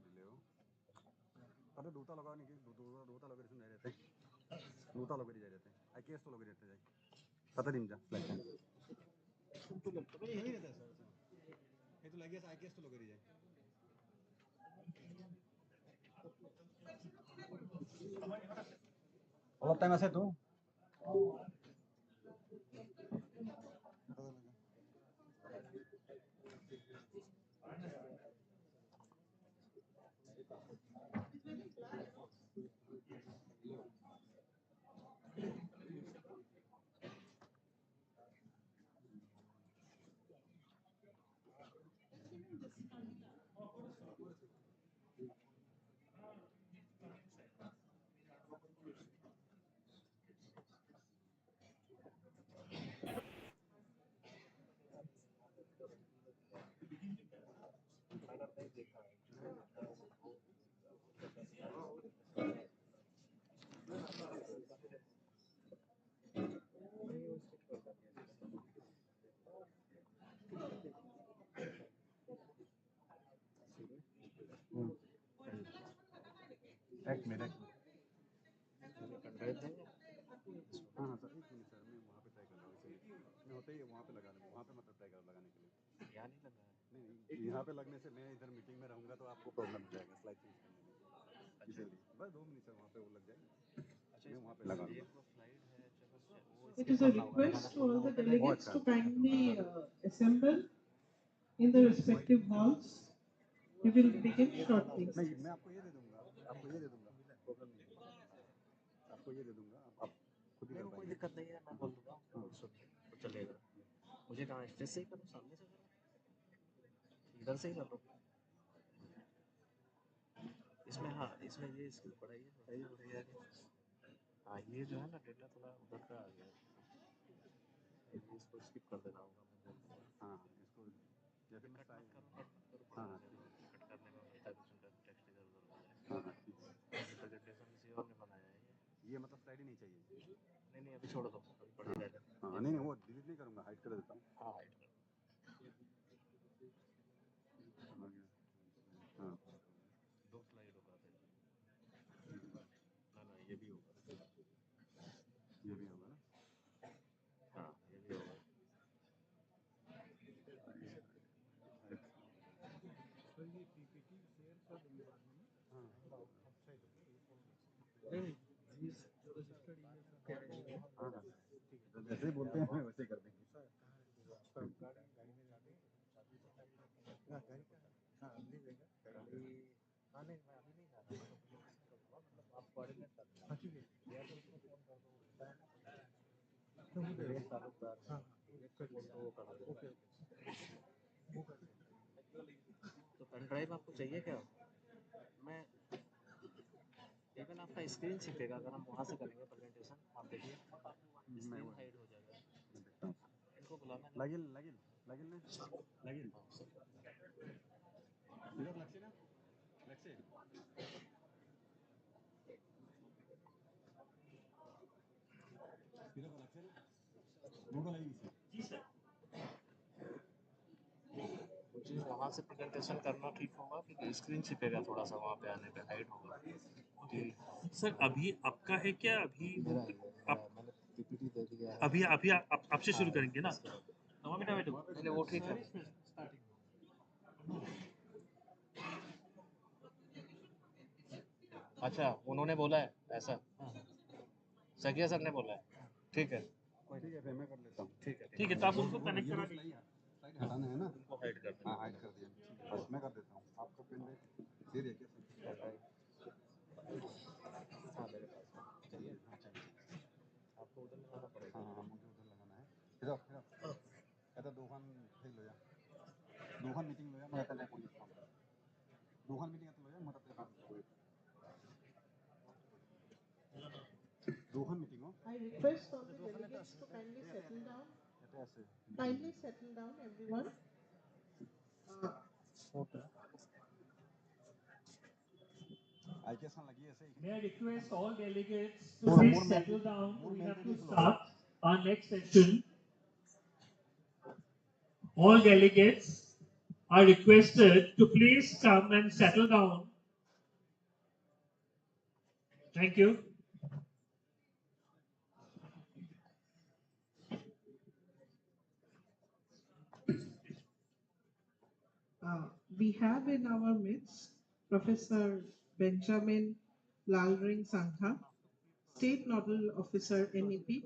दिले हो अरे दूता लगा नहीं कि दूता लगा रिसन जाय रहते दूता लगा जाय रहते आई केस तो लगा रहते जाय पता नहीं जा फ्लाइट तो लैपटॉप में यही रहता है सर ये तो लगे आई केस तो लगा जाय অলপ টাইম আছে তো एक मिनट हाँ हाँ सर एक मिनट सर मैं वहाँ पे ट्राई कर रहा हूँ इसलिए मैं होते ही वहाँ पे लगा दूँ वहाँ पे मतलब ट्राई कर लगाने के लिए यहाँ नहीं लगा नहीं यहाँ पे लगने से मैं इधर मीटिंग में रहूँगा तो आपको प्रॉब्लम हो जाएगा स्लाइड चेंज करने में इसीलिए बस 2 मिनट सर वहाँ पे वो लग जाएगा मैं वहाँ पे लगा दूँगा It is a request to all the delegates to kindly assemble in the respective halls. We will begin shortly. नहीं मैं आपको ये दे दूँगा आपको ये दे दूँगा प्रॉब्लम नहीं है आपको ये दे दूँगा आप खुद ही कर पाएंगे कोई दिक्कत नहीं है मैं बोल दूँगा सुन तो चलेगा मुझे कहाँ स्टेज से ही करो सामने से करो इधर से ही कर लो इसमें हाँ इसमें ये स्किल पढ़ाइए हाँ ये जो है ना डेटा थोड़ा उधर का आ गया इसको स्किप कर देना होगा हाँ इसको जैसे मैं हाँ हाँ कट करने में टेक्स्ट इधर उधर हो जाए हाँ हाँ ठीक है प्रेजेंटेशन किसी और ने बनाया है ये मतलब स्लाइड ही नहीं चाहिए नहीं अभी छोड़ दो अभी पढ़ ही रहेगा हाँ नहीं वो डिलीट नहीं करूँगा हाइड कर देता हूँ हाँ हाइड कर हाँ 2 स्लाइड होगा ना ये भी होगा ना हाँ ये भी होगा सर ये पीपीटी शेयर कर देंगे बाद में हाँ जो रजिस्टर्ड ईमेल कह रहे हैं हाँ ठीक है जैसे ही बोलते हैं वैसे ही कर देंगे सर गाड़ी में जाके हाँ गाड़ी का हाँ ले जाएगा गाड़ी हाँ नहीं मैं अभी नहीं जा रहा मतलब आप कोऑर्डिनेट कर दें हाँ ठीक है या तो उसको फोन कर दो हाँ वो कर दो ओके तो पेन ड्राइव आपको चाहिए क्या मैं इवन आपका स्क्रीन छिपेगा अगर हम वहाँ से करेंगे प्रेजेंटेशन आप देखिए स्क्रीन हाइड हो जाएगा इनको बुलाना लगिल ने लगिल इधर लक्ष्य ना लक्ष्य इधर लक्ष्य ना वो लगेगी जी सर मुझे वहाँ से प्रेजेंटेशन करना ठीक होगा कि स्क्रीन छिपेगा थोड़ा सा वहाँ पे आने पे हाइड होगा सर अभी आपका है क्या अभी मैंने पीपीटी दे दिया है अभी अभी आपसे शुरू करेंगे ना नहीं वो ठीक है अच्छा उन्होंने बोला है ऐसा सकिया सर ने बोला है ठीक है फिर मैं कर लेता हूँ ठीक है तो आप उनको कनेक्ट करा दीजिए स्लाइड हटाना है ना उनको हाइड कर दें हाँ हाइड कर दिया बस मैं कर देता हूँ आपका पेन दे रही है क्या हाँ मेरे पास चाहिए हाँ चाहिए आपको उधर लगाना पड़ेगा हाँ मुझे उधर लगाना है फिर ऐसा दोखान फेल हो जा दोखान मीटिंग हो जा मैं कहता है कोई काम दोखान मीटिंग हो जा मैं कहता है दोखान मीटिंग हो I request all the delegates to kindly settle down. Kindly settle down, everyone. Okay. I guess lagi ऐसे ही. May I request all delegates to please settle down. We have to start our next session. All delegates are requested to please come and settle down. Thank you. We have in our midst Professor Benjamin Lalring Sangha, State Nodal Officer NEP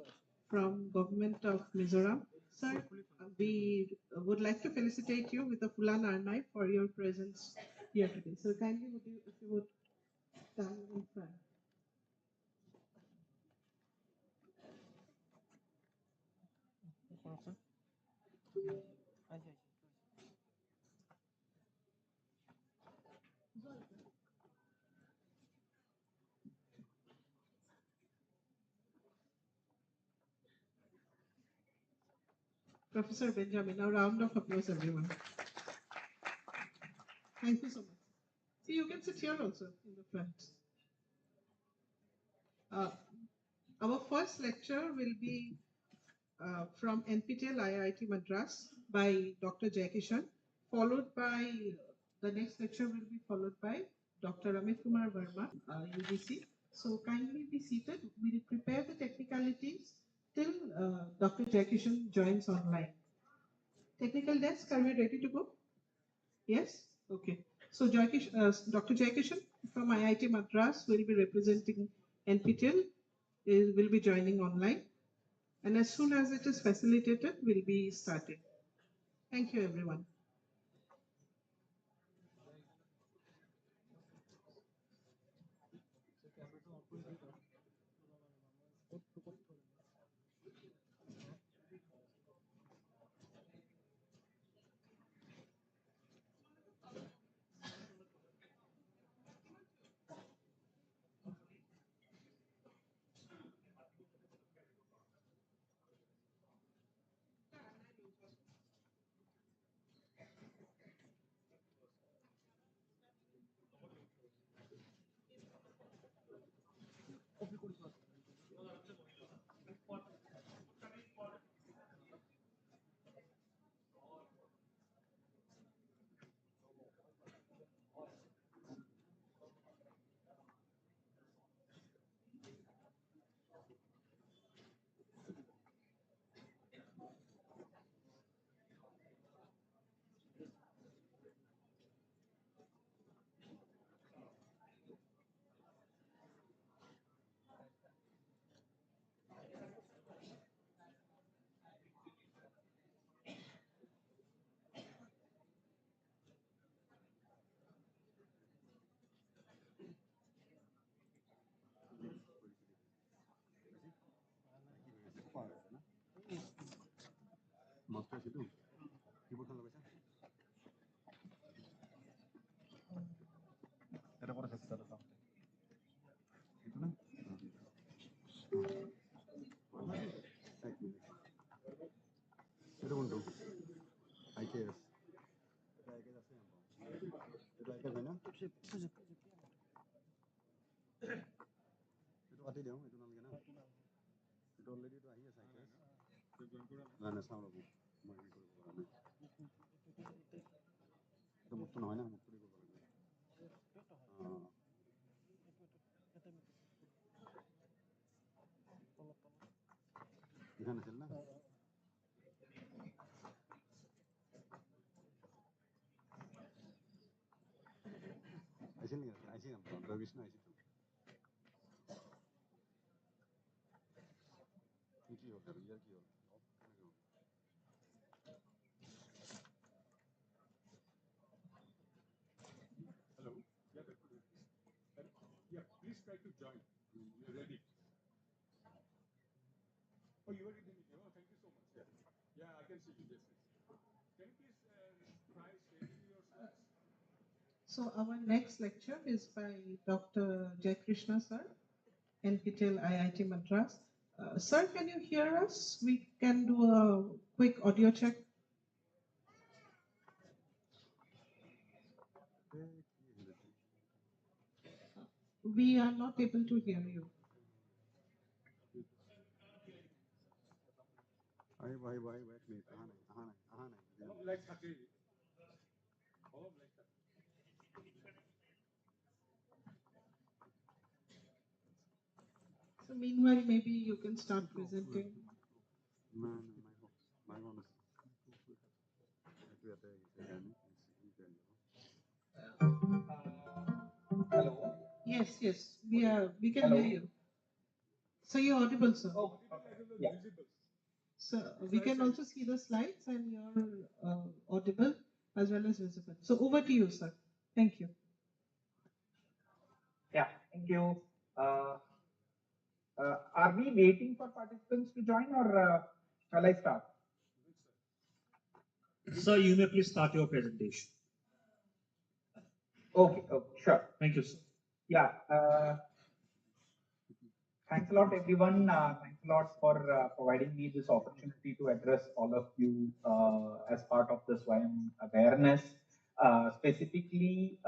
from Government of Mizoram. Sir, we would like to felicitate you with the Fulan Arnai for your presence here today. So kindly would you, if you would stand in front. Professor Benjamin, a round of applause, everyone. Thank you so much. See, you can sit here also in the front. Our first lecture will be from NPTEL IIT Madras by Dr. Jayakishan, followed by the next lecture will be followed by Dr. Amit Kumar Verma, UGC. So kindly be seated. We'll prepare the technicalities till Dr. Jayakishan joins online. Technical desk, are we ready to go? Yes? Okay. So Dr. Jayakishan from IIT Madras will be representing NPTEL, will be joining online. And as soon as it is facilitated, we'll be starting. Thank you, everyone. Master itu keyboard kan lebih ada pada satu itu nah itu untuk IKS IKS আছে itu IKS হয় না itu কাটি দিওঁ এইটো নালাগে না এইটো already এইটো আহি আছে IKS নাই নাই চাওঁ ৰ'ব মই হেৰি কৰিব পৰা নাই এইটো মোৰটো নহয় না মোৰটো কৰিব লাগিব অঁ এইখন আছিল না আহিছিল নেকি আহিছিল ৰবিষ্ণু আহিছিল কি হ'ল আৰু ইয়াৰ কি হ'ল Hello. Yeah, that could be. Yeah, please try to join. You're ready. Oh, you are in the meeting. Oh, thank you so much. Yeah. Yeah, I can see you. Yes, yes. Can you please try sharing your slides? So our next lecture is by Dr. Jaykrishna sir, NPTEL IIT Madras. Sir, can you hear us? We can do a quick audio check. We are not able to hear you. Wait, wait. Like Sakri. Oh, like So meanwhile, maybe you can start presenting. Hello. Yes, yes, we can Hello. hear you. So you're audible, sir. Oh, okay. Yeah. So we can also see the slides and you're audible as well as visible. So over to you, sir. Thank you. Yeah. Thank you. Uh, are we waiting for participants to join, or shall I start? Sir, you may please start your presentation. Okay. Okay. Sure. Thank you, sir. Yeah. Thanks a lot, everyone. Thanks a lot for providing me this opportunity to address all of you as part of the SWAYAM awareness. Specifically,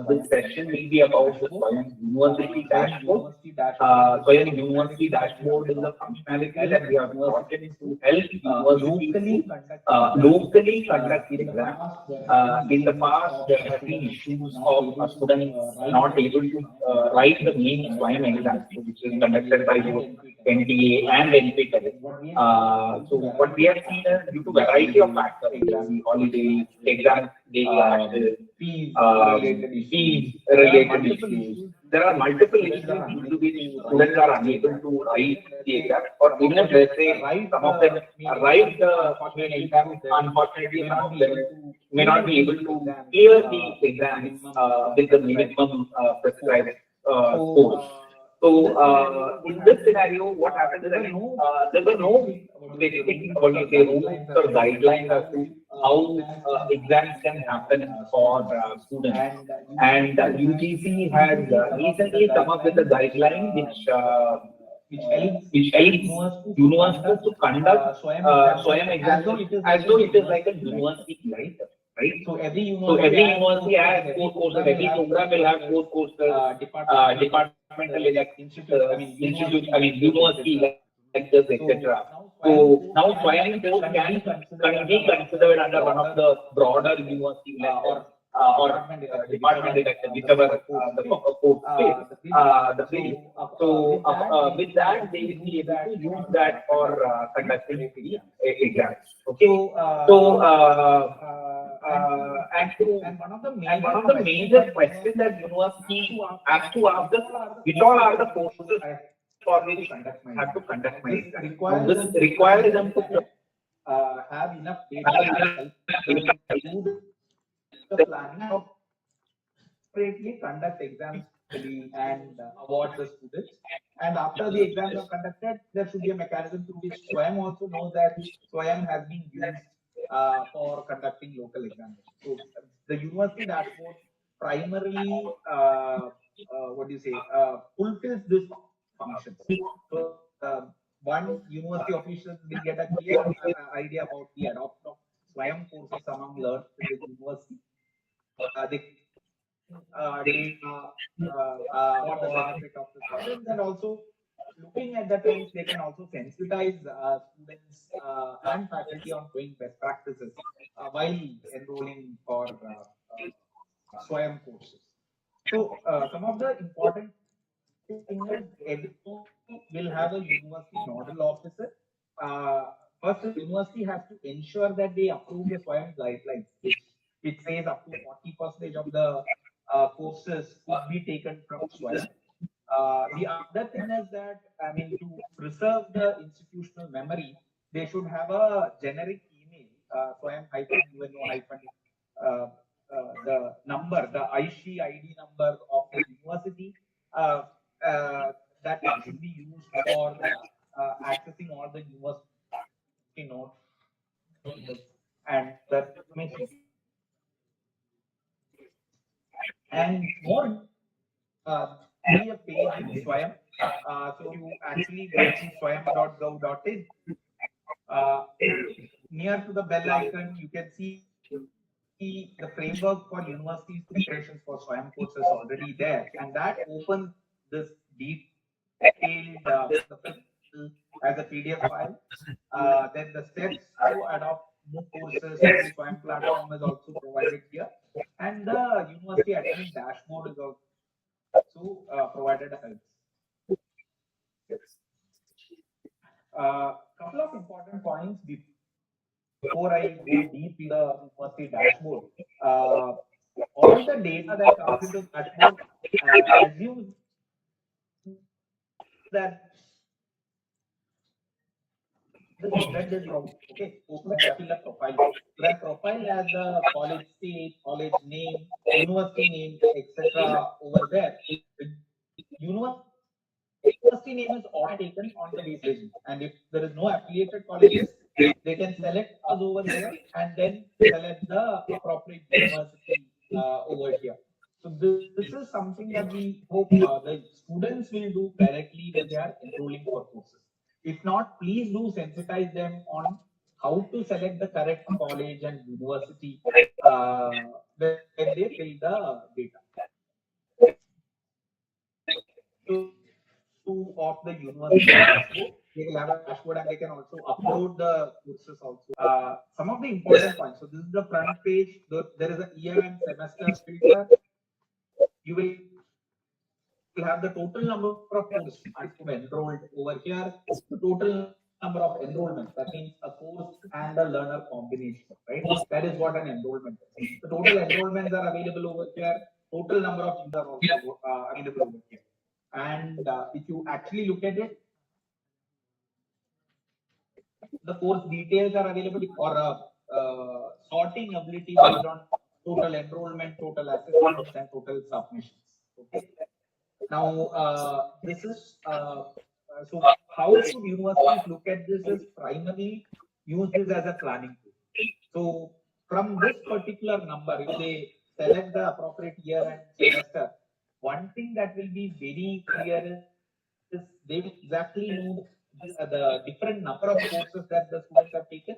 this session will be about the SWAYAM University dashboard. SWAYAM University dashboard is a functionality that we have brought in to help universities to locally conduct exams. In the past, there have been issues of students not able to write the main SWAYAM exam, which is conducted by both NTA and NPTEL. So what we have seen is due to variety of factors, the holidays, exam day clashes, fees related issues. There are multiple issues due to which students are unable to write the exam, or even if let's say some of them write the main exam, unfortunately some of them may not be able to clear the exams with the minimum prescribed scores. So, in this scenario, what happens is that there were no specific rules or guidelines as to how exams can happen for students. And UGC has recently come up with a guideline which helps universities to conduct SWAYAM exams as though it is like a university, right? So every university has 4 courses. Every program will have 4 courses. Departmental institute, university lectures, etc. So now SWAYAM course can be considered under one of the broader university lectures or department elected, whichever the course is, the field. So with that, they will be able to use that for conducting the exams. Okay. So and one of the major questions that university has to ask is which all are the courses for which I have to conduct my exam. Now, this requires them to have enough data to do the planning of separately conduct exams and award the students. And after the exams are conducted, there should be a mechanism through which SWAYAM also knows that SWAYAM has been used for conducting local examinations. So the university dashboard primarily, what do you say, fulfills this function. So one university officials will get a clear idea about the adoption of SWAYAM courses among learners in the university. They data for the benefit of the students, and also looking at the trends, they can also sensitize students and faculty on doing best practices while enrolling for SWAYAM courses. So some of the important things is every will have a university nodal officer. First, the university has to ensure that they approve the SWAYAM guidelines, which says up to 40% of the courses could be taken from SWAYAM. The other thing is that, I mean, to preserve the institutional memory, they should have a generic email, SWAYAM-UNO- uh, the number, the ISHI ID number of the university. Uh, that should be used for accessing all the university notes and the information. And more, be a page in SWAYAM. So you actually go to swayam.gov.in. Near to the bell icon, you can see the framework for universities preparations for SWAYAM courses already there, and that opens this detailed as a PDF file. Then the steps to adopt MOOC courses through SWAYAM platform is also provided here, and the university admin dashboard is also provided as Couple of important points before I go deep in the university dashboard. All the data that comes into the dashboard assumes that the student is from okay, particular profile. That profile has the college state, college name, university name, etc. over there. The university name is all taken on the basis, and if there is no affiliated colleges, they can select us over here and then select the appropriate university over here. So this is something that we hope the students will do correctly when they are enrolling for courses. If not, please do sensitize them on how to select the correct college and university when they fill the data. Of the university dashboard. They will have a dashboard and they can also upload the courses also. Some of the important points. So this is the front page. There is a year and semester filter. You will have the total number of courses enrolled over here. The total number of enrollments. That means a course and a learner combination, right? That is what an enrollment is. The total enrollments are available over here. Total number of users are also available over here. And if you actually look at it, the course details are available or sorting ability based on total enrollment, total assessments, and total submissions. Okay. Now, this is so how should universities look at this? Is primarily use this as a planning tool. So from this particular number, if they select the appropriate year and semester, one thing that will be very clear is they will exactly know the different number of courses that the students have taken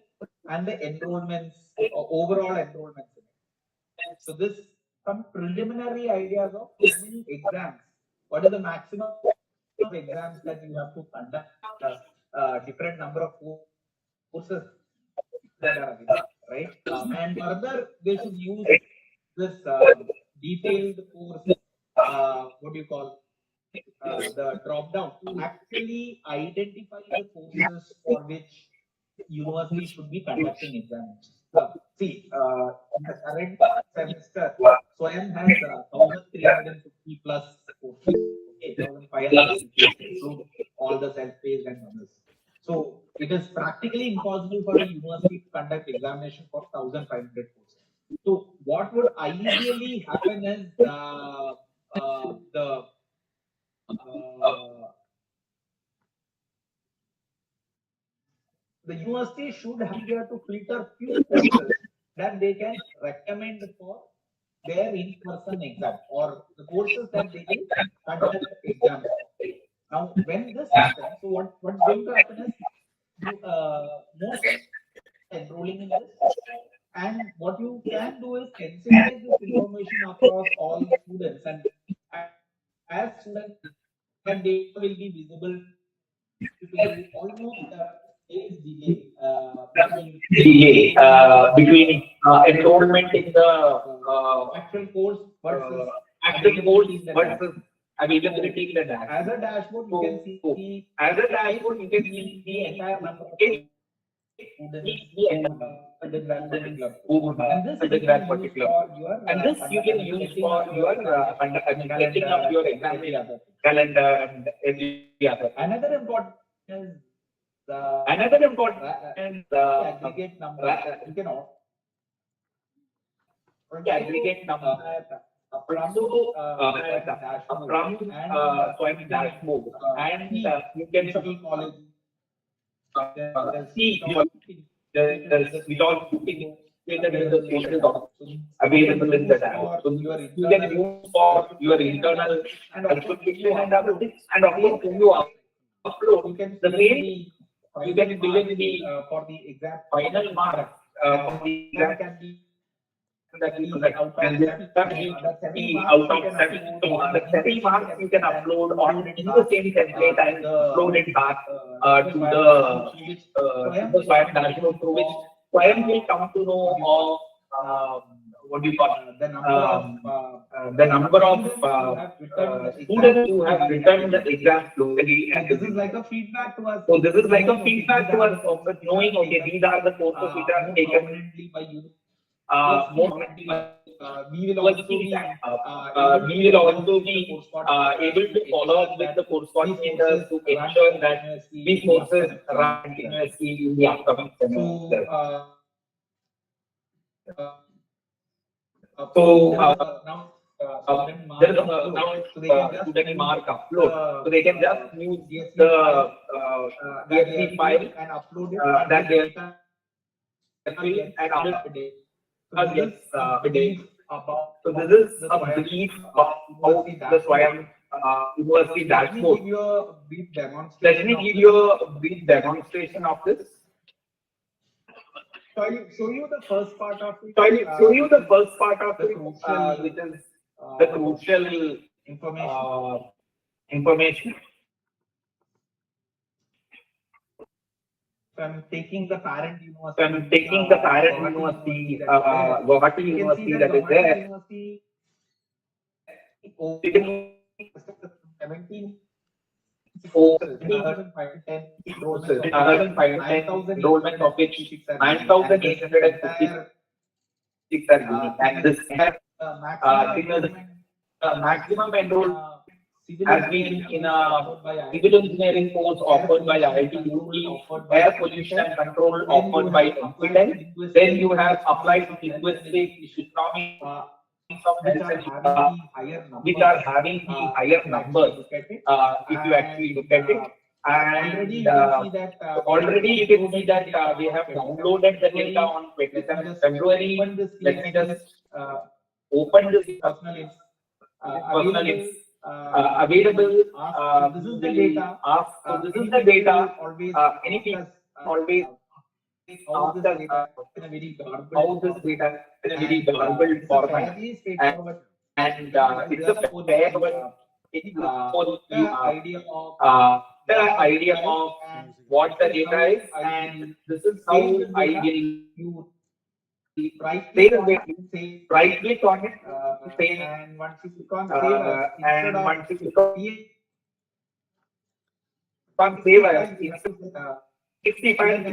and the enrollments, overall enrollments. So this some preliminary ideas of exams. What is the maximum of exams that you have to conduct? Different number of courses that are available, right? And further, they should use this detailed course. What do you call? The drop down to actually identify the courses for which university should be conducting examinations. See, in the current semester, SWAYAM has 1,350 plus courses, okay, 1,550 include all the self-paced and others. So it is practically impossible for a university to conduct examination for 1,500 courses. So what would ideally happen is the university should have there to filter few courses that they can recommend for their in-person exam or the courses that they will conduct exams. Now, when this happens, so what's going to happen is most enrolling in this, and what you can do is sensitize this information across all students, and as students, that data will be visible to you almost days delay between enrollment in the actual course versus availability in the dashboard. As a dashboard, you can see the entire number of students under that particular course. And this you can use for your setting up your exam calendar and every other. Another important is the aggregate number. You can aggregate number from SWAYAM dashboard and you can college see without putting the social available in the dashboard. So you can use for your internal consultation and everything, and of course when you upload, you can the main you can fill in the for the exact final mark for the exam can be out of 7 so the 70 marks you can upload on in the same template and upload it back to the SWAYAM dashboard through which SWAYAM will come to know of what do you call the number of students who have returned the exams locally. And this is like a feedback to us. So this is like a feedback to us of knowing, okay, these are the courses which are taken by you. More we will also be able to follow up with the course coordinators to ensure that these courses run continuously in the upcoming semester. Now there is now student mark upload, so they can just use the CSV file and upload it that they filled and upload. So this is a brief about the SWAYAM University dashboard. Let me give you a brief demonstration of this. So I'll show you the first part of it. Which is the crucial information. So I'm taking the parent university, Gauhati University that is there. You can 17 enrollment of which 9,856 are unique, and this maximum enrollment has been in a civil engineering course offered by IIT, air pollution and control offered by NPTEL. Then you have applied linguistics, economics, which are having the higher numbers if you actually look at it. And already you can see that we have downloaded the data on 27th February. Let me just open this personal available. This is the data. So this is the data. Anything always how this data in a very garbled format, and it's a fair idea of what the data is, and this is how I will right click on it, save, and once you click on save as 65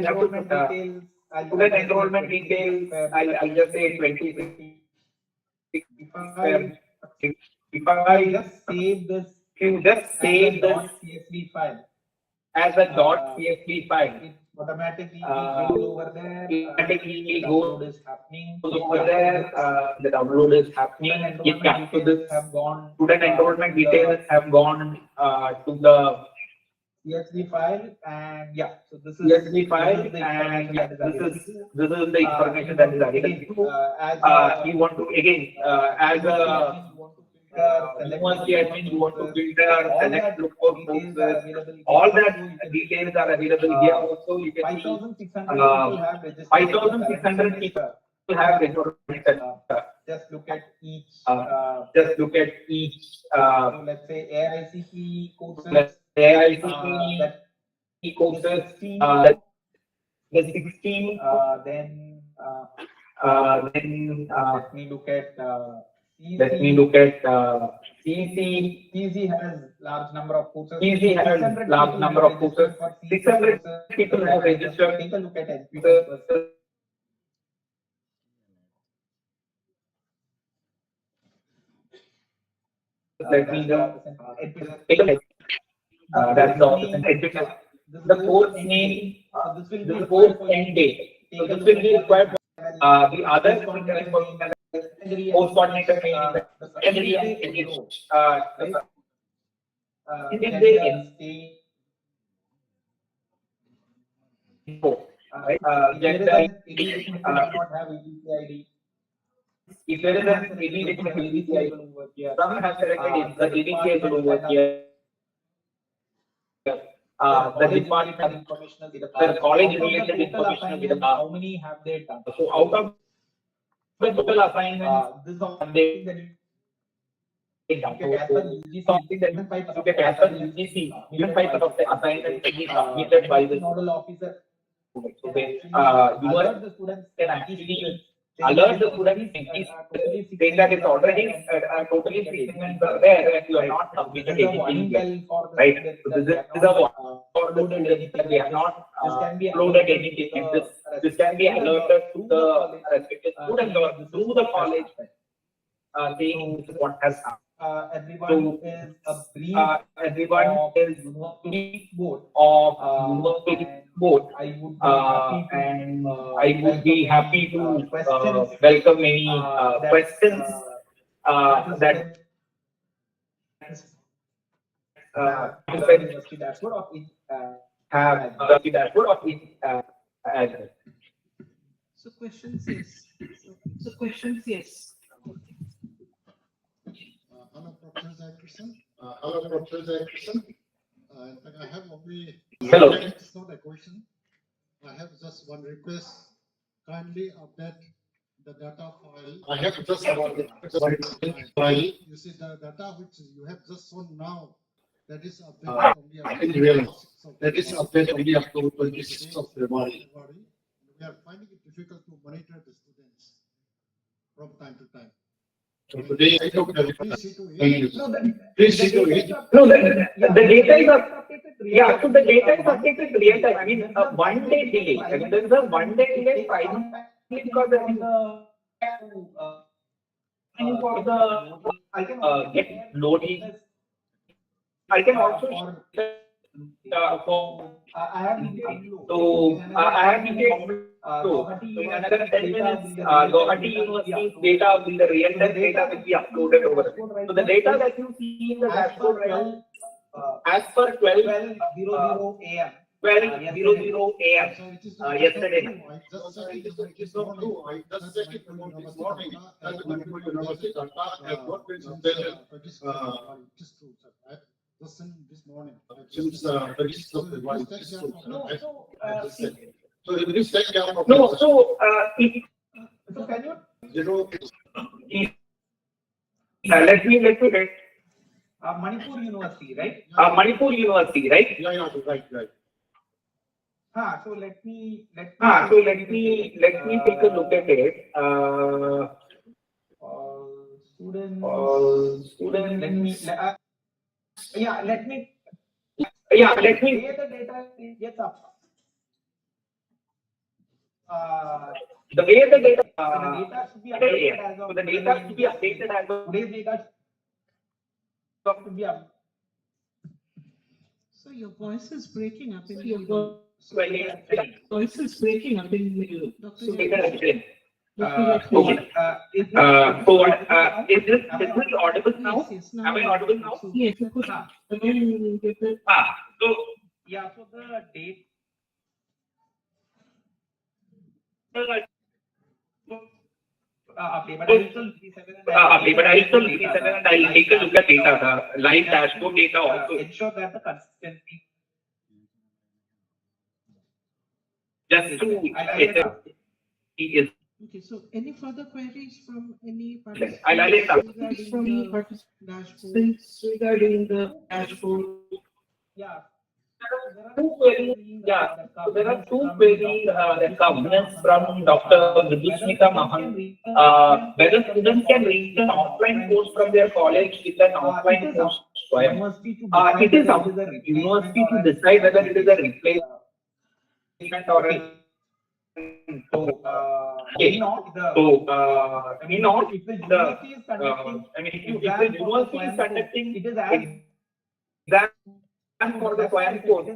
student enrollment details. I'll just say 20. If I just save this CSV file as a .csv file, it automatically goes over there. The download is happening. The download is happening. So this student enrollment details have gone to the CSV file, and yeah, so this is CSV file, and yeah, this is the information that is available. You want to again as a university admin, you want to filter, select, look for courses. All that details are available here. Also, you can see 5,600 people have registered. Just look at each. So let's say AICP courses. Courses, the 16, then let me look at CC. CC has large number of courses. 600 people have registered. Take a look at NPTEL. Let me take a look. That's the course name, the course end date. So this will be required for the other course coordinator training, secondary if there is an ABCID, some have selected the ABCID over here. The department, the college related information, how many have they done? So out of the total assignments, this is something that you can as per UGC, even 5% of the assignment is submitted by the nodal officer. So you the students can actually alert the students, saying that it's already totally 6 minutes are there and you are not completed anything yet, right? So this is a warning for the students that they have not uploaded anything. This can be alerted to the respective student or through the college, saying this is what has happened. Everyone is a brief Everyone is university board. of university board, I would be happy to questions welcome any questions that university dashboard of each have the dashboard of each address. So questions, yes. Hello, Professor Zacherson. In fact, I have only. Hello. It's not a question. I have just one request. Kindly update the data file. I have just one file. You see the data which you have just shown now. That is updated only. I didn't realize. That is updated only up to 26th of February. We are finding it difficult to monitor the students from time to time. So today, I don't have please see to it. No, the data is updated. So the data is updated real time. I mean, a 1 day delay. I mean, there is a 1 day delay primarily because for the get loading. I can also I have detailed. So in another 10 minutes, Gauhati University's data will the real-time data will be uploaded over there. So the data that you see in the dashboard right now, as per 12:00 a.m. 12:00 a.m. Yesterday night. It is not true. I just checked it this morning. That the Manipur University data have not been updated. It is true, sir. I just sent this morning. Since 26th of February. So it is take care of. No, so can you? Zero. Let me get Manipur University, right? Manipur University, right? Yeah, right. So let me take a look at it. Students. Let me. Where the data gets up. The way the data. The data should be updated as of. So the data should be updated as of today's data. Should be up. So your voice is breaking up in Voice is breaking up in the middle. Dr. So Jacob. Is this audible now? Yes, Am I audible now? Yes, so So the date. But I still 37 and I'll take a look at data, the live dashboard data also. Ensure that the consistency. Just to Okay, so any further queries from any participants regarding the dashboard? Yeah. Two queries, so there are two queries that come from Dr. Vidusmita Mahan. Whether students can reach an offline course from their college with an offline course. It is up to the university to decide whether it is a replacement or a. If the university is conducting exam for the SWAYAM course,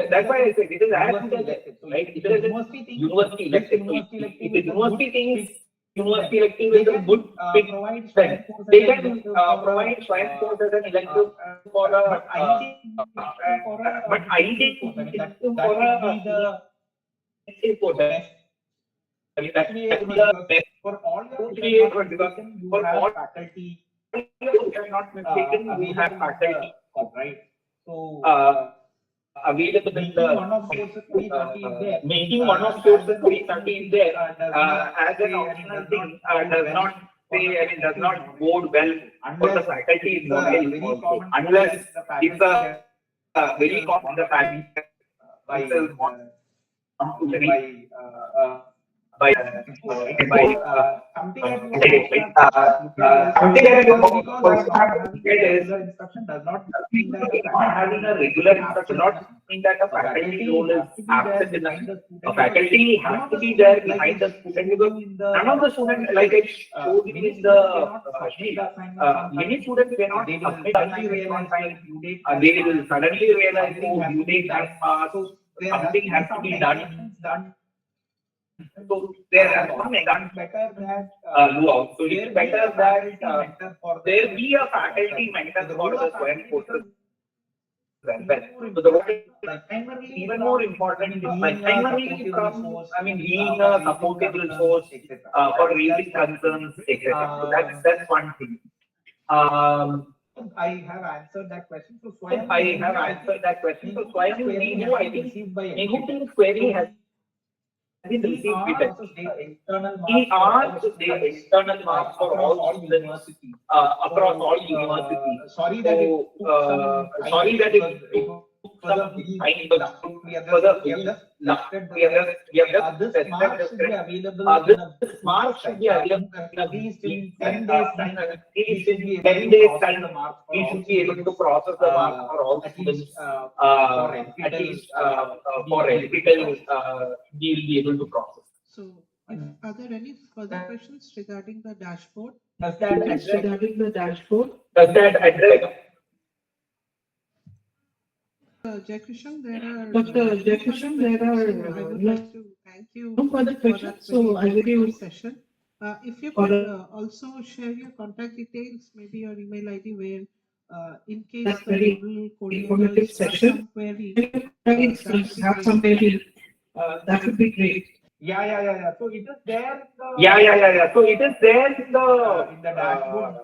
that's why I said it is as elective, right? It is university elective. If the university thinks university elective is a good fit, then they can provide SWAYAM course as an elective for a. But I think for a. For all your faculty, if I'm not mistaken, we have faculty, right? So available in the one of courses 330 is there. making one of courses 330 is there as an optional thing does not say, I mean, does not bode well for the faculty involved, unless it's a very common the family something that you something that you because not having a regular instruction does not mean that not having a regular instruction, not absent. mean that a A faculty role is absent in behind the the student. a faculty has to be there behind the student because none of the students, like I showed you in the sheet, many students may not submit assignments on time. They will suddenly realize, oh, due date has passed, something has to be done. So there are some exams better that so it's better that there be a faculty mentor for the SWAYAM courses as well. So the role is even more important primarily from, being a supportive resource for raising concerns, etc. So that's one thing. I have answered that question. So I have answered that question. So SWAYAM Nehu, I think Nehu team's query has been received with it. He asked the external marks for all students across all universities. Sorry that it took some time, but we have just this mark should be available this mark should be available at least in 10 days time. At least in 10 days time, we should be able to process the marks for all students. At least for NPTEL, we will be able to process. So, are there any further questions regarding the dashboard? Does that address Does that address? Jayakishan, there are I would no like to thank you further for that questions, so I very will good session. If you could also share your contact details, maybe your email ID, where in case that's the very rural informative coordinators have session. some query, Have some query, that would be great. Yeah. So it is there. Yeah. So it is there in the dashboard.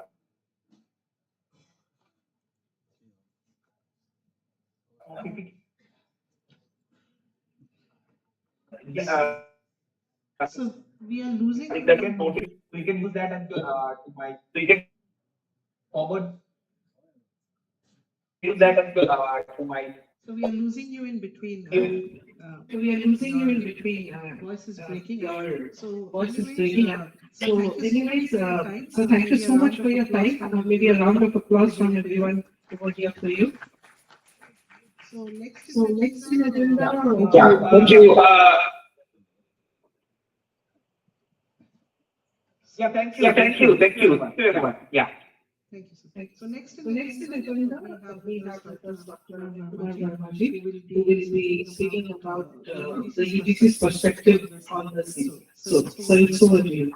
So we are losing. We can use that and to my forward. Use that and to my. So we are losing you in between. So we are losing you in between. Voice is breaking. So Voice is breaking up. So anyways, time. so thank you so much for your time. Maybe a round of applause from everyone over here for you. So next in agenda. Thank you. Thank you. Thank you, everyone. Yeah. Thank you, sir. So next in agenda, we have Dr. Gauhati, who will be speaking about the UGC's perspective on the scene. So it's over to you.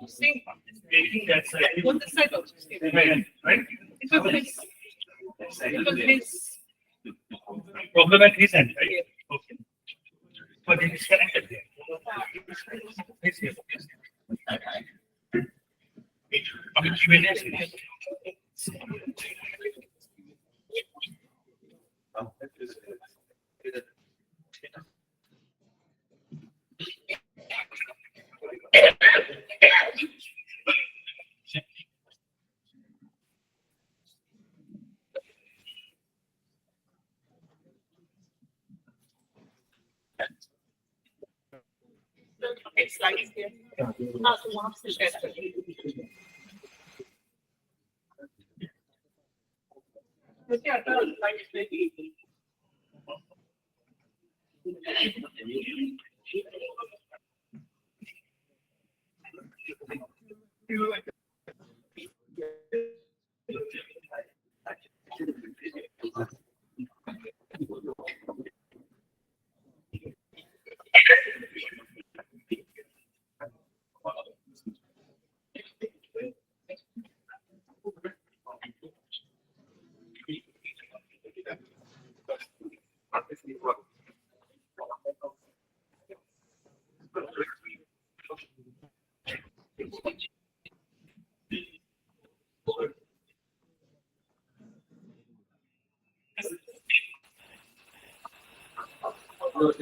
See, making that side. On this side also. Right? It was this. It was this. Problem at his end, right? Okay. But it is connected there. Yes. Slides here. Do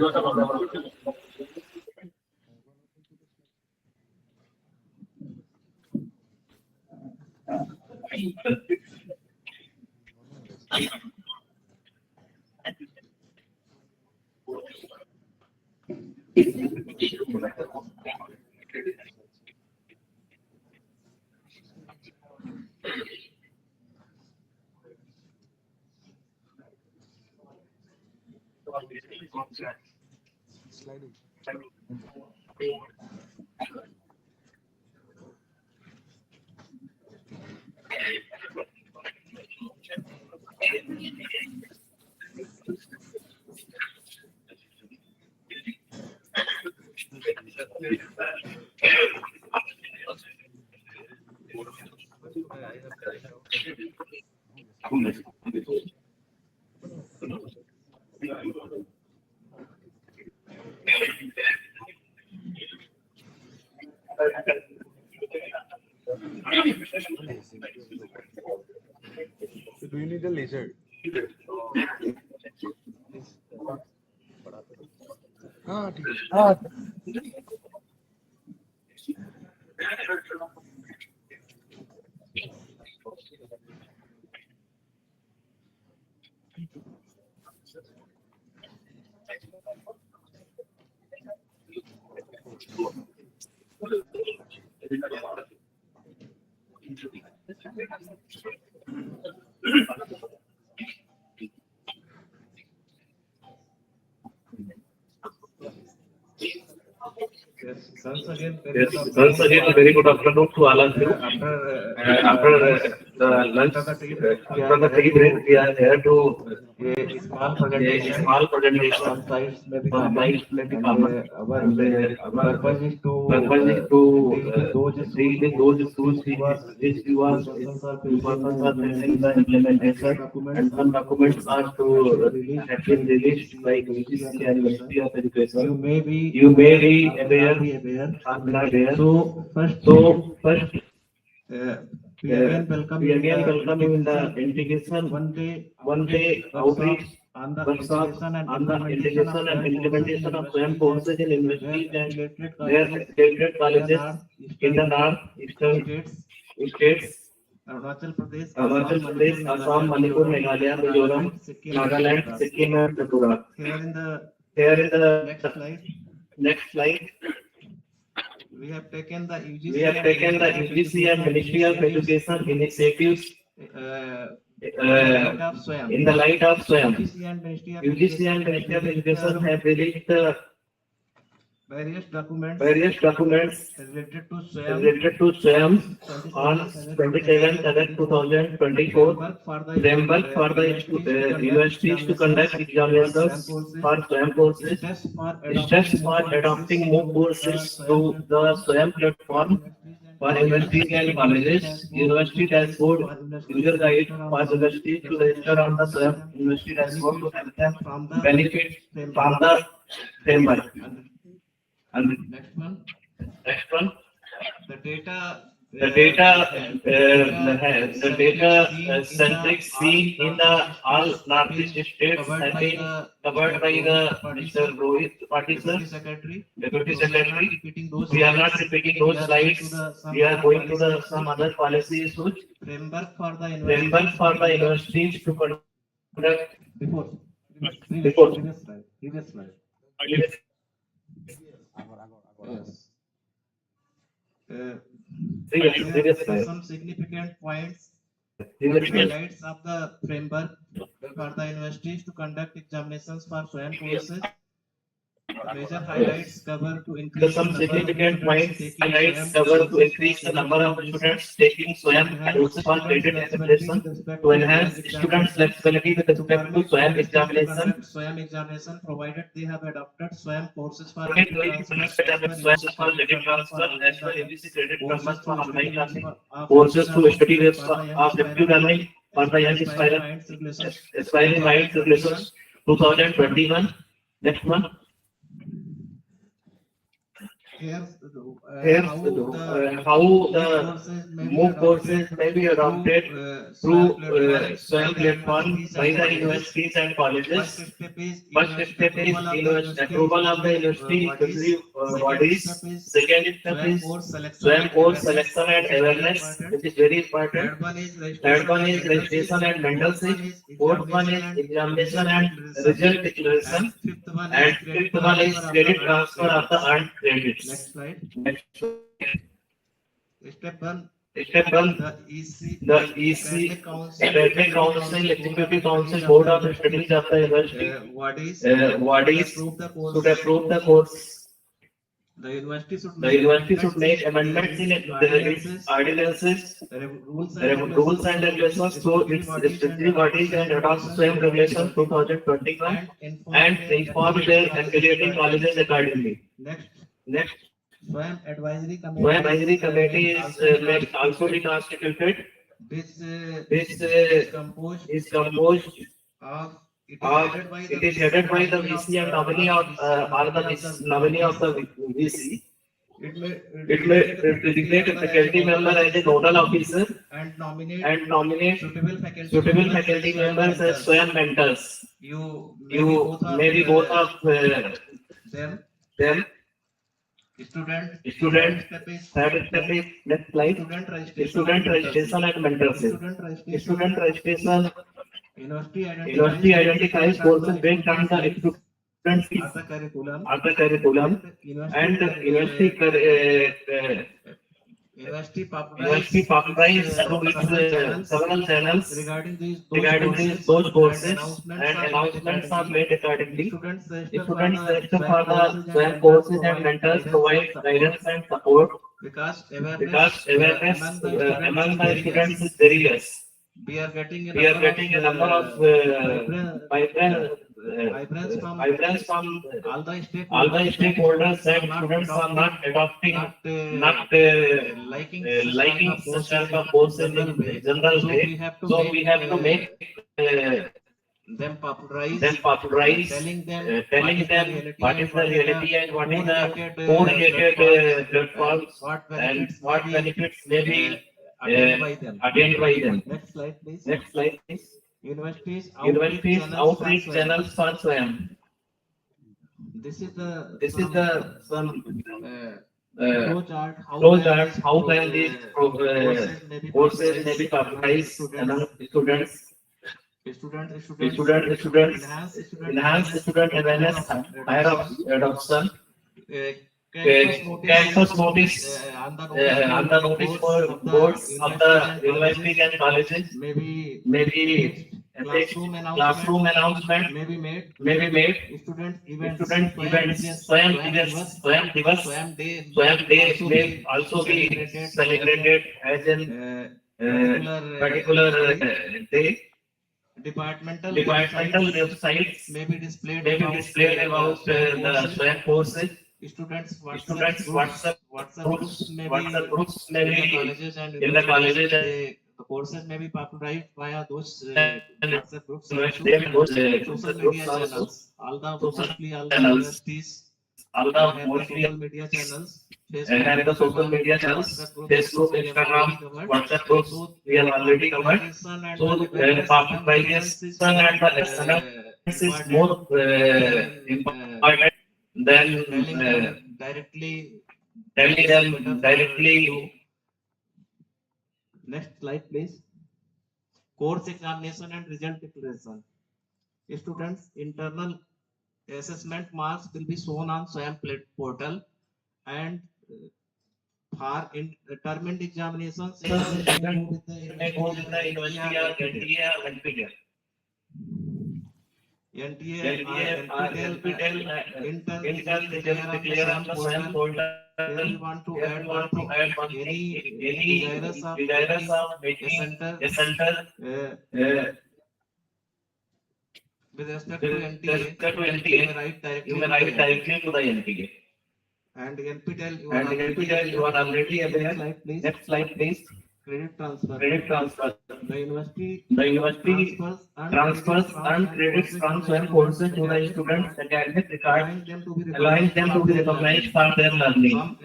you need a laser? हाँ ठीक है। Yes, once again, very good afternoon to all of you. After The lunch, after the tea break, we are here to a small a presentation. small presentation. Some slides may be Slides may be and common. our Our purpose is to deal with those issues which you are persons are facing the and implementation, and some documents are to released have been released by UGC and Ministry of Education. You may be aware or not aware. So first, we again welcome we again you welcome you in the integration one day outreach on the workshop on the integration and implementation of SWAYAM courses in universities and their affiliated colleges in the north eastern states, Arunachal Pradesh, Assam, Manipur, Meghalaya, Mizoram, Nagaland, Sikkim, and Tripura. Here in the Next slide, we have taken the UGC, and Ministry of Education initiatives in the light of SWAYAM. UGC and Ministry of Education have released various documents related to SWAYAM on 27/7/2024. Framework for the universities to conduct examinations for SWAYAM courses. Steps for adopting more courses to the SWAYAM platform for universities and colleges. University dashboard, user guide for universities to register on the SWAYAM university dashboard to help them benefit from the framework. And next one, the data centric C in the all northeast states have been covered by the Mr. Rohit Patil sir, Deputy Secretary. We are not repeating those slides. We are going to the some other policy issues. framework for the universities to conduct previous slide. Yes. Previous slide. Some significant points. Previous slide. Highlights of the framework for the universities to conduct examinations for SWAYAM courses. The major highlights cover to increase Some significant points highlights cover to increase the number of students taking SWAYAM courses for credit examination, to enhance students' flexibility with respect to SWAYAM examination, provided they have adopted SWAYAM courses for credit transfer as well UGC credit transfers for online classes, courses to study rates of deputy learning for the young aspiring minds regulations 2021. Next one. how the MOOC courses may be adopted through SWAYAM platform by the universities and colleges. First step is approval of the university bodies. Second step is SWAYAM course selection and awareness, which is very important. Third one is registration and mentorship. Fourth one is examination and result declaration. And fifth one is credit transfer of the earned credits. Next slide. Next. Step 1. Step 1. The EC, Academic Council, Executive Council, Board of Studies of the University, bodies should approve the course. The university should make amendments in its ordinances, rules and regulations to its respective bodies and adopt SWAYAM Regulation 2021 and inform their affiliating colleges accordingly. Next. SWAYAM Advisory Committee is also be constituted. This is composed of it is headed by the VC and nominee of nominee of the VC. It may designate a faculty member as a nodal officer and nominate suitable faculty members as SWAYAM mentors. You may be both of them. Student. Third step is next slide. Student registration and mentorship. Student registration. University identifies courses based on the student's curriculum and university popularizes through its several channels regarding those courses and announcements are made accordingly. Students register for the SWAYAM courses and mentors provide guidance and support because awareness among the students is very less. We are getting a number of vibrance from all the stakeholders, and students are not adopting, liking such type of courses in general way. So we have to make them popularize, telling them what is the reality and what is the co-related platforms and what benefits may be attained by them. Next slide, please. Universities outreach channels for SWAYAM. This is the some flow chart. How can these courses may be popularized among students. Enhance student awareness, higher adoption. Campus notice on the notice for boards of the universities and colleges may be classroom announcement may be made. Student events, SWAYAM Divas, SWAYAM Day may also be celebrated as a particular day. Departmental websites may be displayed about the SWAYAM courses. Students WhatsApp groups may be in the colleges and the courses may be popularized via those WhatsApp groups. Social media channels. All the universities have the social media channels. Facebook, Instagram, WhatsApp groups we have already covered. So popularization and the SNS is more important. Then telling them directly. Next slide, please. Course examination and result declaration. Students' internal assessment marks will be shown on SWAYAM portal, and for determined examinations, May go with the university or NTA or NPTEL. NPTEL Intel declare on the SWAYAM portal. We want to add one thing. Any desirous of making a center with respect to NTA, you may write directly to the NTA. And NPTEL, you are already aware. Next slide, please. credit transfer. Credit transfer. The university transfers earned credits from SWAYAM courses to the students' academic records, allowing them to be recognized for their learning.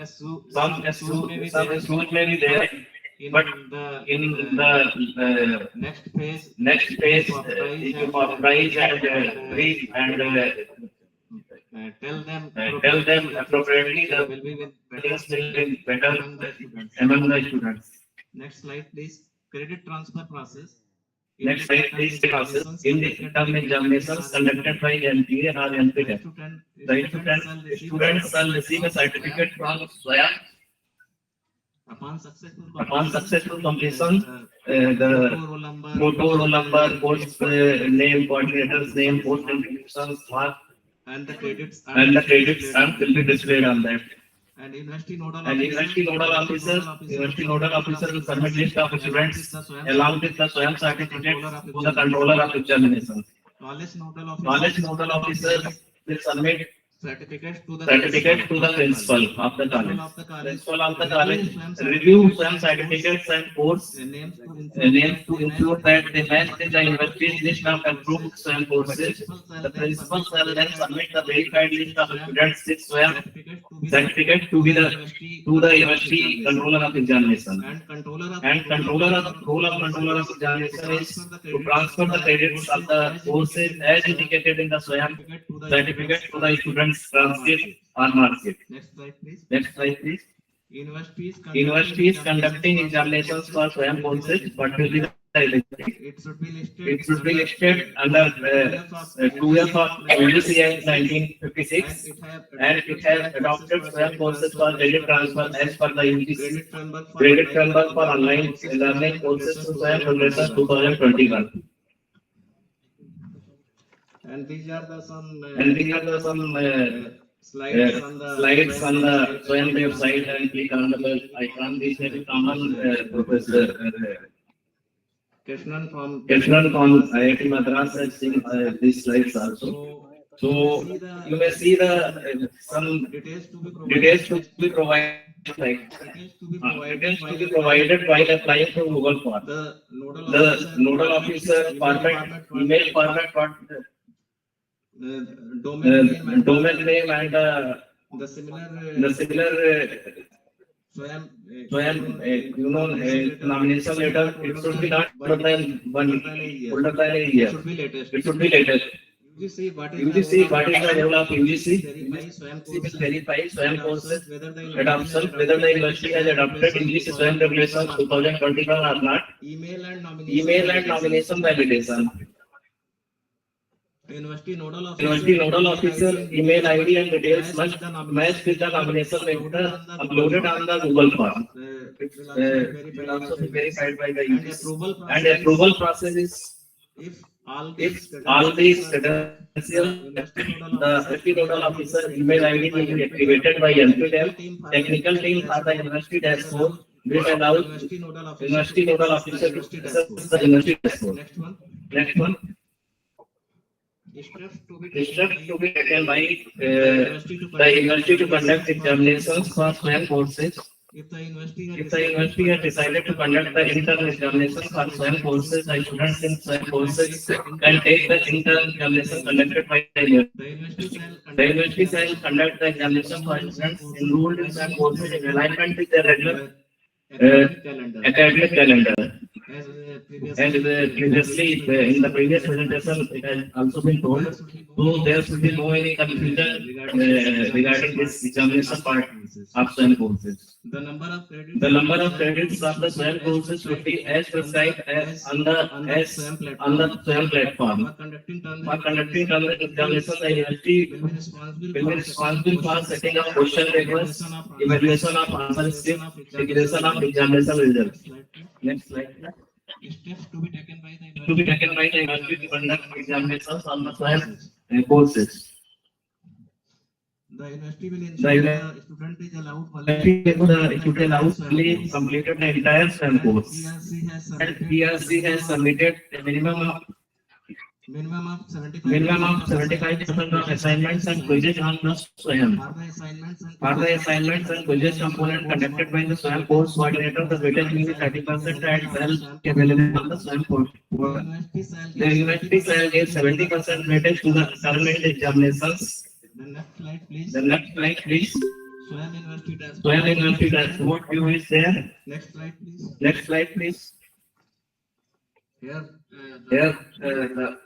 Some issues may be there, but in the next phase, issue of price and brief and tell them appropriately the things will be better among the students. Next slide, please. Credit transfer process. Next slide, please. Process in the term examinations conducted by MPA or MPTEC. The students shall receive a certificate from SWAYAM. Upon successful completion, the photo, roll number, course name, coordinator's name, post contributions, mark, and the credits will be displayed on that. And university nodal officer will submit list of students along with the SWAYAM certificate to the controller of examination. Knowledge nodal officer will submit certificates to the principal of the college. Principal of the college review SWAYAM certificates and course names to ensure that they match the university's list of approved SWAYAM courses. The principal shall then submit the verified list of students with SWAYAM certificate to the university controller of examination. And controller of examination is to transfer the credits of the courses as indicated in the SWAYAM certificate to the students transcript or mark sheet. Next slide, please. Universities conducting examinations for SWAYAM courses, particularly it should be listed under 2 years of UGC Act 1956, and it has adopted SWAYAM courses for credit transfer as per the UGC credit framework for online learning courses to SWAYAM Federation 2021. And these are the some slides on the SWAYAM website, and click on the bell icon. These may be common. Professor Krishnan from IIT Madras has seen these slides also. So you may see the some details to be provided. Details to be provided while applying to Google Form. The nodal officer format, email format, domain name and the similar SWAYAM, nomination letter. It should be not older than a year. It should be latest. UGC, what is the role of UGC? UGC will verify SWAYAM courses adoption, whether the university has adopted UGC SWAYAM regulations 2021 or not. Email and nomination validation. University nodal officer email ID and details must match with the nomination letter uploaded on the Google form. It will also be verified by the UGC. And approval process is if all these credentials, the university nodal officer email ID will be activated by NPTEL. Technical team for the university dashboard will allow university nodal officer to access the university dashboard. Next one. Steps to be taken by the university to conduct examinations for SWAYAM courses. If the university has decided to conduct the internal examinations for SWAYAM courses, the students in SWAYAM courses can take the internal examination conducted by the university. The university shall conduct the examination for students enrolled in SWAYAM courses in alignment with their regular academic calendar. And previously, in the previous presentation, it has also been told, so there should be no any confusion regarding this examination part of SWAYAM courses. The number of credits of the SWAYAM courses should be as prescribed as on the SWAYAM platform. For conducting term examinations, the university will be responsible for setting up question papers, evaluation of answer script, declaration of examination results. Next slide. Steps to be taken by the university to conduct examinations on the SWAYAM courses. The university will ensure the student is allowed fully completed the entire SWAYAM course. And he or she has submitted a minimum of Minimum of 75% of assignments and quizzes on the SWAYAM. For the assignments and quizzes component conducted by the SWAYAM course coordinator, the weightage will be 30% and well available on the SWAYAM portal. The university shall give 70% weightage to the government examinations. The next slide, please. The next slide, please. SWAYAM University dashboard. SWAYAM University dashboard view is there. Next slide, please. Next slide, please. Here, Here, the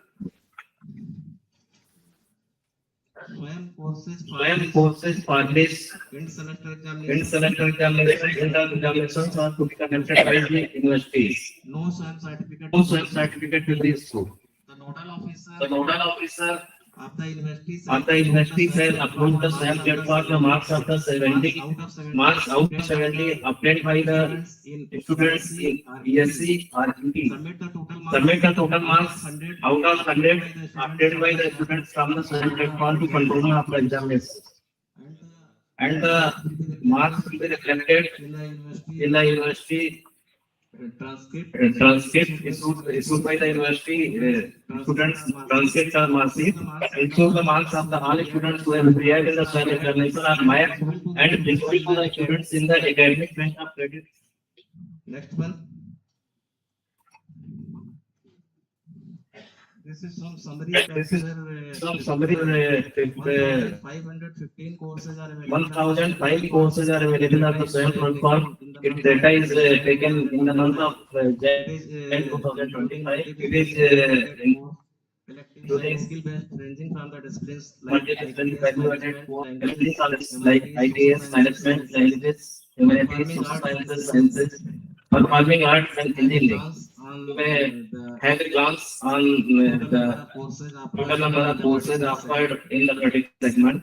SWAYAM courses published in semester in semester examinations are to be conducted by the universities. No SWAYAM certificate. No SWAYAM certificate will be issued. The nodal officer The nodal officer of the university shall approve the SWAYAM platform the marks of the 70 marks out of 70 obtained by the students in ESC or UT. Submit the total marks out of 100 obtained by the students from the SWAYAM platform to control of the examination. And the marks will be reflected in the university transcript issued by the university students. Transcripts are marked. Ensure the marks of the all students who have appeared in the SWAYAM examination are marked and distributed to the students in the academic bank of credit. Next one. This is some summary. This is some summary. 1,515 courses are available. 1,005 courses are available on the SWAYAM platform. Its data is taken in the month of January 2025. It is skill-based ranging from the disciplines multidisciplinary value-added like ITS, management, languages, humanities, social sciences, sciences, performing arts and engineering. You may have a glance on the total number of courses offered in the credit segment.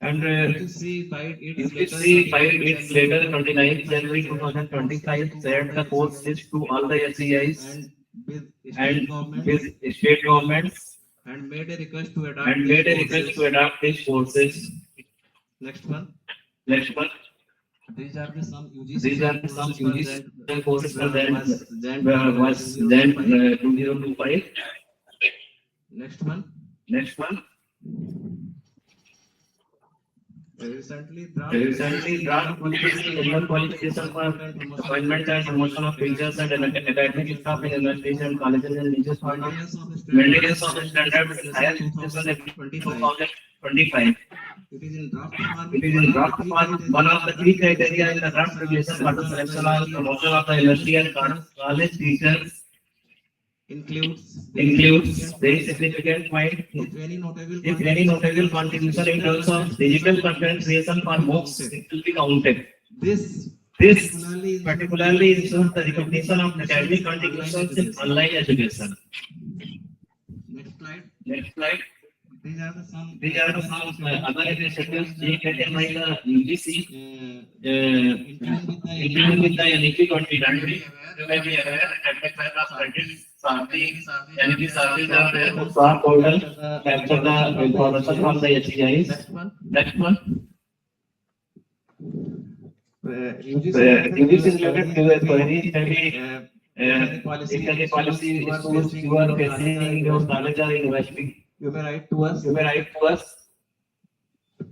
And if you see by its later 29th January 2025 said the course is to all the SEIs and with state governments and made a request to adopt these courses. Next one. Next one. These are the some UGC courses was then 2025. Next one. Next one. Recently draft qualification for appointment and promotion of teachers and academic staff in universities and colleges and religious maintenance of the standard higher education 2025. It is in draft form. One of the key criteria in the draft regulation for the selection and promotion of the university and college teachers includes very significant point. If any notable contribution in terms of digital content creation for MOOCs, it will be counted. This particularly ensures the recognition of academic contributions in online education. Next slide. These are the some other initiatives taken by the UGC including with the NEP 2020. You may be aware that the kind of credits NEP services are there to SWAYAM portal capture the information from the HEIs. Next one. UGC related to the queries can be policy issues you are facing your college or university. You may write to us.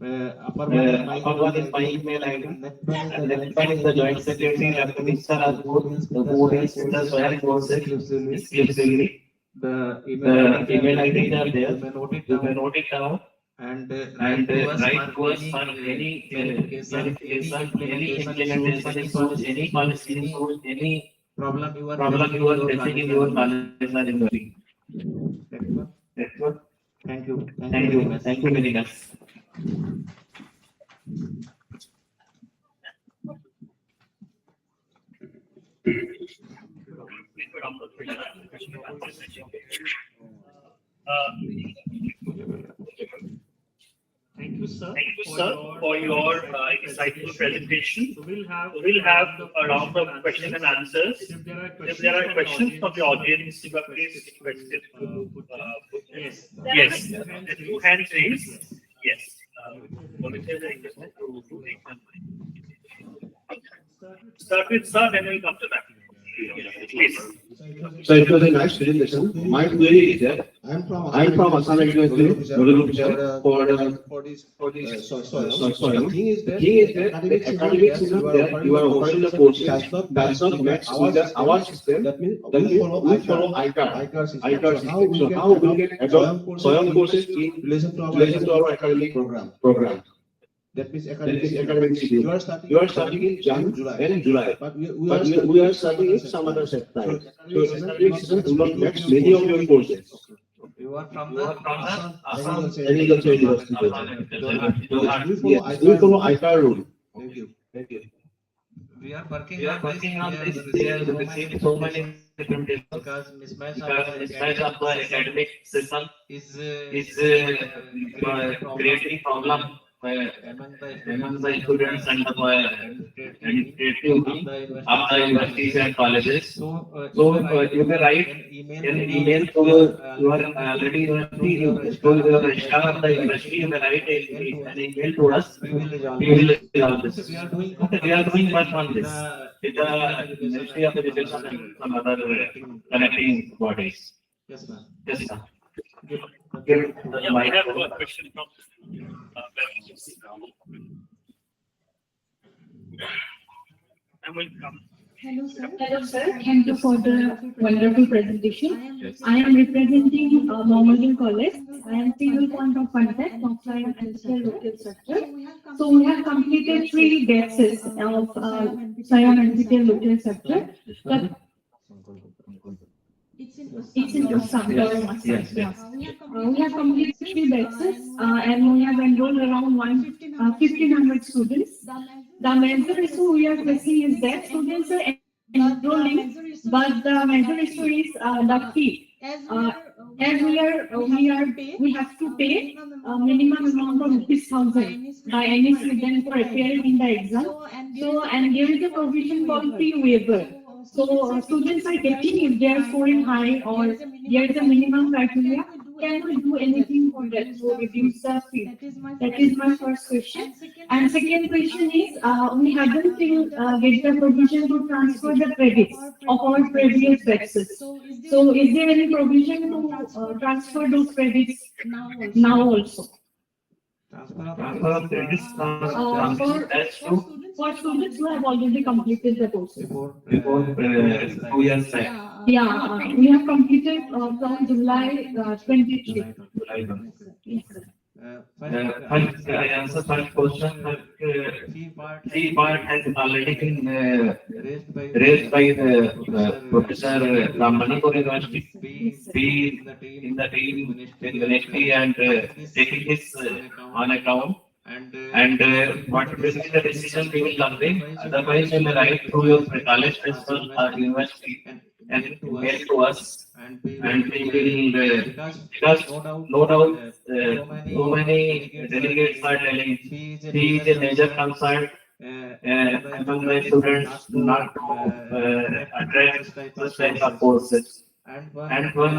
Upper one is my email ID. Next one is the joint secretary, Minister as both the board is in the SWAYAM course exclusively. The email IDs are there. You may note it down. And write to us for any implementation issues, any policy issues, any problem you are facing in your college or university. Next one. Thank you very much. Thank you, sir, for your insightful presentation. So we'll have a round of questions and answers. If there are questions from the audience, you are please requested to yes. Two hands raised. Yes. Start with sir, then we'll come to that. Please. So it was a nice presentation. My query is that I'm from Assam University, Noodle Officer for this soil. The thing is that the academics is not there. You are offering the courses. That's not matched with our system. That means we follow ICAR system. So how we can adopt SWAYAM courses in relation to our academic program? That means academic schedule. You are starting in June and July, but we are starting in some other time. So academic system do not match many of your courses. You are from the Assam Agriculture University. Yes, we follow ICAR rule. Thank you. Thank you. We are working We are on working on this. this. They have received so many different because mismatch of the academic system is creating problem among the students and the administrative team of the universities and colleges. So you can write an email to your already university, to your registrar of the university. You can write an email to us. We will resolve this. We are doing work on this with the Ministry of Education and some other connecting bodies. Yes, ma'am. Yes, sir. I have a question from I will come. Hello, sir. Thank you for the wonderful presentation. I am representing Mohammedan College. I am single point of contact of SWAYAM and local structure. So we have completed 3 batches of SWAYAM and local structure. It's in Assam. Yes. We have completed 3 batches and we have enrolled around 1,500 students. The major issue we are facing is that students are enrolling, but the major issue is the fee. As we have to pay minimum amount of ₹1,000 by any student for appearing in the exam. So, and there is a provision called fee waiver. So students are getting, if they are scoring high or there is a minimum criteria, can we do anything for that to reduce the fee? That is my first question. And second question is, we haven't get the provision to transfer the credits of our previous batches. So is there any provision to transfer those credits now also? Transfer of credits for students who have already completed the courses. Before 2 years back. Yeah, we have completed from July 23. Yes, sir. First, I answer first question. Fee part has already been raised by the Professor Ramanipur University. Fee in the team in Ministry and taking this on account. And what will be the decision we will convey? Otherwise, you may write through your college principal or university and mail to us, and we will, because no doubt so many delegates are telling fee is a major concern among the students not to attract such type of courses. And one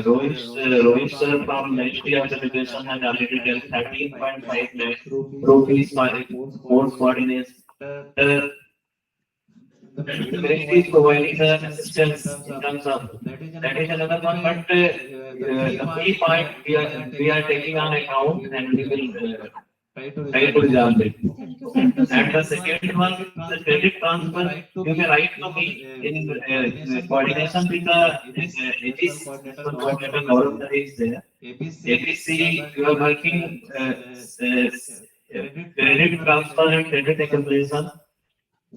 Rohit sir from Ministry of Education has already done 13.5 lakh rupees for course coordinator. The ministry is providing the assistance in terms of that is another one, but the key point we are taking on account and we will try to resolve it. And the second one, the credit transfer, you can write to me in coordination with the APC, coordinator Gaurav is there. APC, you are working credit transfer and credit accumulation.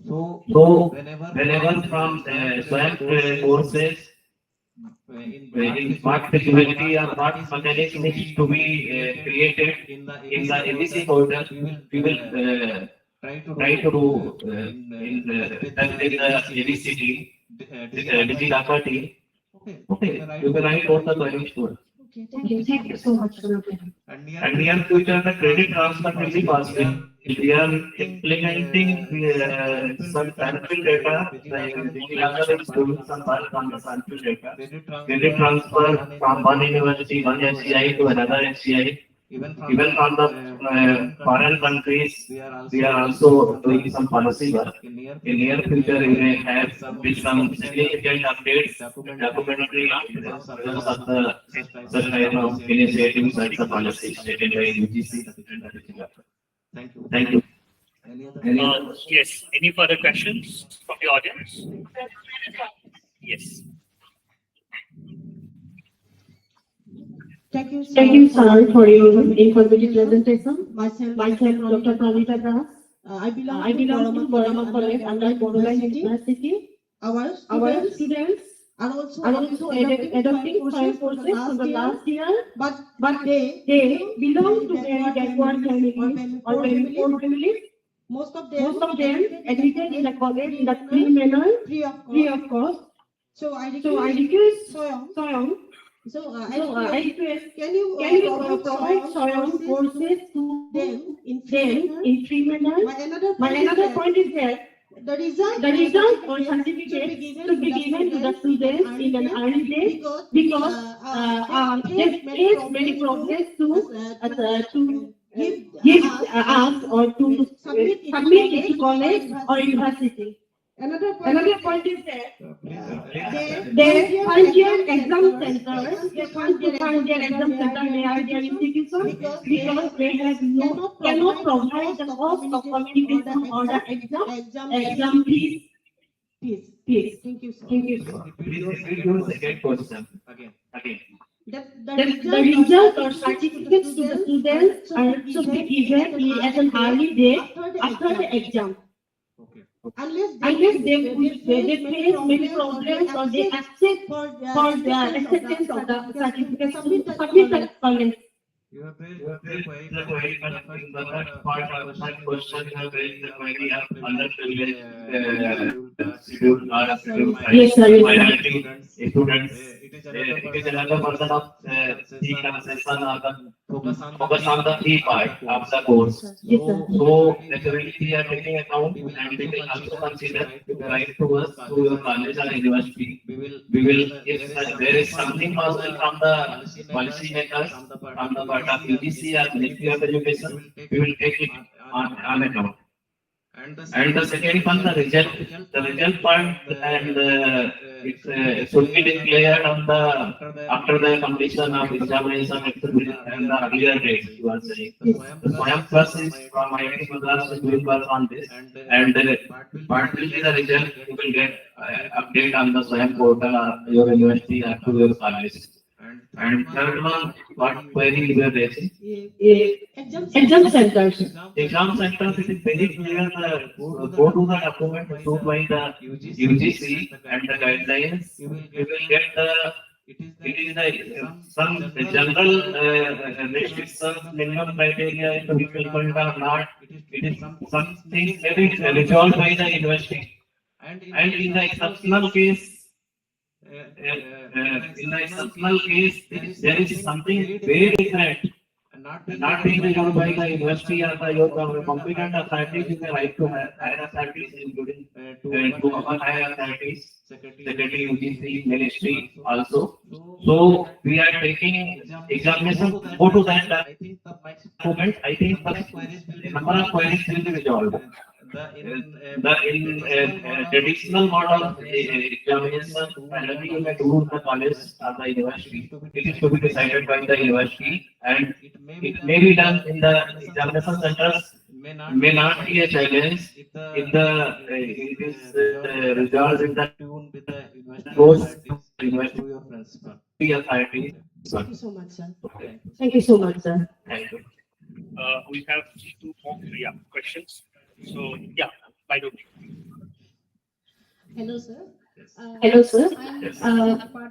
So whenever from SWAYAM courses in what feasibility or what mechanism needs to be created in the ABC portal, we will try to do in the ABC team, DigiLocker team. Okay, you can write both the queries for us. Thank you so much for your time. And near future, the credit transfer will be possible. We are implementing some sample data. DigiLocker is doing some work on the sample data. Credit transfer from one university, one SCI to another SCI. even from the foreign countries, we are also doing some policy work. In near future, we may have with some significant updates, documentary results of the such type of initiatives like the policy stated by UGC and everything like that. Thank you. Yes. Any further questions from the audience? Yes. Thank you, sir, for your informative presentation. Myself, Dr. Pranita Das. I belong to Borama College under Borderline University. Our students are also adopting science courses from the last year, but they belong to very backward families or very poor families. Most of them admitted in the college in the free manner, free of cost. So I request Soyam. I request, can you provide SWAYAM courses to them in free manner? My another point is that the result or certificate should be given to the students in an early day because they face many progress to give us or to submit it to college or university. Another point is that they find their exam centers, they want to find their exam center near their institution because they have cannot provide the cost of communication or the exam fees. Please. Thank you, sir. Please repeat your second question again. The result or certificates to the students should be given at an early date after the exam. Unless they face many problems or they accept for the acceptance of the certificate submit the college. You have raised the query in the first part of my question. You have raised the query of underprivileged scheduled minority students. It is another version of the concession or the focus on the fee part of the course. So definitely we are taking account and we will also consider to write to us to your college or university. We will, if there is something possible from the policy makers, from the part of UGC or Ministry of Education, we will take it on account. And the second one, the result part, and it should be declared on the after the completion of examination and the earlier date. You are saying the SWAYAM plus is from IIT Madras is doing work on this, and part will be the result. You will get update on the SWAYAM portal or your university or to your college. And third one, what query you are raising? Exam centers. Exam centers, it is very clear. Go to the document issued by the UGC and the guidelines. You will get the. It is some general restrictions, minimum criteria is fulfillment or not. It is something maybe resolved by the university. And in the exceptional case. In the exceptional case, there is something very different, not being resolved by the university or the your competent authorities. You may write to higher authorities, including to our higher authorities, Secretary UGC, Ministry also. So we are taking examination. Go to that document. I think the number of queries will be resolved. The traditional model of examination, finally you may do the college or the university. It is to be decided by the university, and it may be done in the examination centers. May not be a challenge if it is resolved in the post university authority. Thank you so much, sir. Thank you so much, sir. Thank you. We have two more questions. So yeah, why don't you? Hello, sir. Hello, sir.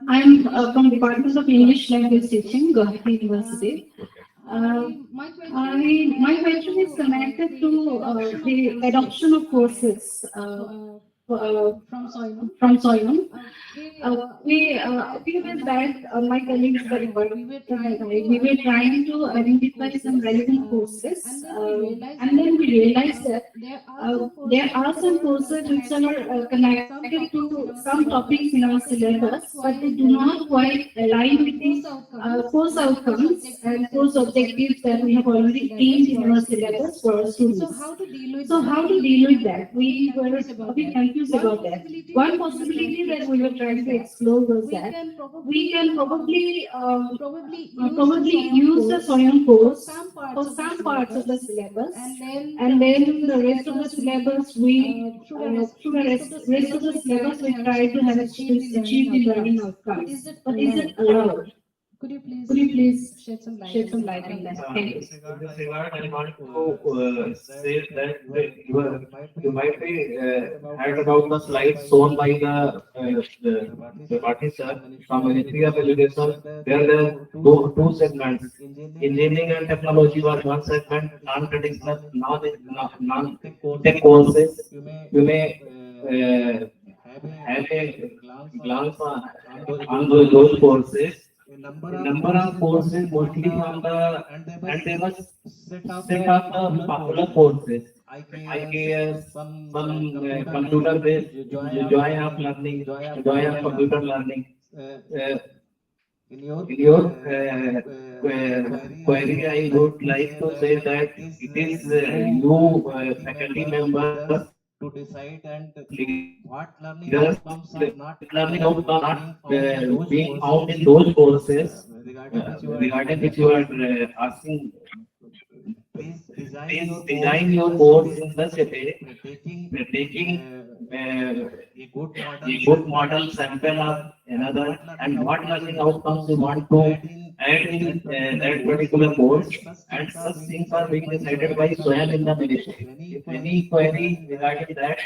I'm from Department of English Language Teaching, Gauhati University. My question is connected to the adoption of courses from SWAYAM. We were that my colleagues were we were trying to identify some relevant courses, and then we realized that there are some courses which are connected to some topics in our syllabus, but they do not quite align with the course outcomes and course objectives that we have already aimed in our syllabus for our students. So how to deal with that? We were a bit confused about that. One possibility that we were trying to explore was that we can probably use the SWAYAM course for some parts of the syllabus, and then the rest of the syllabus through the rest of the syllabus we try to have students achieve the learning outcomes. But is it allowed? Could you please shed some light on that? Thank you. In this regard, I want to say that you might be heard about the slides shown by the party sir from Ministry of Education. There are two segments. Engineering and technology was one segment, non-traditional, non-tech courses. You may have a glance on those courses. Number of courses mostly from the, and they must set up the popular courses. IKS, some computer based, joy of learning, joy of computer learning. In your query, I would like to say that it is you faculty members to decide and what learning leaders, outcomes are not learning outcomes not being found in those courses regarding which you are asking. Please Please design your course in such a way, taking a good model sample of another, and what learning outcomes you want to add in that particular course, and such things are being decided by SWAYAM in the ministry. If any query regarding that,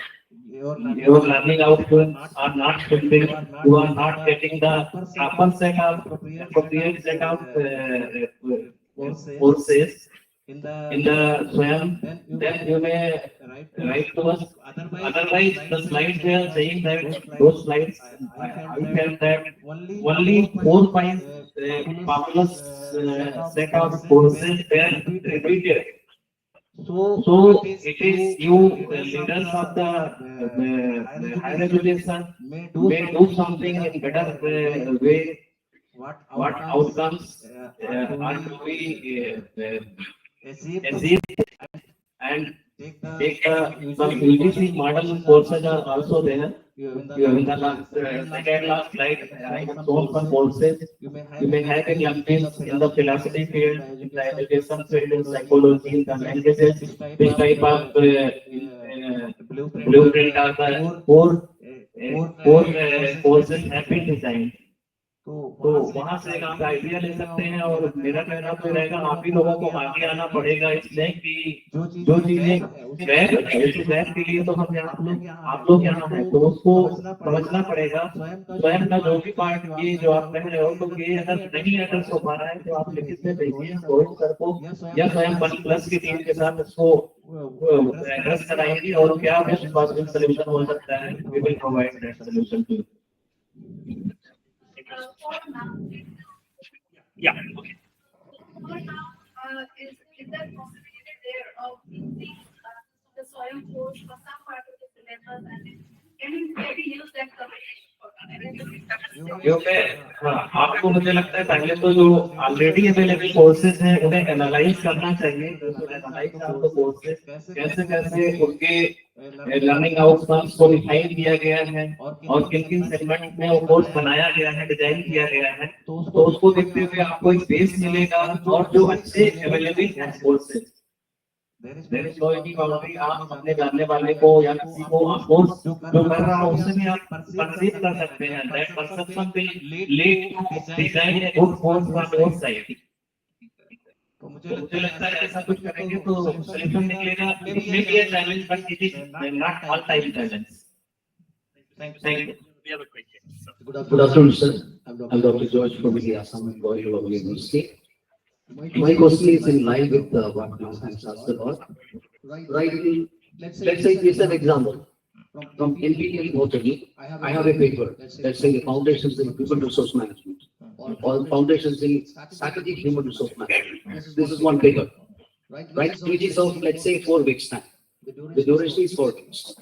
your learning outcomes are not fulfilled, you are not getting the proper set of appropriate set of courses in the SWAYAM, then you may write to us. Otherwise, the slides they are saying that those slides, I felt that only 4-5 popular set of courses were repeated. So it is you, leaders of the higher education, may do something in better way. What outcomes are to be achieved, and take some UGC model courses are also there. In the last second last slide, I have shown some courses. You may have a glimpse in the philosophy field, in the education field, in psychology, in the languages. This type of blueprint are the four courses have been designed. तो वहां से आप idea ले सकते हैं, और मेरा कहना तो रहेगा आप ही लोगों को आगे आना पड़ेगा, इसलिए कि जो चीजें गैप के लिए तो हम आप लोग यहाँ हैं, तो उसको समझना पड़ेगा। स्वयं का जो भी पार्ट ये जो आप कह रहे हो, तो ये अगर नहीं एड्रेस हो पा रहा है तो आप लिखित में भेजिए रोहित सर को, या स्वयं 1+ की टीम के साथ इसको एड्रेस कराएंगे, और क्या बेस्ट पॉसिबल सोल्यूशन हो सकता है, we will provide that solution to you. Yeah, okay. For now, is there possibility there of using the SWAYAM course for some part of the syllabus, and can we maybe use that combination for आपको मुझे लगता है पहले तो जो already available courses हैं उन्हें analyse करना चाहिए। एनालाइज आपको कोर्सेज कैसे कैसे उनके लर्निंग आउटकम्स को डिफाइन किया गया है, और किन किन सेगमेंट में वो कोर्स बनाया गया है, डिजाइन किया गया है, तो उसको देखते हुए आपको एक बेस मिलेगा, और जो अच्छे अवेलेबल हैं courses, there is no any boundary. आप अपने जानने वाले को या किसी को कोर्स जो कर रहा है उससे भी आप परसीव कर सकते हैं, that perception will lead to design a good course for your side. तो मुझे लगता है ऐसा कुछ करेंगे तो सोल्यूशन निकलेगा। It may be a challenge but it is not all time challenge. Thank you. We have a question. Good afternoon, sir. I'm Dr. George from the Assam Royal University. My question is in line with what Ms. asked about. Right, let's say it's an example. from NPTEL Gauhati, I have a paper, let's say the foundations in human resource management or foundations in strategic human resource management. This is one paper, right? Which is of, let's say, 4 weeks time. The duration is 4 weeks.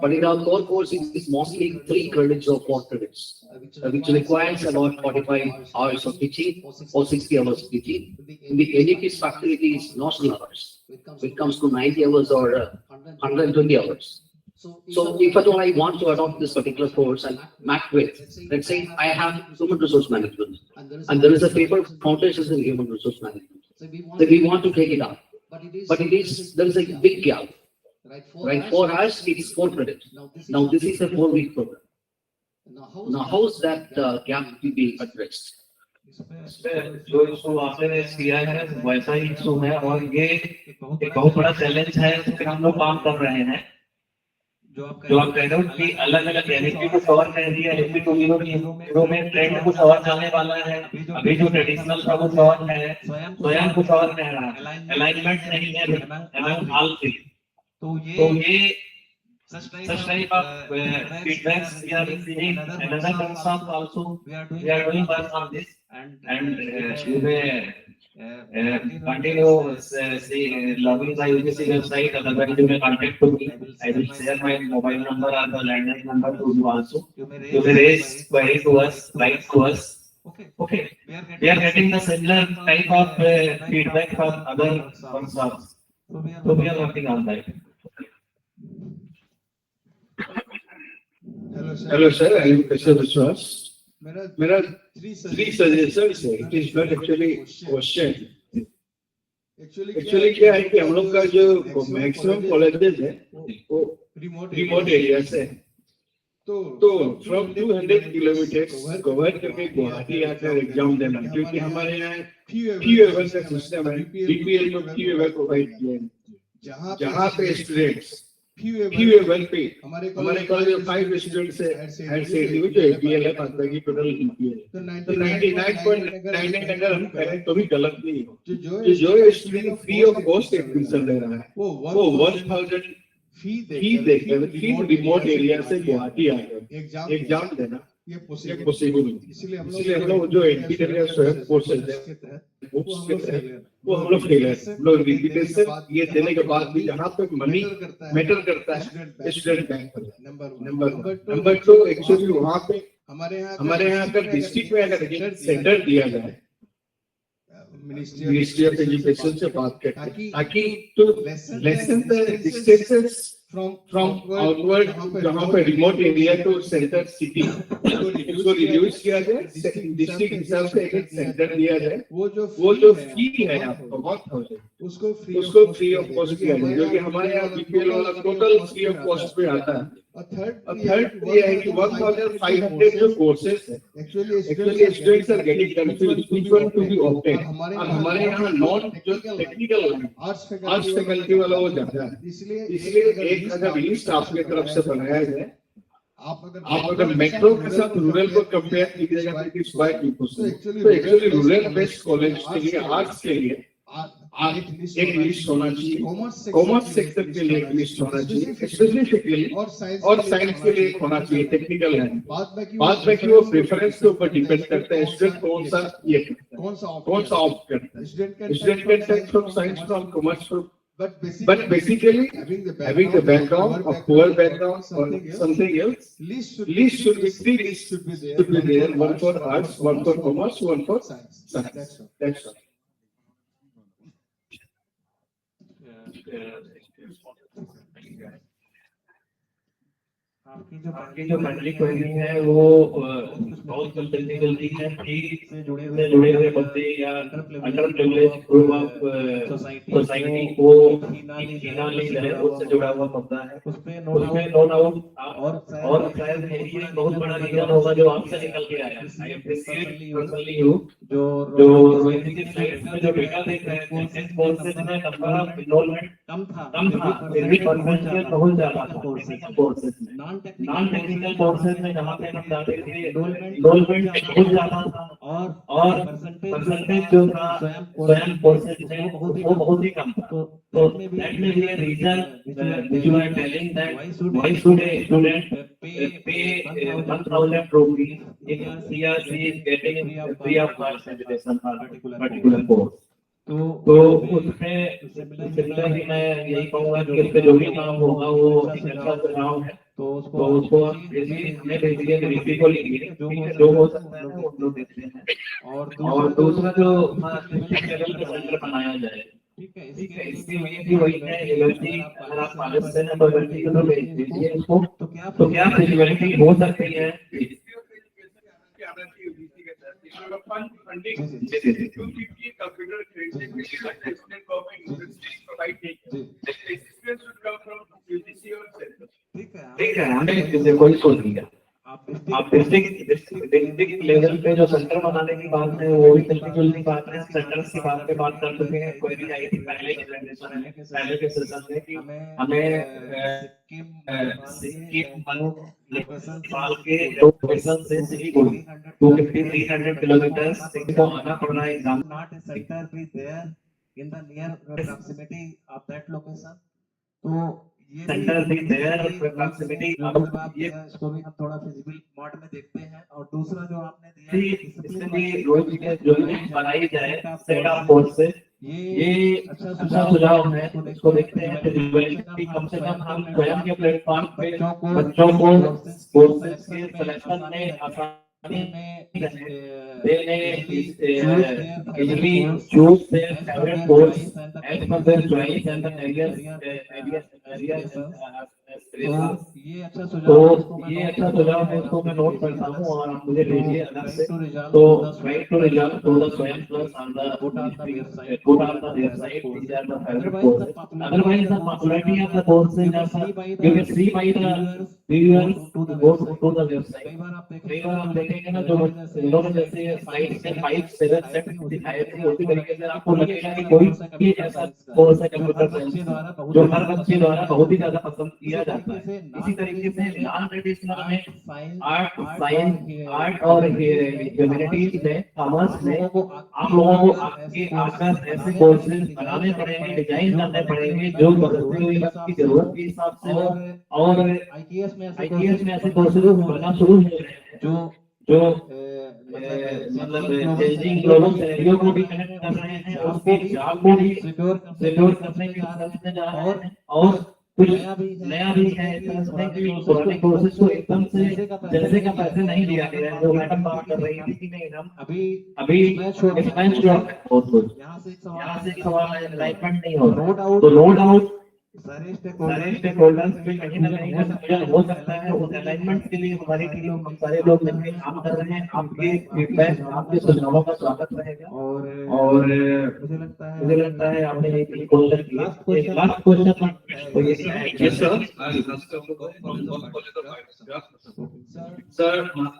But in our core course, it is mostly 3 credits or 4 credits, which requires about 45 hours of teaching or 60 hours of teaching. In the NEP's faculty is notional hours. It comes to 90 hours or 120 hours. So if at all I want to adopt this particular course and match with, let's say I have human resource management, and there is a paper foundations in human resource management. So we want to take it up. But there is a big gap. Right, for us it is 4 credits. Now this is a 4-week program. Now how is that gap to be addressed? जो इसको आपने किया है वैसा ही issue है और ये एक बहुत बड़ा चैलेंज है इस पे हम लोग काम कर रहे हैं जो आप कह रहे हो कि अलग अलग एनएपी कुछ और कह रही है एनएपी टू यूरो में ट्रेंड कुछ और जाने वाला है अभी जो ट्रेडिशनल था कुछ और है स्वयं कुछ और कह रहा है अलाइनमेंट नहीं है अमंग ऑल थ्री तो ये such type of feedbacks we are receiving. Another concern also we are doing work on this and you may continue logging the UGC website. Otherwise you may contact to me. I will share my mobile number or the landline number to you also. You may raise query to us, write to us. Okay. We are getting the similar type of feedback from other concerns. So we are working on that. Hello sir, I am Mr. Vishwas. There are 3 suggestions. It is not actually question. Actually क्या है कि हम लोग का जो maximum colleges है वो remote area से तो फ्रॉम 200 किलोमीटर कवर करके गुवाहाटी आकर एग्जाम देना क्योंकि हमारे यहाँ फ्यू एवर का सिस्टम है बीपीएल में फ्यू एवर प्रोवाइड किया है जहाँ पे स्टूडेंट्स फ्यू एवर पे हमारे कॉलेज में 5 स्टूडेंट्स है एंड से जो एपीएल है बाकी की टोटल ईपीएल तो 99.99 अगर हम करें तो भी गलत नहीं हो जो student free of cost admission ले रहा है वो 1000 फी देकर फी रिमोट एरिया से गुवाहाटी आकर एग्जाम देना ये पॉसिबल नहीं इसलिए हम लोग जो एनपीटीएल का स्वयं कोर्सेज है वो हम लोग फेल है हम लोग रिपीटेशन ये देने के बाद भी जहाँ पे मनी मैटर करता है स्टूडेंट बैंक पर नंबर 2 एक्चुअली वहाँ पे हमारे यहाँ अगर डिस्ट्रिक्ट में अगर सेंटर दिया जाए मिनिस्ट्री ऑफ एजुकेशन से बात करके ताकि तो lessen the distances from outward जहाँ पे remote area to centre city उसको रिड्यूस किया जाए डिस्ट्रिक्ट हिसाब से एक सेंटर दिया जाए वो जो फी है आपको 1000 उसको फ्री ऑफ कॉस्ट किया जाए क्योंकि हमारे यहाँ बीपीएल वाला टोटल फ्री ऑफ कॉस्ट पे आता है थर्ड ये है कि 1500 जो कोर्सेस है actually students are getting confused which one to be opted हमारे यहाँ नॉन जो टेक्निकल आर्ट्स फैकल्टी वाला वो जाता है इसलिए एक अगर लिस्ट आपके तरफ से बनाया जाए आप अगर मेट्रो के साथ रूरल को कंपेयर कीजिएगा तो इट इज क्वाइट इम्पॉसिबल तो एक्चुअली रूरल बेस्ड कॉलेज के लिए आर्ट्स के लिए एक लिस्ट होना चाहिए कॉमर्स सेक्टर के लिए एक लिस्ट होना चाहिए स्पेसिफिकली और साइंस के लिए होना चाहिए टेक्निकल है बात बाकी वो प्रेफरेंस के ऊपर डिपेंड करता है स्टूडेंट कौन सा ये कौन सा ऑप्ट करता है student can take from science from commerce but basically having the background of poor background or something else list should be 3 lists should be there one for arts one for commerce one for science that's all आपकी जो पहली query है वो बहुत जल्दी है फी से जुड़े हुए बच्चे या under privilege group of society को उससे जुड़ा हुआ मुद्दा है उसमें नो डाउट और शायद यही एक बहुत बड़ा रीजन होगा जो आपसे निकल के आया आई पर्सनली यू जो रोहित की स्लाइड्स में जो डेटा देख रहे थे कोर्सेज में नंबर ऑफ एनरोलमेंट कम था फिर भी कन्वेंशनल बहुत ज्यादा था कोर्सेज में टेक्निकल कोर्सेज में जहाँ पे हम जाते थे एनरोलमेंट बहुत ज्यादा था और परसेंटेज जो था स्वयं कोर्सेज में वो बहुत ही कम था। तो दैट में भी reason which you are telling that why should a student pay 1,000 rupees if he or she is getting free of cost education for particular course? तो उसमें सिमिलरली मैं यही कहूँगा कि उसके जो भी काम होगा वो एक अच्छा सुझाव है, तो उसको हमें भेजिए रिसी को लिखिए, जो हो सकता है वो लोग देखते हैं। और दूसरा जो लेवल पे सेंटर बनाया जाए, ठीक है, इसकी वजह भी वही है एलर्जी। अगर आप कॉलेज से हैं तो एलर्जी को भेज दीजिए उसको, तो क्या फिजिबिलिटी हो सकती है। ठीक है, हमें कोई सोच नहीं है। आप डिस्ट्रिक्ट लेवल पे जो सेंटर बनाने की बात है वो भी मिलती जुलती बात है। सेंटर्स की बात पे बात कर चुके हैं, कोई भी आई थी पहले के सेशन में कि हमें सिक्किम नेपाल के लोकेशन से सिलीगुड़ी 250-300 किलोमीटर को आना पड़ रहा है exam. Not a center be there in the near proximity of that location. तो ये सेंटर भी देयर प्रॉक्सिमिटी इसको भी हम थोड़ा फिजिबल मोड में देखते हैं। और दूसरा जो आपने दिया इसमें भी रोज के जो बनाई जाए सेट ऑफ कोर्स से, ये अच्छा सुझाव है। इसको देखते हैं फिजिबिलिटी कम से कम हम स्वयं के प्लेटफॉर्म पे बच्चों को कोर्सेज के सिलेक्शन में आसानी they may easily choose their favorite course as per their choice and the areas तो ये अच्छा सुझाव है, इसको मैं नोट करता हूँ और आप मुझे भेजिए अलग से। तो write to result to the Swayam plus on the put on the website these are the favorite courses. Otherwise the popularity of the courses you can see by the viewers go to the website. कई बार आप देखेंगे ना जो उन्होंने जैसे site से 5-7 set दिखाए थे, उसी तरीके से आपको लगेगा कि कोई भी ऐसा कोर्स है कंप्यूटर साइंस जो हर बच्चे द्वारा बहुत ही ज्यादा पसंद किया जाता है। इसी तरीके से नॉन ट्रेडिशनल में आर्ट और ह्यूमैनिटीज में, कॉमर्स में आप लोगों को आगे आकर ऐसे कोर्सेज बनाने पड़ेंगे, डिजाइन करने पड़ेंगे जो बदलती हुई की जरूरत के हिसाब से। और आईटीएस में ऐसे कोर्सेज बनना शुरू हो रहे हैं जो मतलब चेंजिंग ग्लोबल सिनेरियो को भी कनेक्ट कर रहे हैं, उसकी जॉब को भी सिक्योर करने की कोशिश में जा रहे हैं। और कुछ नया भी है कि पुराने कोर्सेज को एकदम से जैसे का पैसे नहीं दिया गया है। जो मैडम बात कर रही थी कि नहीं हम अभी एक्सपेंस बहुत यहाँ से एक सवाल है, एलाइनमेंट नहीं हो रहा, तो नो डाउट सारे स्टेक होल्डर्स भी कहीं ना कहीं कंफ्यूजन हो सकता है। उस अलाइनमेंट के लिए हमारी टीम हम सारे लोग मिलकर काम कर रहे हैं। आपके फीडबैक, आपके सुझावों का स्वागत रहेगा। और मुझे लगता है आपने एक क्वेश्चन किया, एक लास्ट क्वेश्चन तो ये है। Yes sir, sir,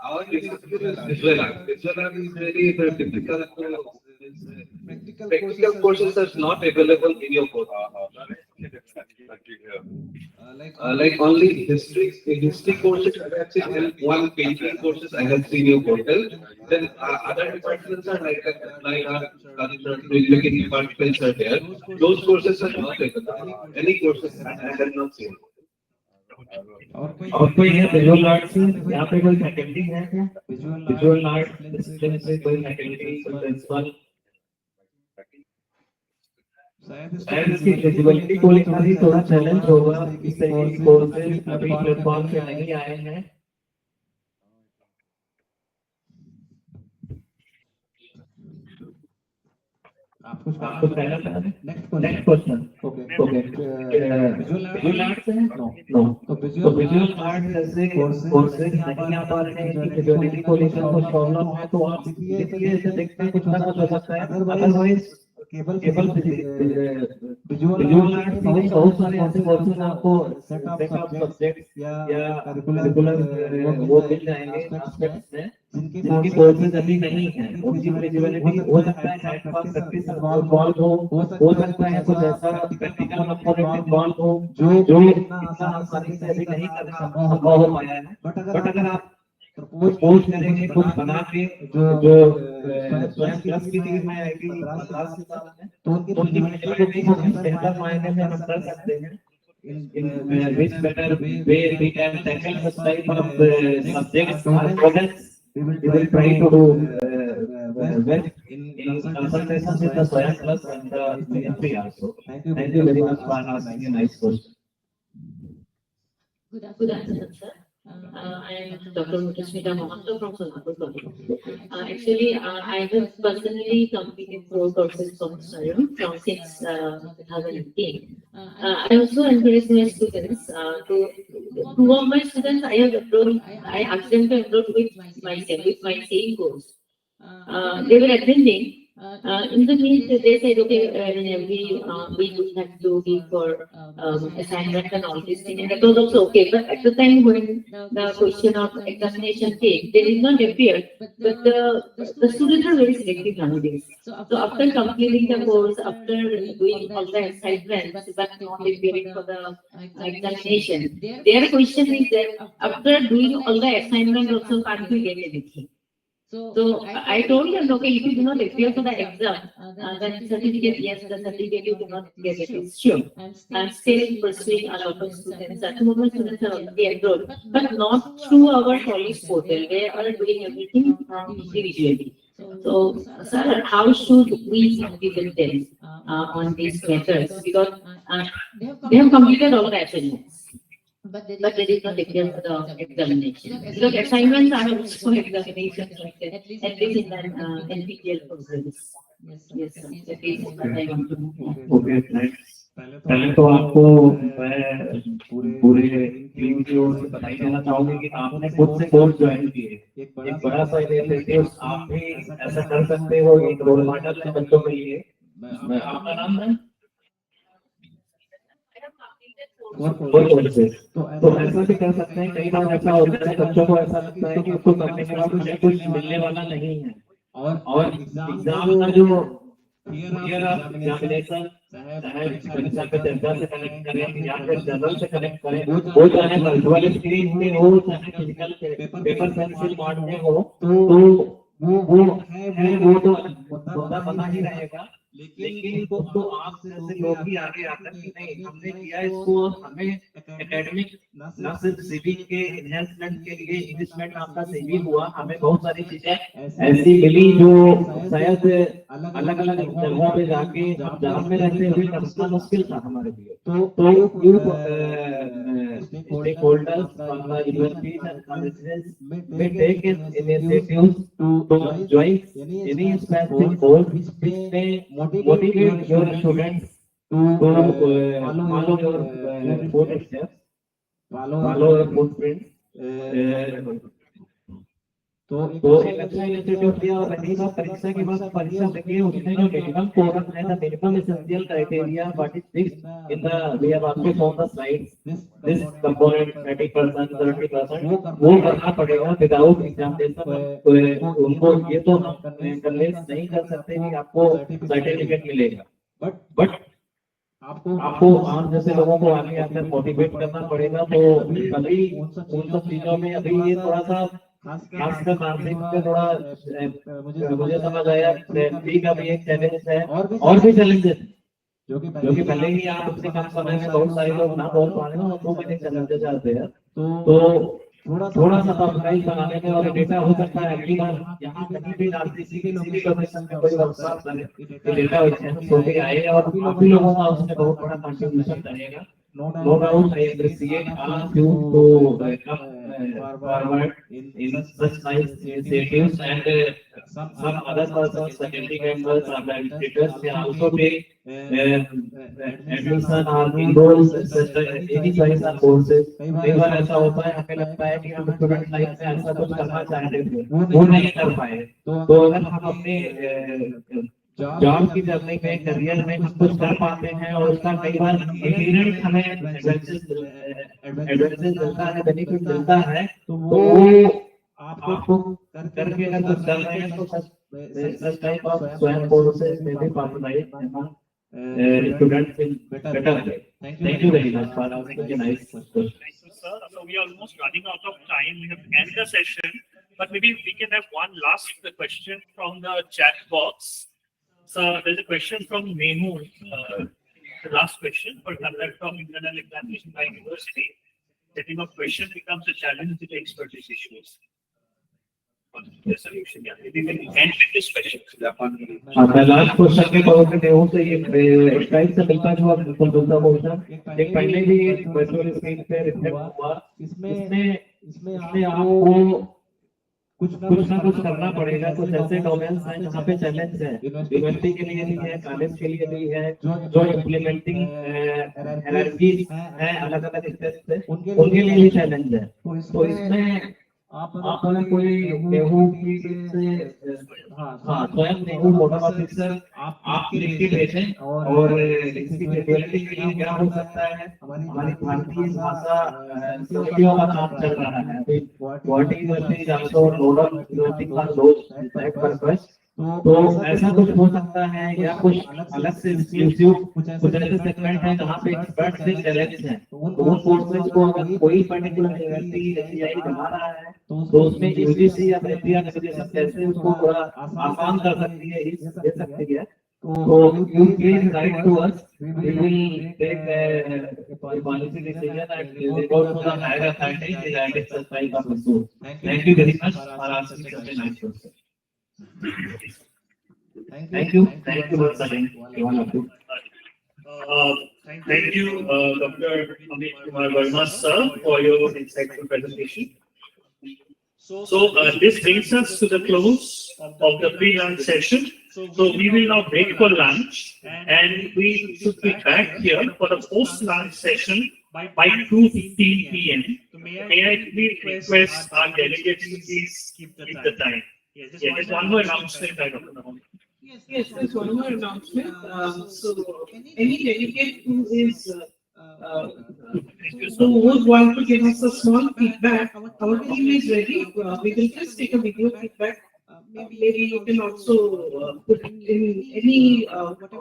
our visual is very difficult. Practical courses are not available in your course. Like only history courses I have seen, and one painting courses I have seen in your portal. Then other departments are like filmmaking departments are there. Those courses are not available. Any courses I have not seen. और कोई है visual art से यहाँ पे कोई faculty है क्या? Visual art discipline से कोई फैकल्टी, कोई प्रिंसिपल? शायद इसकी फिजिबिलिटी को लेकर ही थोड़ा चैलेंज होगा। इस तरह की कोर्सेज अभी प्लेटफॉर्म पे नहीं आए हैं। आपको कहना चाहते हैं? Next question. Okay visual art से है? नो। तो विजुअल आर्ट जैसे कोर्सेज नहीं आ पा रहे हैं कि फिजिबिलिटी को लेकर कुछ प्रॉब्लम है, तो आप देखिए इसे देखते हैं कुछ हो सकता है। अदरवाइज केवल विजुअल आर्ट नहीं, बहुत सारे ऐसे कोर्सेज आपको सेट ऑफ सब्जेक्ट या करिकुलर वो मिल जाएंगे एस्पेक्ट्स में जिनकी कोर्सेज अभी नहीं है। उनकी फिजिबिलिटी हो सकता है हैंड ऑन प्रैक्टिस इन्वॉल्व हो सकता है कुछ ऐसा प्रैक्टिकल कंपोनेंट इन्वॉल्व हो जो इतना आसानी से अभी नहीं करना संभव हो पाया है। बट अगर आप प्रपोज करेंगे कुछ बना के जो स्वयं प्लस की टीम में आएगी मद्रास से तो उनकी फिजिबिलिटी को बेहतर मायने में हम कर सकते हैं। in which better way we can tackle such type of subjects or projects. We will try to do well in consultation with the SWAYAM Plus and the MP also. Thank you very much for asking a nice question. Good afternoon, sir. I am Dr. Mutasmita Mohanto from Sonapur College. Actually, I have personally completed 4 courses from SWAYAM from since 2018. I also encourage my students to 2 of my students I asked them to enroll with my same course. They were attending. In the means, they said, okay, in every week we have to give for assignment and all these things, and that was also okay. But at the time when the question of examination came, they did not appear. But the students are very selective nowadays. So after completing the course, after doing all the assignments, but not appearing for the examination, their question is that after doing all the assignment also can't we get anything? So I told them, okay, if you do not appear for the exam, then certificate, yes, the certificate you do not get it, it's sure. I'm still pursuing a lot of students. At the moment, students are already enrolled, but not through our college portal. They are doing everything individually. So, sir, how should we implement them on these methods? Because they have completed all the assignments. But they did not appear for the examination. Because assignments are also examinations like that, at least in the NPTEL programs. Yes, sir. That is what I want to know. Okay, thanks. पहले तो आपको मैं पूरे team की ओर से बधाई देना चाहूंगी कि आपने खुद से कोर्स ज्वाइन किए। एक बड़ा सा इनिशिएटिव आप भी ऐसा कर सकते हो, एक रोल मॉडल है बच्चों के लिए। आपका नाम है तो ऐसा भी कर सकते हैं। कई बार ऐसा होता है बच्चों को ऐसा लगता है कि उसको करने के बाद मुझे कुछ मिलने वाला नहीं है, और एग्जाम का जो फियर ऑफ एग्जामिनेशन चाहे परीक्षा पे चर्चा से कनेक्ट करें या फिर जर्नल से कनेक्ट करें, वो चाहे वर्चुअल स्क्रीन में हो चाहे फिजिकल पेपर पेंसिल मोड में हो, तो वो तो मुद्दा बना ही रहेगा। लेकिन तो आप जैसे लोग भी आगे आकर कि नहीं हमने किया इसको, हमें एकेडमिक न सिर्फ सीवी के एनहेंसमेंट के लिए इंवेस्टमेंट आपका सीवी हुआ, हमें बहुत सारी चीजें ऐसी मिली जो शायद अलग अलग जगहों पे जाके एग्जाम में रहते हुए करना मुश्किल था हमारे लिए। तो you stakeholders from the universities and colleges may take initiatives to join any specific course which may motivate your students to follow your footsteps, follow your footprints. तो एक अच्छा इंस्टीट्यूट किया और रही बात परीक्षा के बाद परीक्षा देखिए उसने जो मिनिमम कोरस है, the minimum essential criteria what is fixed in the we have also shown the slides this component 30% 30% वो करना पड़ेगा विदाउट एग्जामिनेशन। उनको ये तो हम कन्विंस नहीं कर सकते कि आपको सर्टिफिकेट मिलेगा, बट आपको आम जैसे लोगों को आगे आकर मोटिवेट करना पड़ेगा। तो अभी उन सब चीजों में अभी ये थोड़ा सा खासकर मानसिक पे थोड़ा मुझे समझ आया ठीक है, एक चैलेंज है और भी चैलेंजेस जो कि भले ही आप अपने कम समय में बहुत सारे लोग ना बोल पा रहे हो, तो मैंने चैलेंजेस आते हैं। तो थोड़ा सा कंप्राइज बनाने में और डेटा हो सकता है अगली बार यहाँ कहीं भी किसी भी लोकेशन में कोई वर्कशॉप करे डेटा हो के आए और काफी लोगों का उसमें बहुत बड़ा कंट्रीब्यूशन रहेगा। No doubt, I appreciate all of you to come forward in such nice initiatives, and some other persons, faculty members, or administrators can also take admission or enroll such any choice of courses. कई बार ऐसा होता है हमें लगता है कि हम student life में ऐसा कुछ करना चाहते थे वो नहीं कर पाए। तो अगर हम अपने जॉब की जर्नी में, करियर में हम कुछ कर पाते हैं और उसका कई बार इनहेरेंट हमें एडवांटेज मिलता है, बेनिफिट मिलता है, तो वो आपको करके अगर कुछ कर रहे हैं तो such type of स्वयं courses may be partnerized among students in better way. Thank you very much for asking a nice question. Thank you, sir. So we are almost running out of time. We have to end the session, but maybe we can have one last question from the chat box. So there's a question from Menu. The llast question for conduct of internal examination by university. Setting of question becomes a challenge with expertise issues. The solution, yeah. Maybe we'll end with this question. मैं last question के तौर पे देऊं तो ये slide से मिलता जो आप बिल्कुल दूसरा क्वेश्चन एक पहले भी वर्चुअल स्क्रीन पे रिफ्लेक्ट हुआ, इसमें आपको कुछ ना कुछ करना पड़ेगा, कुछ ऐसे डोमेन्स हैं जहाँ पे चैलेंज है, यूनिवर्सिटी के लिए भी है, कॉलेज के लिए भी है, जो इम्प्लीमेंटिंग हायरार्कीज हैं अलग अलग स्टेप्स पे, उनके लिए भी चैलेंज है। तो इसमें आप अगर कोई गेहूं की से स्वयं गेहूं मॉडल ऑफिसर आप लिख के भेजें और इसकी फिजिबिलिटी के लिए क्या हो सकता है, हमारी भारतीय भाषा नीतियों का काम चल रहा है अभी, Guwahati university is also nodal university for that purpose. तो ऐसा कुछ हो सकता है या कुछ अलग से इंस्टीट्यूट कुछ ऐसे सेगमेंट है जहाँ पे एक्सपर्ट से चैलेंज है, तो उन कोर्सेज को अगर कोई पर्टिकुलर यूनिवर्सिटी एसीआई बना रहा है तो उसमें यूजीसी या इंडिया एजुकेशन कैसे उसको थोड़ा आसान कर सकती है, दे सकती है। तो you please write to us, we will take a policy decision and report to the higher authorities regarding such type of issues. Thank you very much for asking such a nice question. Thank you once again, all of you. Thank you, Dr. Amit Kumar Verma, sir, for your insightful presentation. So this brings us to the close of the pre-lunch session. So we will now break for lunch, and we should be back here for the post-lunch session by 2:15 p.m. May I please request our delegates to please keep the time. Yes, just one more announcement, Dr. Nahomi. Yes, there's one more announcement. So any delegate who is who would want to give us a small feedback, our team is ready. We will just take a video feedback. Maybe you can also put in any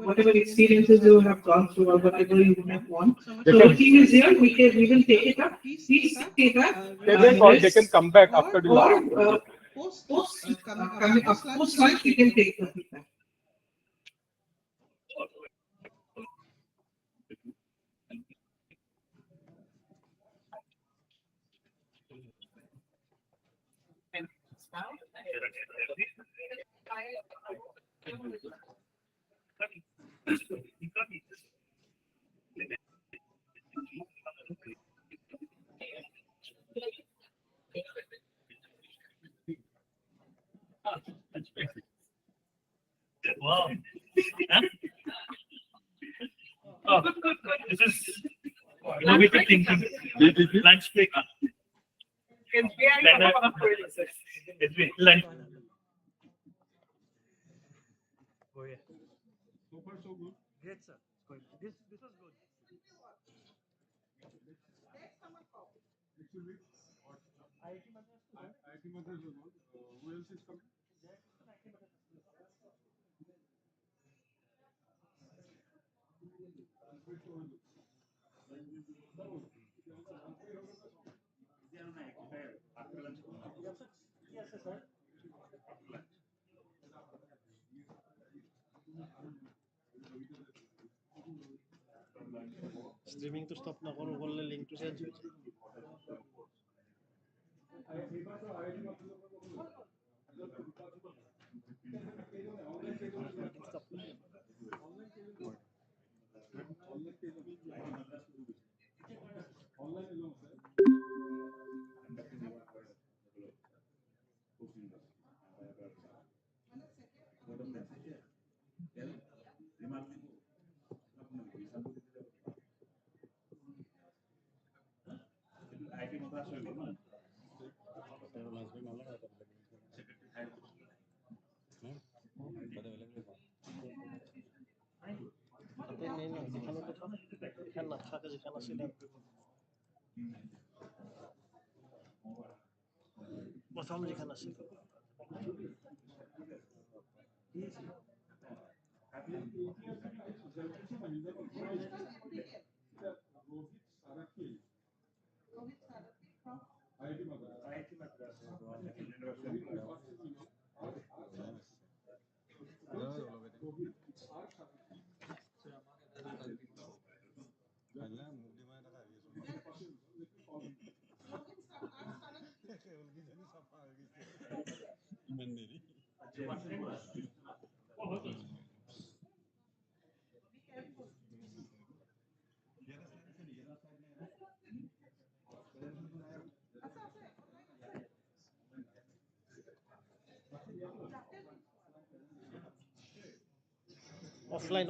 whatever experiences you have gone through or whatever you have want. So our team is here. We will take it up. Please take it up. They can come back after the post lunch we can take the feedback. Wow. Huh? Oh, this is innovative thinking. Lunch break. Lunch. Oh yeah. So far so good. Great, sir. This was good. Actually, IIT Madras was good. Who else is coming? Yes, sir. Streaming to stop na করলে link to change হয়েছে চাগে যিখন আছিলে প্ৰথম যিখন আছিল offline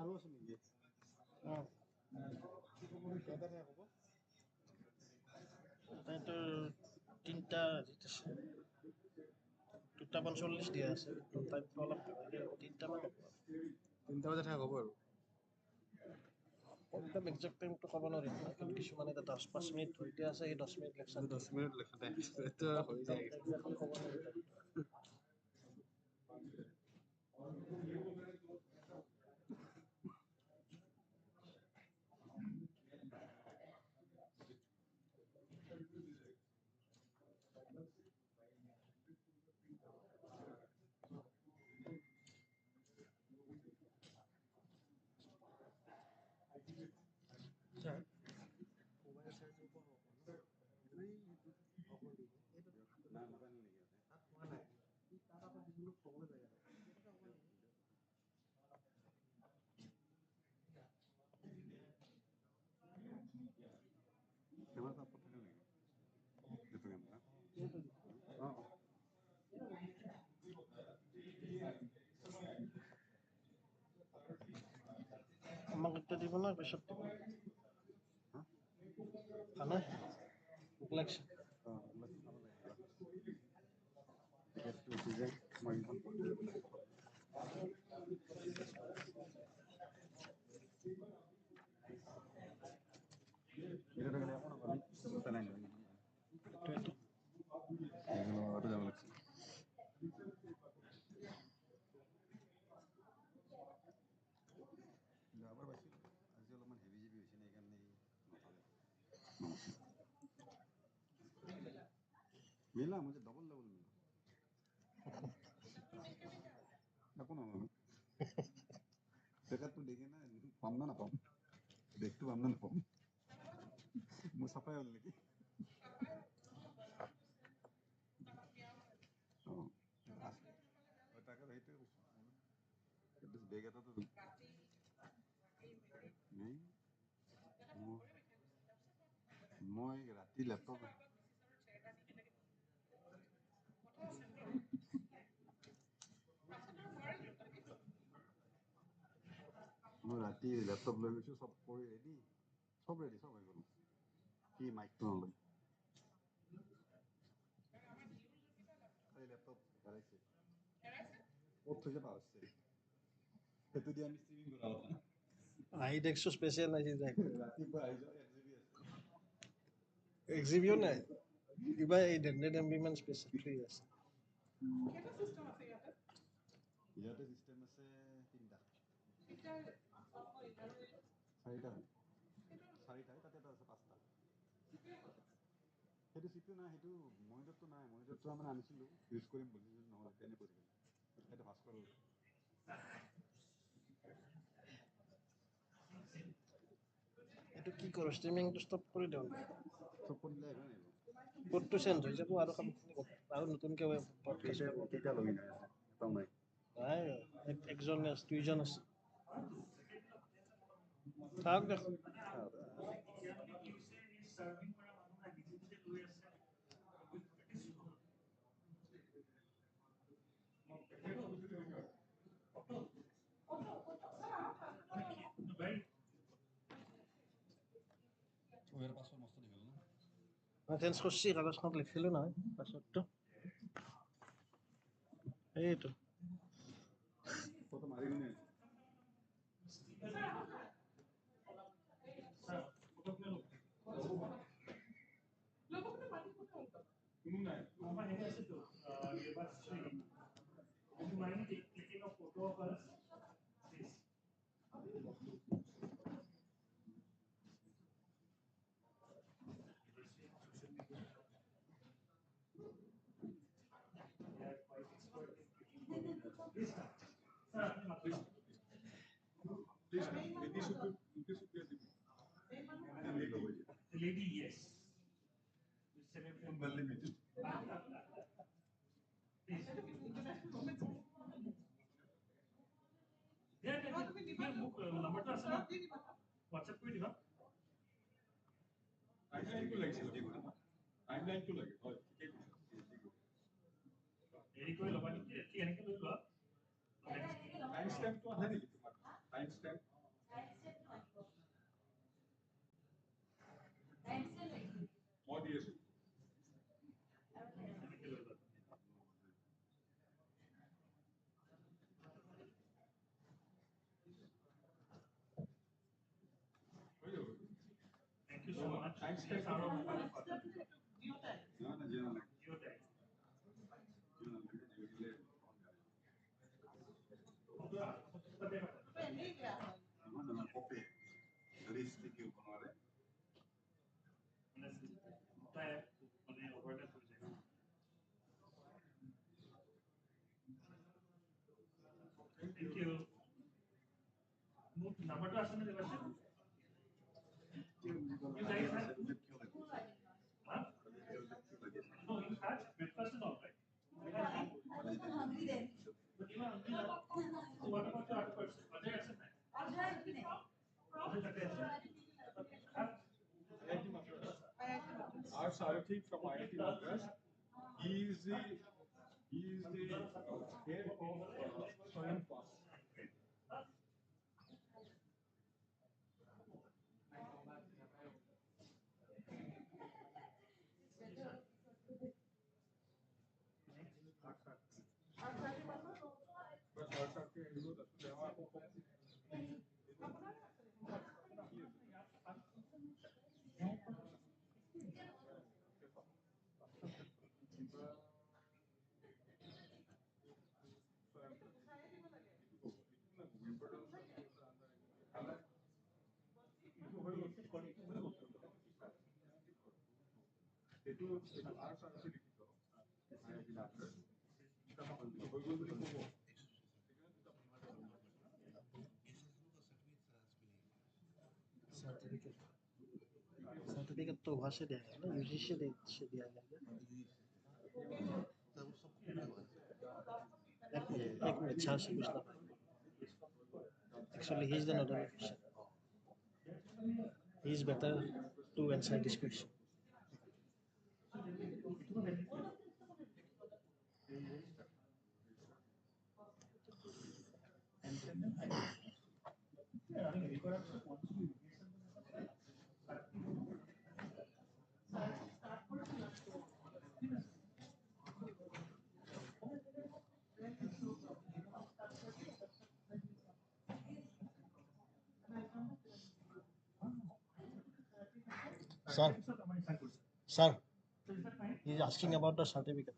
আৰু আছে নেকি তিনিটা 2:45 দিয়া আছে টাইমটো অলপ তিনিটামান হ'ব 3টা বজাত শেষ হ'ব আৰু একদম এক্সাক্ট টাইমটো ক'ব নোৱাৰিম কিন্তু কিছুমানে 10-5 মিনিট ধৰি দিয়া আছে সেই 10 মিনিট লেকচাৰ 10 মিনিট লেখা টাইম এইটো হৈ যায় এক্সাক্টলি ক'ব নোৱাৰিম আমাক এতিয়া দিব না পিছত দিব খানা ভোক লাগছে যোৱাবাৰ পাইছিলোঁ আজি অলপমান হেভি হেভি হৈছে নে সেইকাৰণে নথলে মিলা মুझे ডবল মিলা একো নহয় পেকেটটো দেখি না পাম না নাপাম বেগটো পাম না নাপাম মোৰ চাফাই হ'ল নেকি তাকে সেইটোৱে কৈছোঁ বেগ এটাতো মই ৰাতি লেপটপ মই ৰাতি লেপটপ লৈ গৈছোঁ চব কৰি ৰেডি চব হৈ গ'ল কি মাইকটো নলয় লেপটপ হেৰাইছে ক'ত থৈছে পাহৰিছে সেইটো দি আমি ষ্ট্ৰিমিং কৰা কথা আহি দেখছো স্পেচিয়েল নাই ৰাতিপুৱা আহি যোৱা 1 GB আছে এক্সিবিও নাই কিবা 800 MB মান স্পেচ ফ্ৰী আছে ইয়াতে চিষ্টেম আছে 3টা 4টা তাতে এটা আছে 5টা সেইটো চিপিউ নাই সেইটো মনিটৰটো নাই মনিটৰটো মানে আনিছিলোঁ ইউজ কৰিম বুলি নহ'লে তেনে পৰি গ'ল সেইটো ভাস্কৰ এইটো কি কৰো ষ্ট্ৰিমিংটো ষ্টপ কৰি দিওঁ কোডটো চেঞ্জ হৈ যাব আৰু কামখিনি আৰু নতুনকৈ কেতিয়া লগিন হৈ আছে এটাও নাই নাই একজন আছে দুইজন আছে থাক দেখোন চেঞ্জ কৰিছি কাগজখনত লিখিলোঁ নহয় পাছৱৰ্ডটো এইটো ফটো মাৰি কিনে Lady, yes. WhatsApp কৰি দিবা টাইমলাইনটো লাগিছিল টাইমলাইনটো লাগে হয় ঠিকেই হেৰি কৰি ল'বা নেকি কি এনেকৈ লৈ লোৱা টাইম ষ্টেম্পটো আহে নেকি তোমাৰ টাইম ষ্টেম্প মই দি আছো Thank you so much. Time stamp our mobile father. Thank you. Number আছে না Debashis You guys have huh? No, you had breakfast and all, right? I'm hungry then. But you are hungry now. So what about the other person? Ajay has a man. Ajay Our Sarathi from IIT Madras. He is the head of SWAYAM class. Certificate तो वहाँ से देगा ना UG से दिया जाएगा एक minute छाछ से कुछ ना actually he is the nodal official he is better to answer this question Sir, he is asking about the certificate.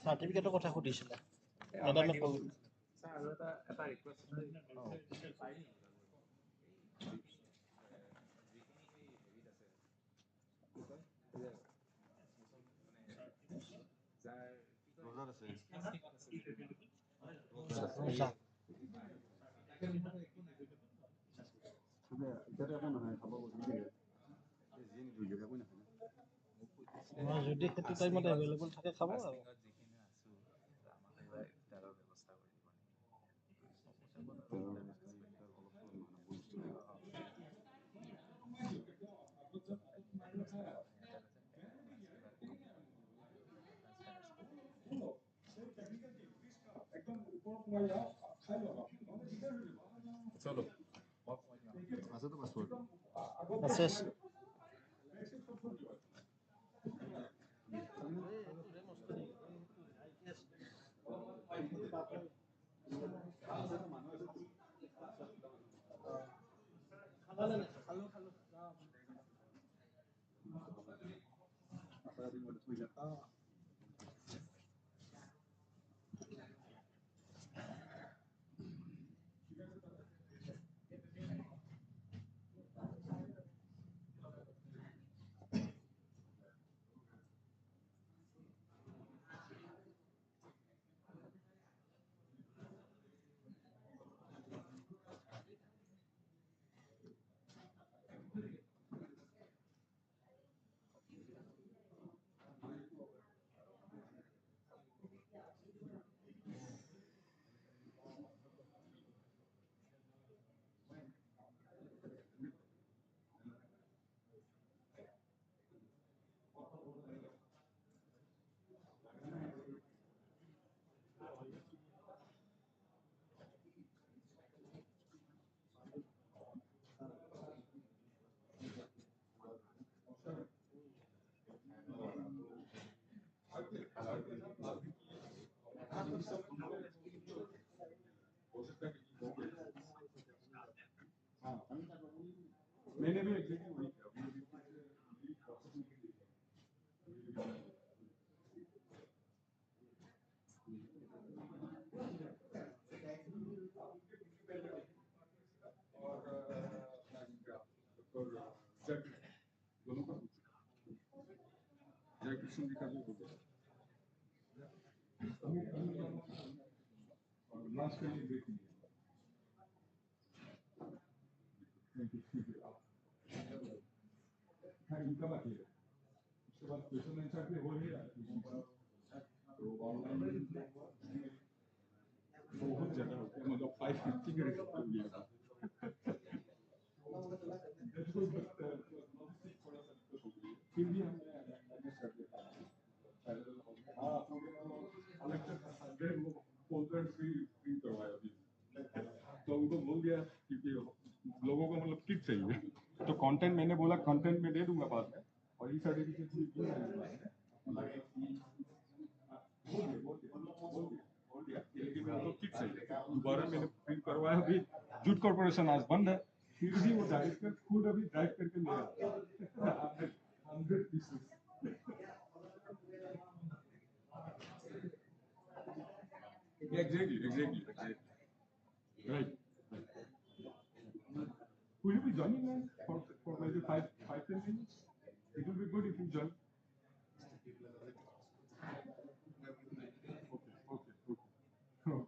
চাৰ্টিফিকেটৰ কথা সুধিছিলে মেডামে ক'ল আৰু এটা ৰিকুৱেষ্ট যদি সেইটো টাইমত এভেইলেবল থাকে খাব আৰু চলো আছে তো পাসওয়ার্ড আছে मैंने भी एग्जैक्टली वही किया दोनों का जय कृष्ण जी का भी हो गया और लास्ट के लिए देख लीजिए हाँ इनका बाकी है उसके बाद क्वेश्चन आंसर भी हो ही रहा है तो ऑनलाइन बहुत ज़्यादा होता है मतलब 550 के रेट हो गया फिर भी हमने मैनेज कर दिया हाँ वो फोल्डर फ्री करवाया अभी तो उनको बोल दिया क्योंकि लोगों को मतलब किट चाहिए तो कंटेंट मैंने बोला कंटेंट में दे दूंगा बाद में और ई सर्टिफिकेट भी बोल दिया लेकिन उनको किट चाहिए दोबारा मैंने प्रिंट करवाया अभी जूट कॉर्पोरेशन आज बंद है फिर भी वो डायरेक्टर खुद अभी ड्राइव करके ले आया 100 pieces exactly right will you be joining man for maybe 5-10 minutes it will be good if you join okay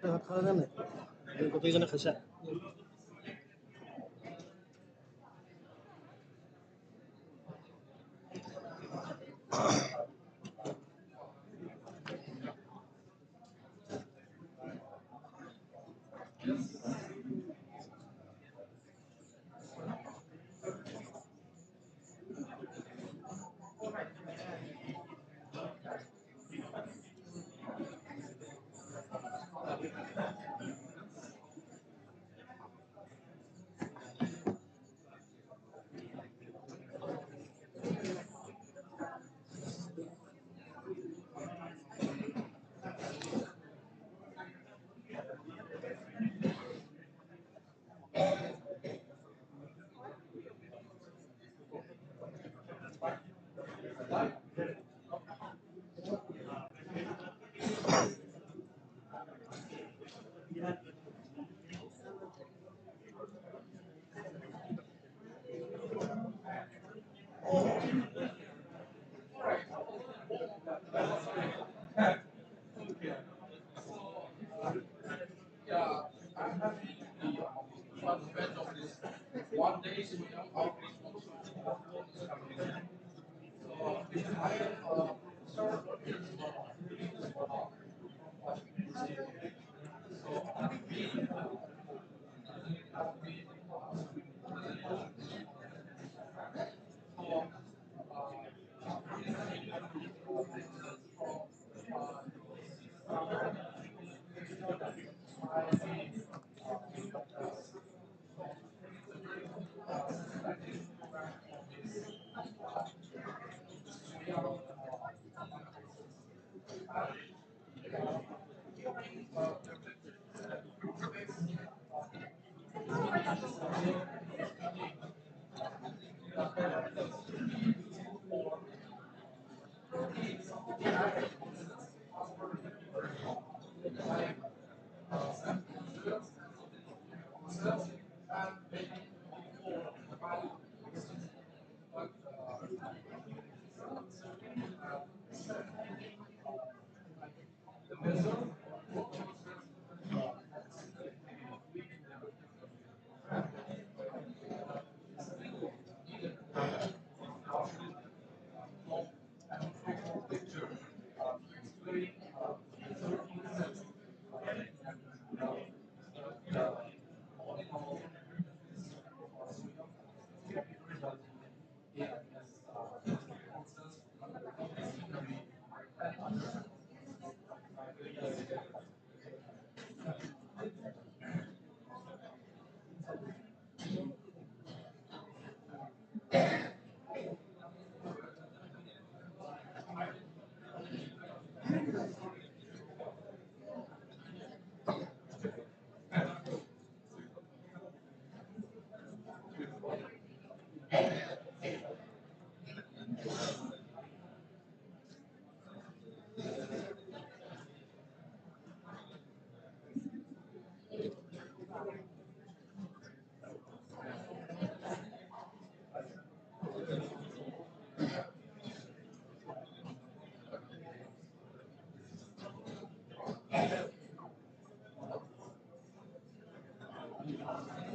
ভাত খালা নে নাই? গোটেইজনে খাইছা?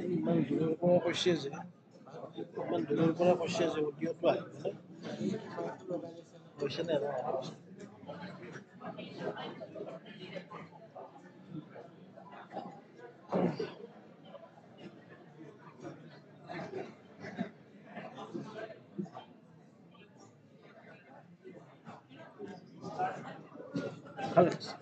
ইমান দূৰৰ পৰা কৈছে যে ইমান দূৰৰ পৰা কৈছে যে অডিঅ'টো আহিবনে? কৈছে নে নহয়? ভালে আছে।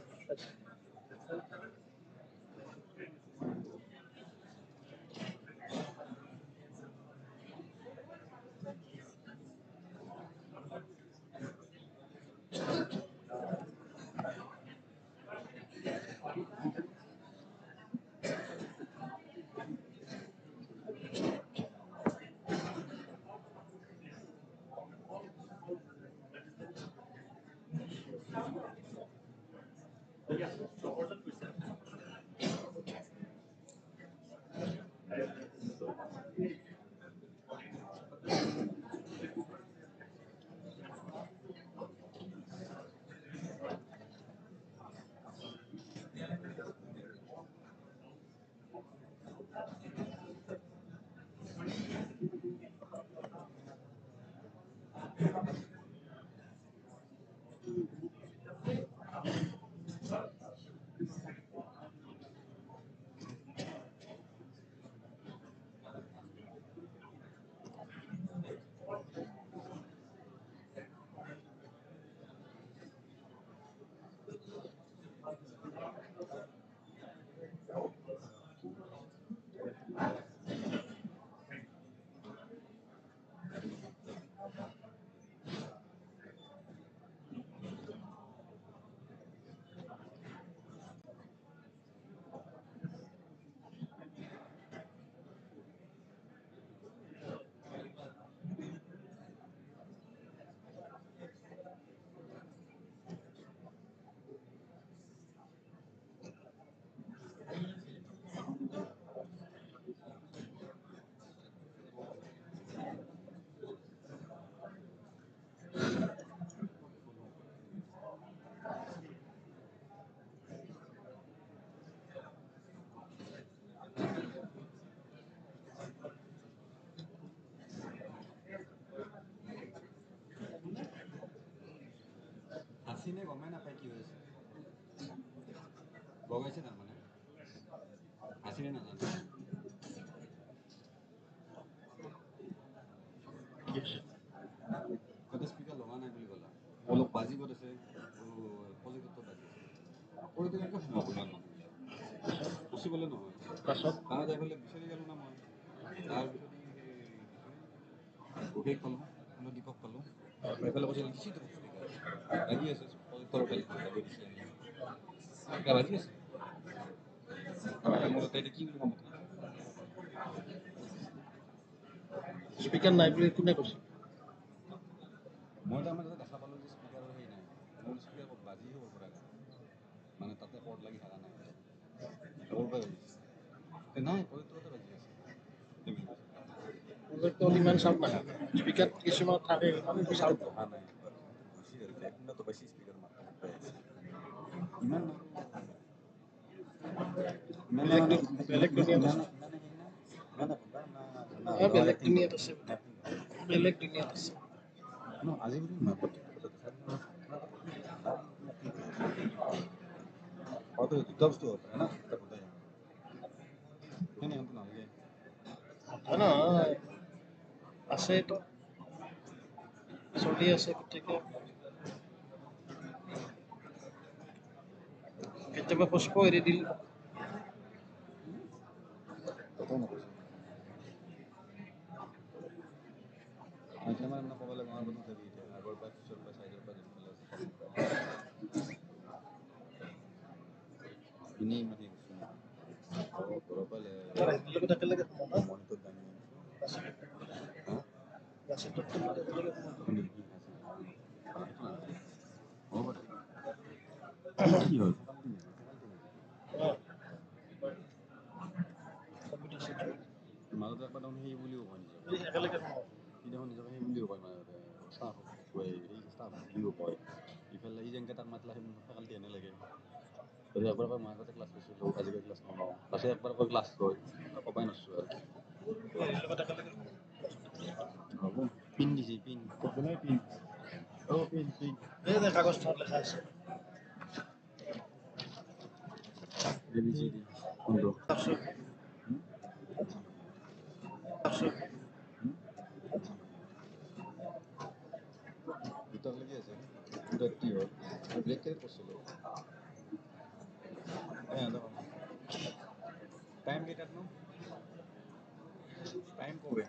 হাসিনে গমে নাপায় কি হয়েছে লগাইছে তার মানে হাসিনে নাজানে কত স্পিকার লগা নাই বুলি ক'লা অলপ বাজি কৰিছে প্ৰজেক্টত বাজি আছে কৰি দিলে একো সম্ভৱ নহয় মানুহবিলাক পচিবলে নহয় পাছত তাত এইফালে বিচাৰি গ'লোঁ না মই তাৰপিছত অভিক পালোঁ দীপক পালোঁ এইফালে কৈছিল দিছি তো স্পিকাৰ বাজি আছে প্ৰজেক্টৰ বাজি দিছে বাজি আছে মোৰ তাতে কি বুলি ক'ম স্পিকাৰ নাই বুলি কোনে কৈছে মই তাৰমানে দেখা পালোঁ যে স্পিকাৰৰ সেই নাই মোৰ স্পিকাৰ বাজি হ'ব পৰা মানে তাতে কৰ্ড লাগি থকা নাই ক'ৰ পৰা বাজিছে নাই প্ৰজেক্টৰতে বাজি আছে প্ৰজেক্টত ইমান চাউণ্ড নাহে স্পিকাৰ কিছুমান থাকে চাউণ্ড অহা নাই গুচি আৰু শুনাটো পাইছি স্পিকাৰ মাত পাই আছে ইমান বেলেগ দুনিয়াত আছে বেলেগ দুনিয়াত আছে বেলেগ দুনিয়াত আছে আজি বুলি নহয় হয়তো দুটা বস্তু হ'ব পাৰে না সেনেহেনটো নালাগে নহয় আছেতো চলি আছে গতিকে কেতিয়াবা পুষ্প এৰি দিল এতিয়া মানে ক'বলৈ গ'লে আগৰ পৰা পিছৰ পৰা চাইডৰ পৰা যোনফালে আছে এনেই মানে কৈছোঁ ঘৰৰ পৰা একেলগে মনিটৰ দাঙি কি হ'ল মাজতে একবাৰ তাৰমানে সেই বুলিও কয় নিজকে সিদিনাখন নিজকে সেই বুলিও কয় মাজতে ষ্টাফ সেই ষ্টাফ বুলিও কয় ইফালে এই যেনকৈ তাক মাতলা সেই ফেকাল্টি এনে লাগে যদি একবাৰ মই আগতে ক্লাছ লৈছিলোঁ আজিকালি ক্লাছ নলওঁ পাছত একবাৰ ক্লাছ লয় ক'বাই নাছোঁ আৰু হ'ব পিন দিছে পিন পিন পিন পিন কাগজ লেখা আছে কোনটো দুটালৈকে আছে দুটা কি হ'ল ব্লেক কেৰেট কৰিছিলোঁ টাইম কেইটাত নো টাইম কবে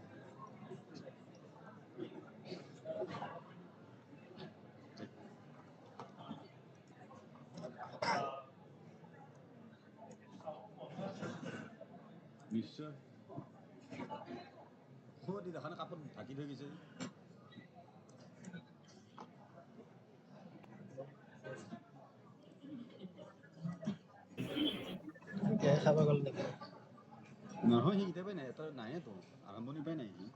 নিশ্চয় দেখা নাই কাপোৰ ঢাকি থৈ গৈছে খাব গ'ল নেকি? নহয় সি কেতিয়াবাই নাই, এটা নাহেতো আৰম্ভণিৰ পৰাই নাই সি।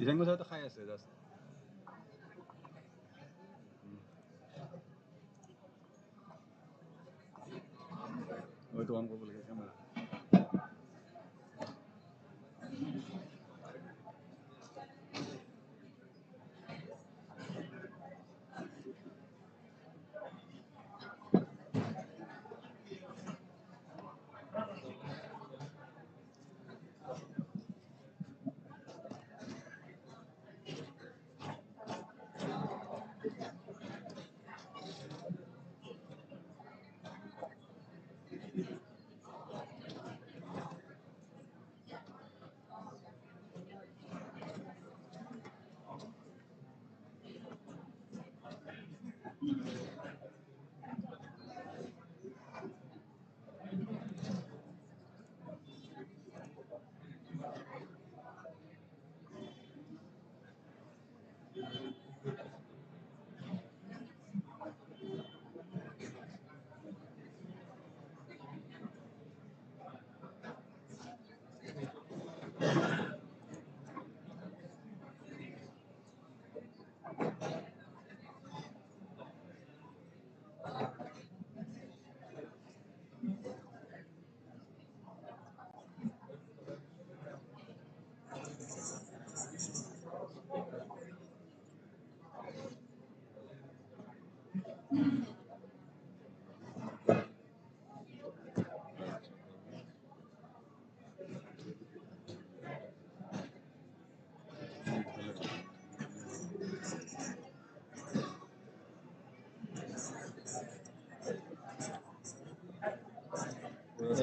ইজেং গছটো খাই আছে জাষ্ট। হয়তো অন কৰিব লাগে কেমেৰা।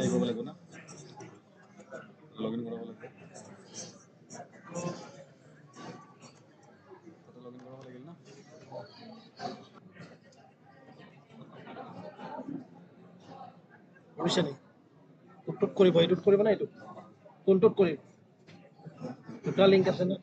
এই কৰিব লাগিব না, লগ ইন কৰাব লাগিব। তাতে লগ ইন কৰাব লাগিল না। বুজিছে নি? কোনটোত কৰিব, এইটোত কৰিব না এইটোত? কোনটোত কৰিম? দুটা লিংক আছে না?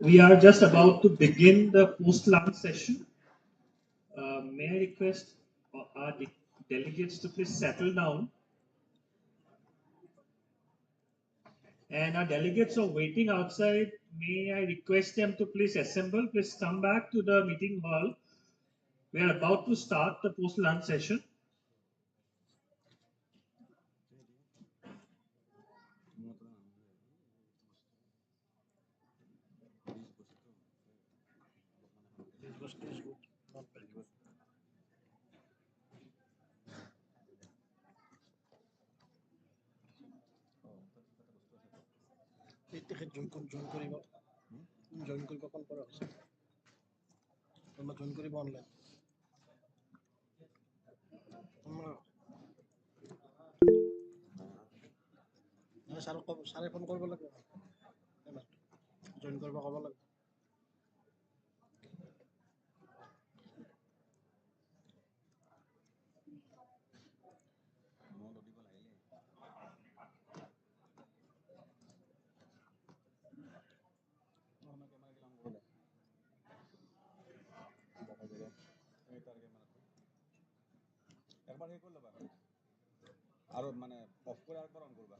We are just about to begin the post-lunch session. May I request our delegates to please settle down. And our delegates are waiting outside. May I request them to please assemble, please come back to the meeting hall. We are about to start the post-lunch session. This is good. Not very good. তেখেত join কৰিব কোন পৰা হৈছে? তোমাৰ join কৰিব online. ছাৰে phone কৰিব লাগিব, জইন কৰিব ক'ব লাগিব। একবার হে করে লবা আর মানে অফ করে আরেকবার অন করবা,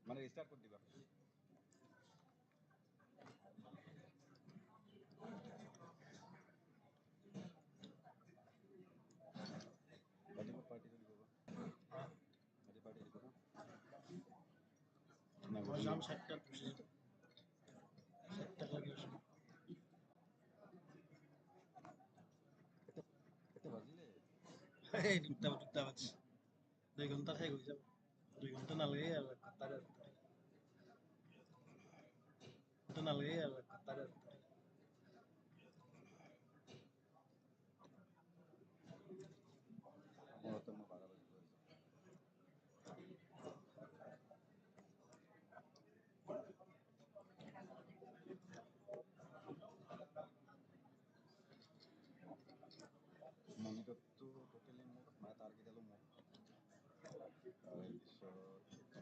মানে রিস্টার্ট করে দিবা। পার্টি যদি করবা, পার্টি দিব না। যাম 4টাত গুচি যাম 4টাত লাগি আছো এই দুটা বাজছে 2 ঘন্টা শেষ হৈ যাব 2 ঘন্টা নালাগে আৰু 1 ঘন্টা নালাগে আৰু 1 ঘন্টা মনিটৰটো টোটেলি মোৰ মানে তাৰ কেইটালো মোৰ তাৰপিছত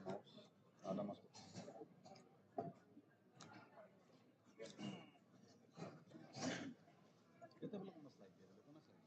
মাউচ আদা মাছ কেতিয়াবা কোনো শ্লাইড দিয়ে কোনে শ্লাইড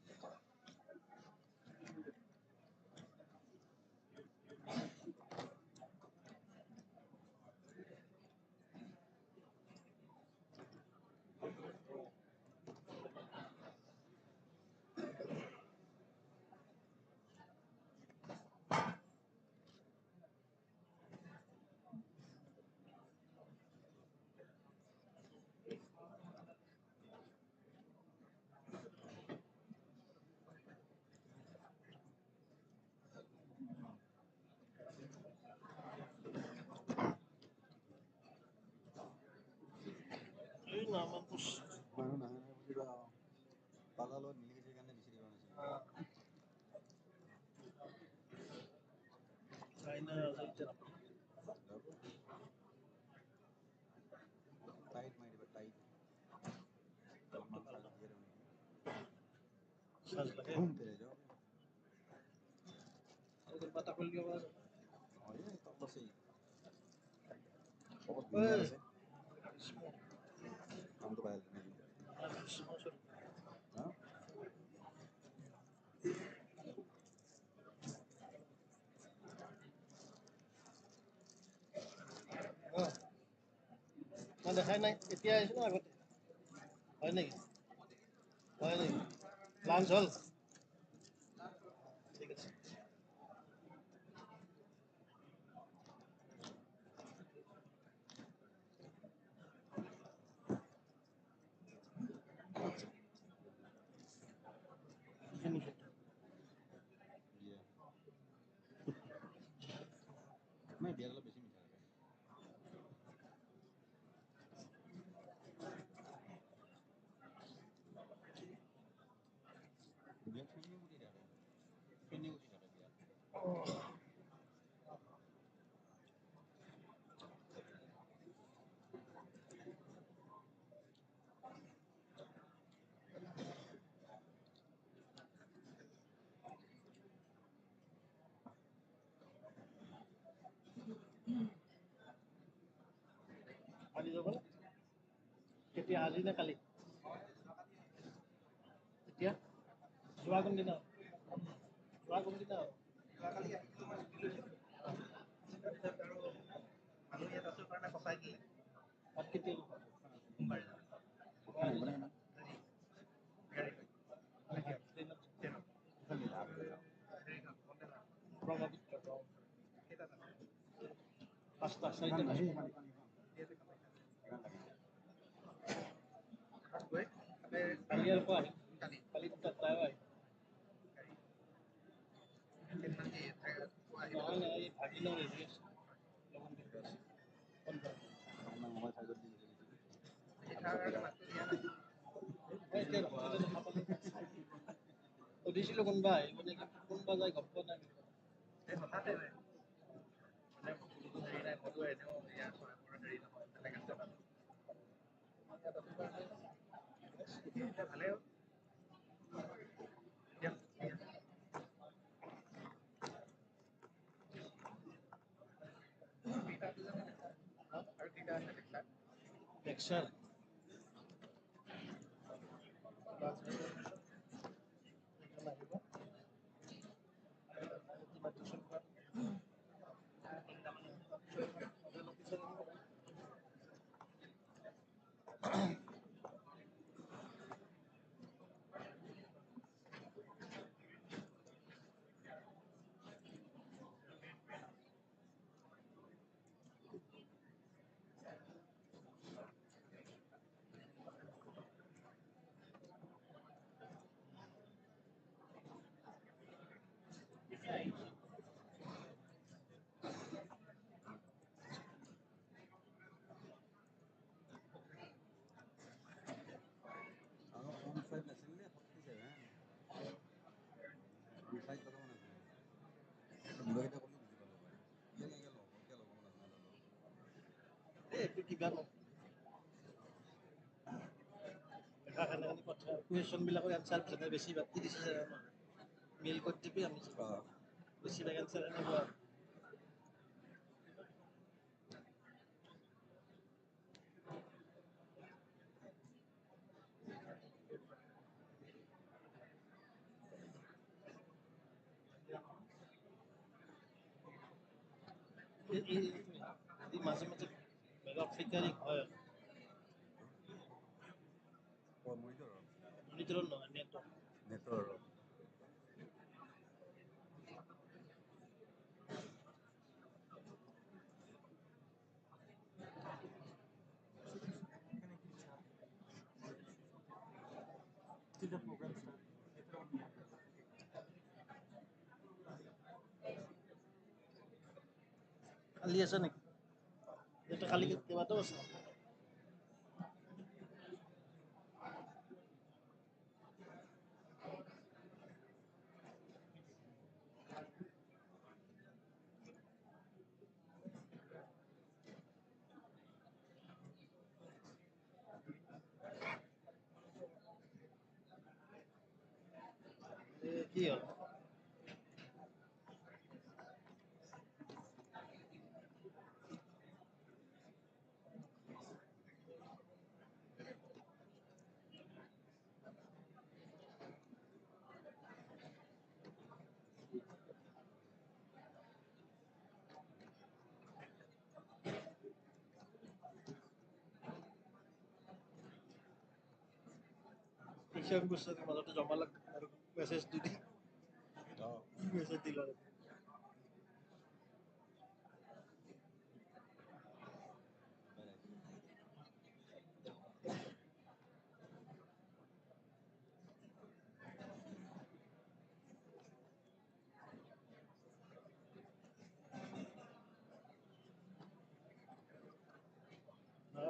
এই নামান পুছ মানুহ নাহে নাই বুলি কোৱা পালাৰ লগত মিলি গৈছে কাৰণে বিচাৰি পোৱা নাছিল চাইনা টাইট মাৰি দিবা টাইট অলপমান চাৰ্জ দিয়ে আৰু নেকি চার্জ লাগে ঘুম তেৰে যাও আৰু বাটা খুলি দিব আছে হয় এই তপ আছে বহুত ধুনীয়া আছে কামটো পাই নেকি হা মই দেখাই নাই এতিয়া আহিছো না আগতে হয় নেকি লাঞ্চ হল ঠিক আছে নাই বিয়াৰ অলপ বেছি মিঠা আছে বিয়াত ফেনি উঠি থাকে বিয়াত আজি যাব না কেতিয়া আজি নে কালি এতিয়া যোৱা কোনদিনা মানুহ ইয়াত আছো কাৰণে ফচাই দিলে তাত কেতিয়া সোমবাৰে পাঁচটা চাৰিটা কালি আৰু কোৱা কালি দুটাত তাই নহয় নহয় এই ভাগিনৰ ৰেডি আছে মোবাইল চাৰ্জত দি সুধিছিলো কোনোবা আহিব নেকি কোনোবা যায় গম পোৱা নাই হঠাতে হেৰি নাই মইতো এনেও ইয়াৰ হেৰি নহয় বেলেগ আছে ভালেই হ'ল আৰু কেইটা আছে লেকচাৰ কিবা দেখা কেনেকৈ কথা কুৱেশ্যনবিলাকৰ এনচাৰ যেনে বেছি বাকি দিছে মেইল কৰি দিবি আমি বেছিভাগ এনচাৰ এনেকুৱা মাজে মাজে মেগা ফিকাৰিং হয় মনিটৰৰ নহয় নেটৰ খালি আছে নেকি এটা খালি কেইবাটাও আছে কি হ'ল হিচাপ বস্তু মাজতে জমা লাগ আৰু মেছেজ দি দি মেছেজ দিলা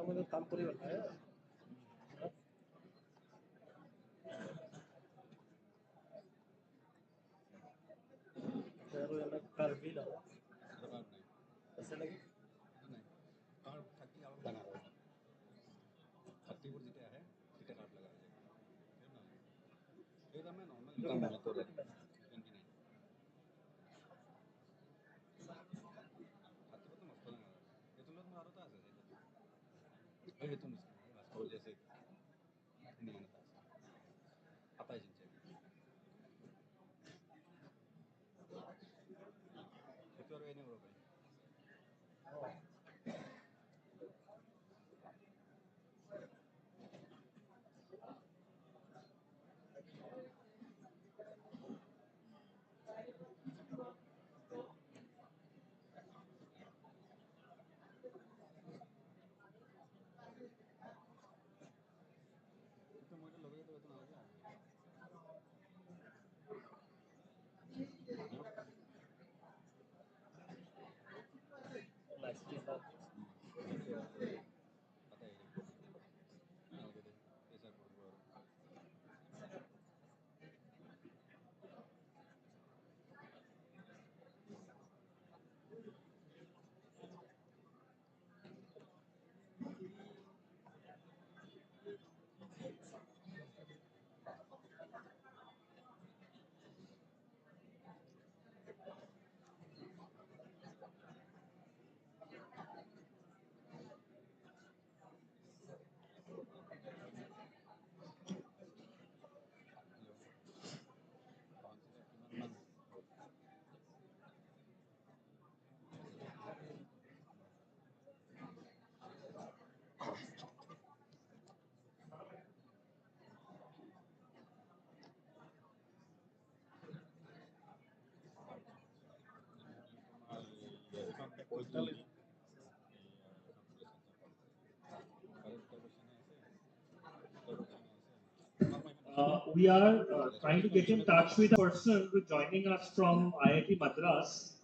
মানে কাম কৰি ভাল পায় আৰু এনে কাৰ্বি না আছে নেকি ছাত্ৰীবোৰ যেতিয়া আহে তেতিয়া কাৰ্ড লগা হৈ যায় এই তাৰমানে নৰ্মেল ছাত্ৰীটো নষ্ট নহয় এইটো লগত মোৰ আৰু এটা আছে সেইটো নিচিনা লাষ্টৰ যে আছে ইণ্ডিয়ান এটা আছে 27 ইঞ্চি সেইটো আৰু এনেই কৰিব পাৰি মই লগে লগে এইটো নালাগে আৰু নালাগে দে প্ৰেছাৰ পৰিব আৰু We are trying to get in touch with a person who is joining us from IIT Madras,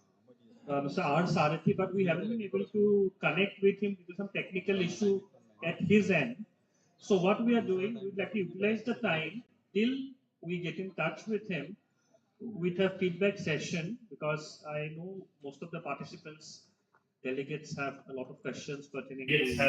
Mr. R. Sarathi, but we haven't been able to connect with him due to some technical issue at his end. So what we are doing, we would like to utilize the time till we get in touch with him with a feedback session, because I know most of the participants delegates have a lot of questions pertaining to the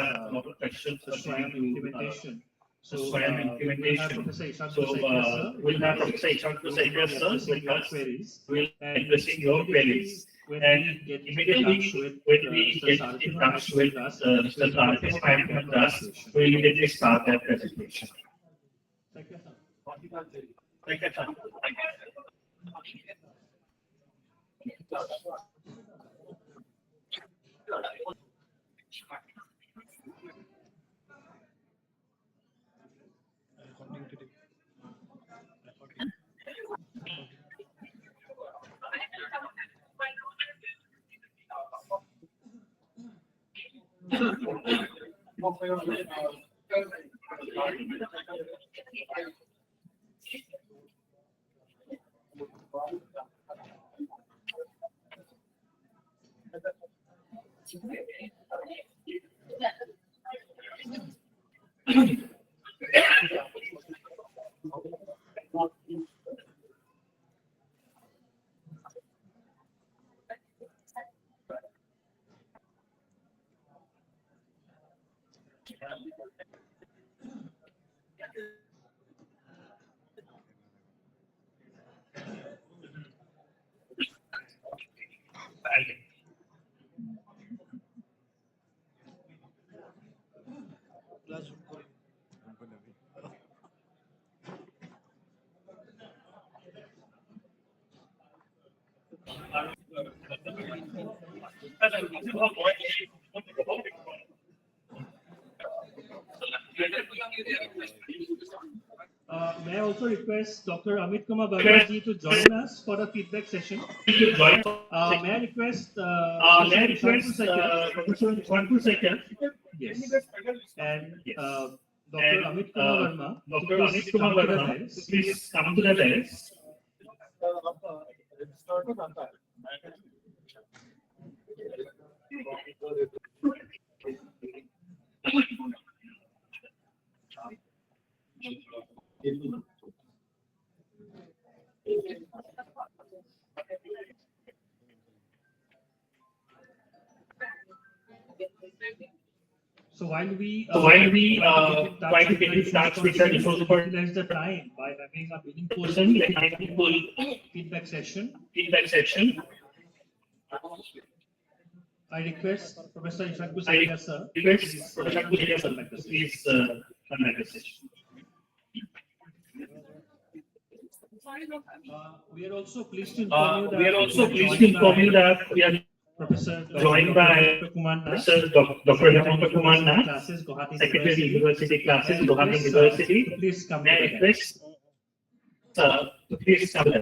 SWAYAM implementation. So we'll have Professor Ishan Kusaikia, sir. We'll have Professor Ishan Kusaikia, sir, with us. Queries. We'll addressing your queries. And immediately when we get in touch with Mr. Sarthik and us, we'll immediately start that presentation. Thank you, sir. Thank you, sir. May I also request Dr. Amit Kumar Verma ji to join us for the feedback session? May I request Professor Ishan Kusaikia? Yes. And Dr. Amit Kumar Verma, Dr. Amit Kumar Verma, please come to the dais. So while we try to get in touch with the resource person, utilize the time by having a meaningful feedback session. I request Professor Ishan Kusaikia, sir. Please conduct the session. We are also pleased to inform you that we are Professor joined by Professor Dr. Hemanta Kumar Nath, classes, Gauhati Secretary University Classes, Gauhati University. Please come. May I request please come.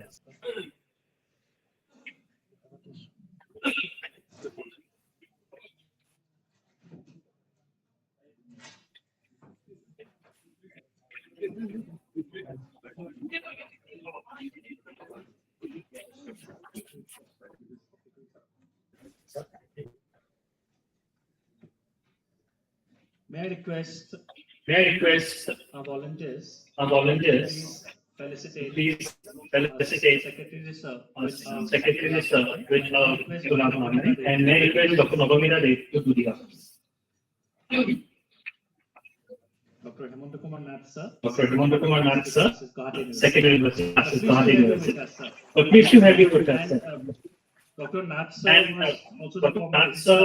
May I request our volunteers Please felicitate Secretary Sir with and may I request Dr. Navamira Dev to do the honors. Dr. Hemanta Kumar Nath, sir. Dr. Hemanta Kumar Nath, sir, Secretary University Classes, Gauhati Gauhati University. Sir. But please to have you with us, sir. Dr. Nath, sir,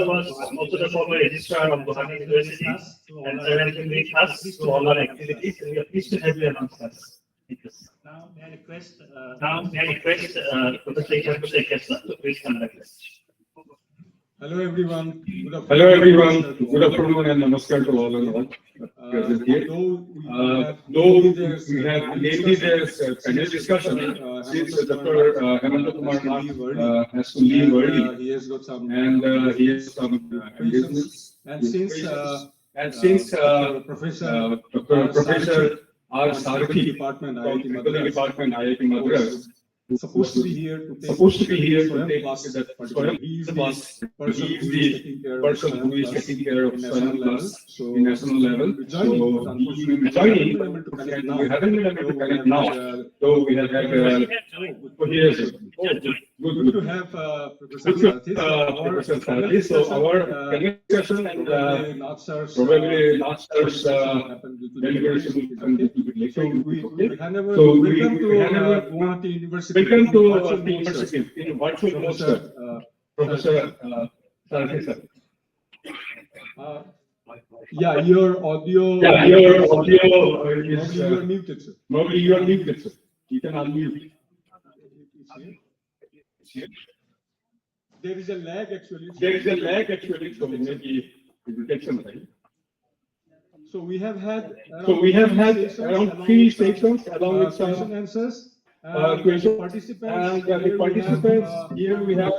was also the former registrar of Gauhati University, and sir has been with us to all our activities, and we are pleased to have you amongst us. Now, may I request Professor Ishan Kusaikia, sir, to please conduct this. Hello everyone. Good afternoon and namaskar to all and all present here. Though we have lately there's a panel discussion since Dr. Hemanta Kumar Nath has to leave early. He has got some business. And since Professor R. Sarthi from Medical Department IIT Madras supposed to be here to take classes at SWAYAM. He is the person who is taking care of SWAYAM class in national level. So he will be joining, and we haven't been able to connect now. So we have had Good to have Professor Sarathi. So our conversation and probably last year's deliberation is a little bit late. So we hand over to Gauhati University. Welcome to University in virtual mode, Professor Sarathi sir. Yeah, your audio. Yeah, your audio is. You are muted, sir. Maybe you are muted, sir. You can unmute. There is a lag actually. So maybe it will take some time. So we have had around 3 sessions along with some question answers. Question participants. And the participants here we have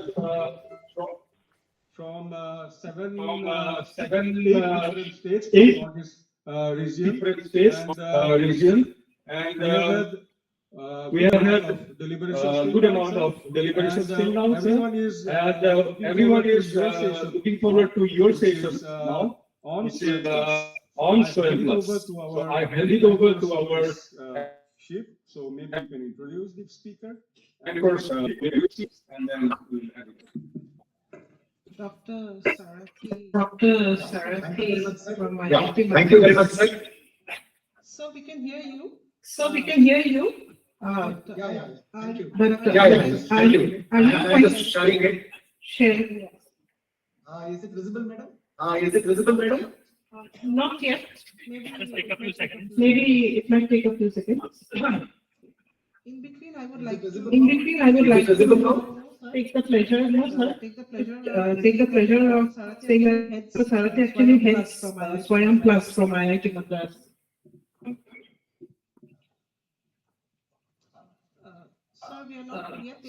from 7 different states from region. And we have had good amount of deliberations till now, sir. And everyone is looking forward to your sessions now, which is on SWAYAM Plus. So I hand it over to our chief. So maybe you can introduce the speaker. And of course, and then we'll have it. Dr. Sarathi. From Yeah, thank you very much, sir. So we can hear you. Thank you. Thank you. I'm just sharing it. Sharing. Is it visible, madam? Is it visible, madam? Not yet. Just take a few seconds. Maybe it might take a few seconds. In between, I would like to take the pleasure, take the pleasure of saying that Sarathi actually heads SWAYAM Plus from IIT Madras.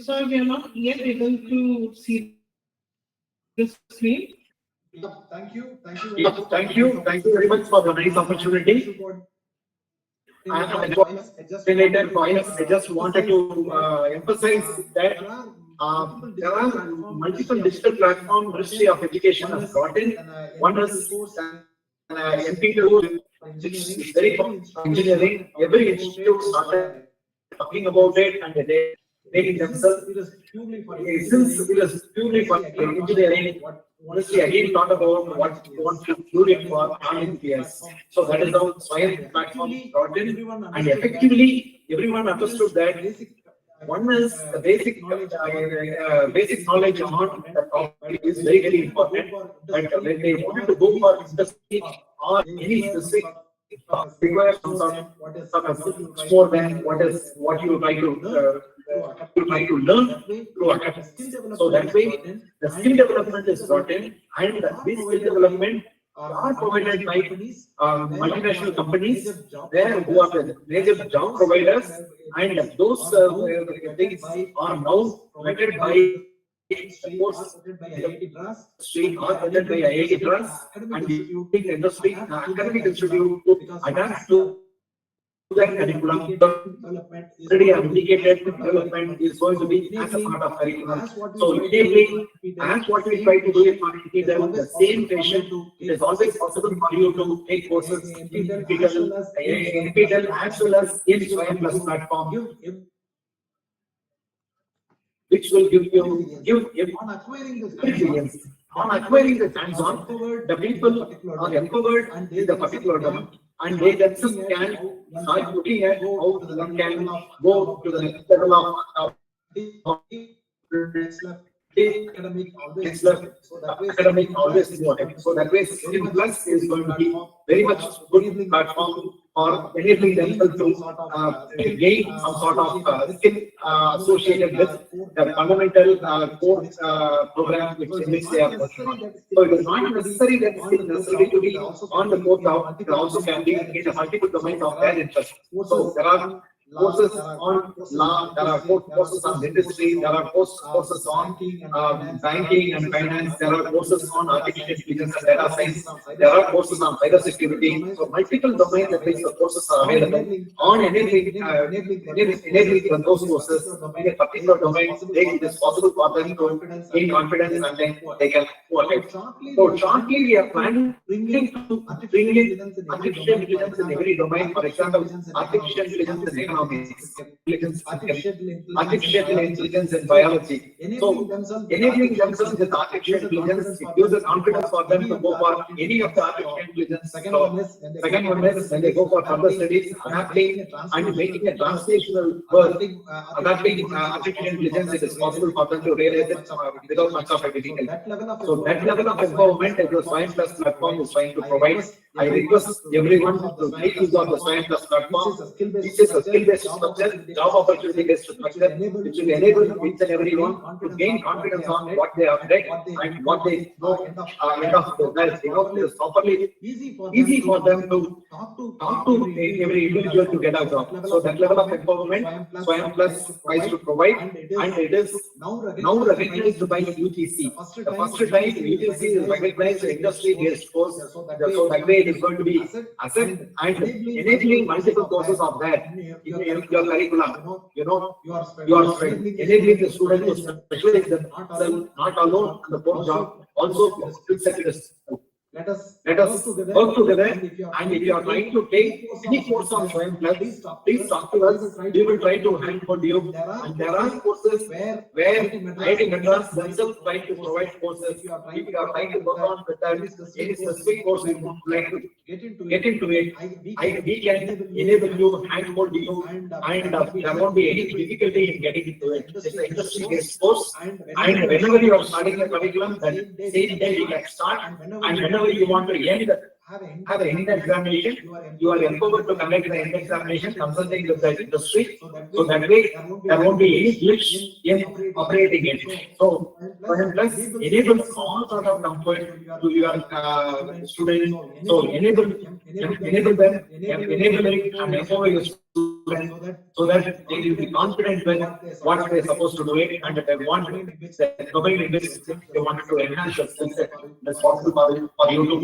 Sir, we are not yet able to see the screen. Thank you. Thank you very much for the nice opportunity. I just wanted to emphasize that there are multiple digital platform Ministry of Education has brought in. One is NPTEL, it's very common engineering. Every institute started talking about it and they making themselves. Since it is purely for engineering, Ministry again thought about what to do it for INPS. So that is how SWAYAM platform brought in, and effectively everyone understood that one is the basic knowledge on the topic is very important. But when they wanted to go for industry or any specific require some sort of more than what you would like to learn through academics. So that way, the skill development is brought in, and this skill development are provided by multinational companies there who are the major job providers, and those things are now provided by stream are funded by IIT Madras and the industry academic institute to adapt to that curriculum. Already indicated development is going to be as a part of curriculum. So immediately, as what we try to do it for NPTEL, the same patient, it is always possible for you to take courses in NPTEL as well as in SWAYAM Plus platform, which will give experience. On acquiring the hands-on, the people are empowered in the particular domain, and they themselves can start looking at how one can go to the next level of academic always important. So that way, SWAYAM Plus is going to be very much good platform or enabling themselves to gain some sort of skill associated with the fundamental core program in which they are working on. So it is not necessary that it necessary to be on the core now. It also can be in a multiple domains of their interest. So there are courses on law, there are courses on industry, there are courses on banking and finance, there are courses on artificial intelligence and data science, there are courses on cybersecurity. So multiple domains at which the courses are available. On enabling those courses in a particular domain, it is possible for them to gain confidence and then they can go ahead. So shortly we are planning to bring in artificial intelligence in every domain. For example, artificial intelligence in economics. economics, artificial intelligence and biology. So enabling themselves with artificial intelligence, it gives a confidence for them to go for any of the artificial intelligence. Second one is when they go for further studies, adapting and making a translational work, adapting artificial intelligence, it is possible for them to realize it without much of a difficulty. So that level of empowerment that the SWAYAM Plus platform is trying to provide. I request everyone to make use of the SWAYAM Plus platform. This is a skill-based structure, job opportunity-based structure, which will enable each and everyone to gain confidence on what they have read and what they know end of the life. It is properly easy for them to talk to every individual to get a job. So that level of empowerment SWAYAM Plus tries to provide, and it is now recognized by UGC. The first time UGC is recognized the industry-based course, so that way it is going to be asset and enabling multiple courses of that in your curriculum. You are enabling the student to specialize themselves, not alone on the post job, also let us work together, and if you are trying to take any course on SWAYAM Plus, please talk to us. We will try to handhold you. And there are courses where IIT Madras themselves try to provide courses. If you are trying to work on with that, any specific course you would like to get into it, we can enable you, handhold you, and there won't be any difficulty in getting into it. It's an industry-based course, and whenever you are starting a curriculum, that same day you can start, and whenever you want to have an end examination, you are empowered to conduct the end examination, consulting with the industry. So that way, there won't be any glitch in operating it. So, SWAYAM Plus enables all sort of comfort to your students. So enable them, enable it, and empower your students so that they will be confident with what they are supposed to do it, and that they want the domain in which they wanted to enhance the skill set that's possible for you to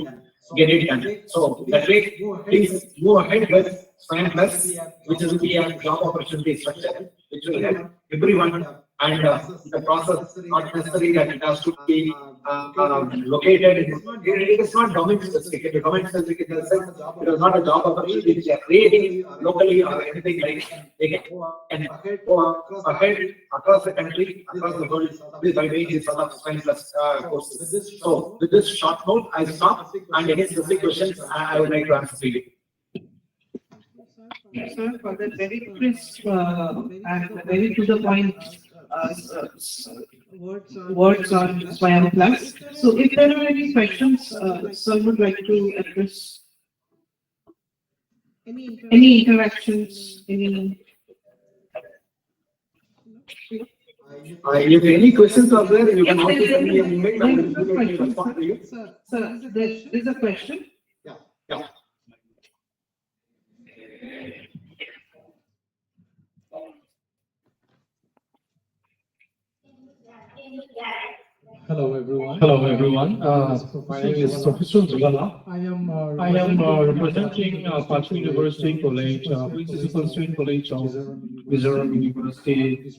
get it done. So that way, please move ahead with SWAYAM Plus, which will be a job opportunity structure, which will help everyone, and the process not necessary that it has to be located. It is not domain specific. The domain specific in the sense it is not a job opportunity which they are creating locally or anything like that. They can go ahead across the country, across the world, by doing these sort of SWAYAM Plus courses. So with this short note, I stop, and any specific questions I would like to answer to you. Sir, for the very crisp and very to the point words on SWAYAM Plus. So if there are any questions, sir would like to address any interactions, any. If any questions are there, you can also send me an email and I will respond to you. Sir, there is a question. Yeah. Hello everyone. My name is Professor Zugala. I am representing Pachu University College, which is a constituent college of Mizoram University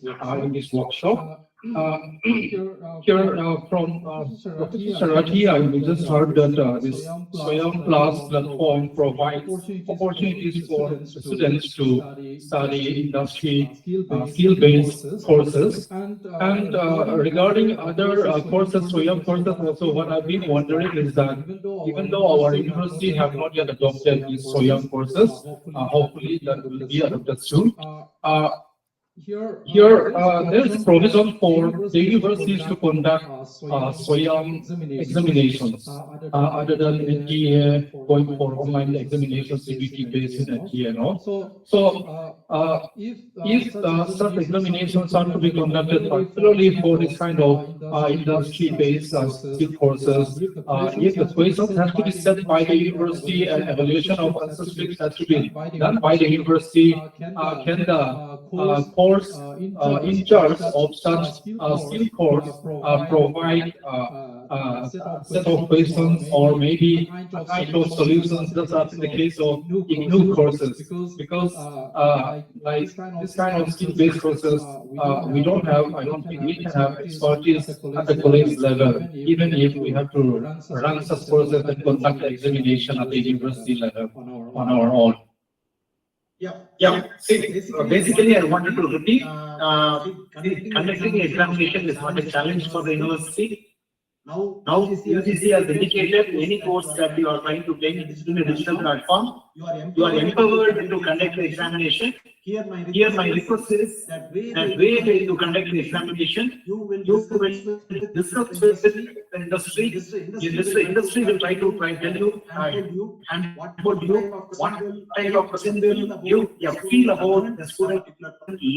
in this workshop. Here from Professor Sarati, I just heard that this SWAYAM Plus platform provides opportunities for students to study industry skill-based courses. And regarding other courses, SWAYAM courses also, what I've been wondering is that even though our university have not yet adopted these SWAYAM courses, hopefully that will be adopted soon. Here, there is provision for the universities to conduct SWAYAM examinations other than NTA, going for online examinations, CBT based in NTA and all. So, if such examinations are to be conducted, particularly for this kind of industry-based skill courses, if the questions have to be set by the university and evaluation of answers has to be done by the university, can the course in charge of such skill course provide set of questions or maybe a kind of solutions just as in the case of IGNOU courses, because like this kind of skill-based courses, we don't have, I don't think we can have expertise at the college level, even if we have to run such courses and conduct the examination at the university level on our own. Yeah. See, basically, I wanted to repeat. Conducting examination is not a challenge for the university. Now, UGC has indicated any course that you are trying to take in a digital platform, you are empowered to conduct the examination. Here, my request is that way to conduct the examination, you will discuss with the industry. The industry will try to tell you and what type of question will you feel about the student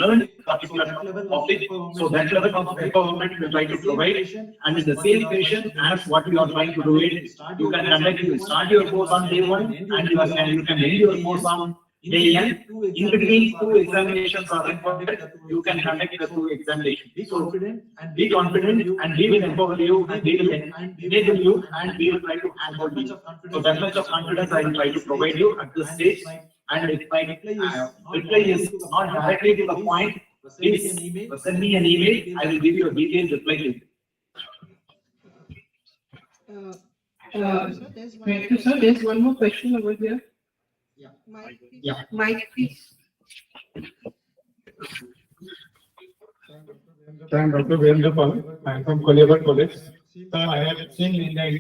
learn particular topic. So that level of empowerment will try to provide, and in the same patient as what you are trying to do it, you can start your course on day 1 and you can end your course on day N. In between 2 examinations are required, you can conduct the 2 examinations. So be confident and we will empower you and we will enable you and we will try to handle you. So that much of confidence I will try to provide you at this stage. And if my reply is not directly to the point, please send me an email. I will give you a detailed reply to it. Thank you, sir. There's one more question over here. Yeah. Mike, please. I'm Dr. Virendra. I'm from Kolleberg College. I have seen in the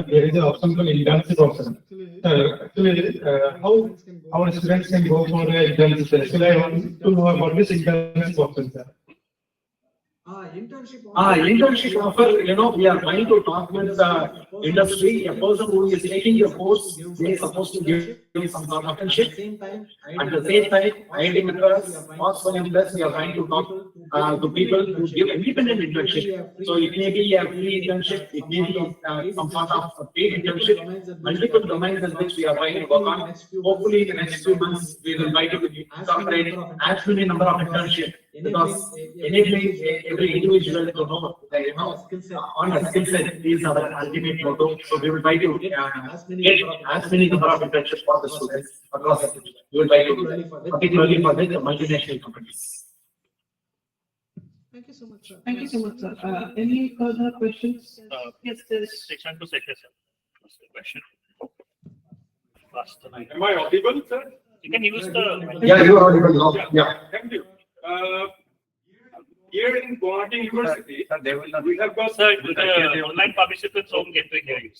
there is an option called internship option. Actually, how our students can go for the internship? Actually, I want to know about this internship option, sir. Internship offer, we are trying to talk with the industry. A person who is taking your course, they are supposed to give some sort of internship. At the same time, IIT Madras, SWAYAM Plus, we are trying to talk to people who give independent internship. So it may be a free internship, it may be some sort of a paid internship, multiple domains in which we are trying to work on. Hopefully, in the next few months, we will try to incorporate as many number of internships, because enabling every individual to know on a skill set is our ultimate motto. So we will try to get as many number of internships for the students across the country. We will try to do that, particularly for the multinational companies. Thank you so much, sir. Thank you so much, sir. Any further questions? Yes, there is section to section, sir. What's the question? Am I audible, sir? You can use the. Yeah, you are audible now. Yeah. Thank you. Here in Gauhati University, we have got the online participants won't get to hear you.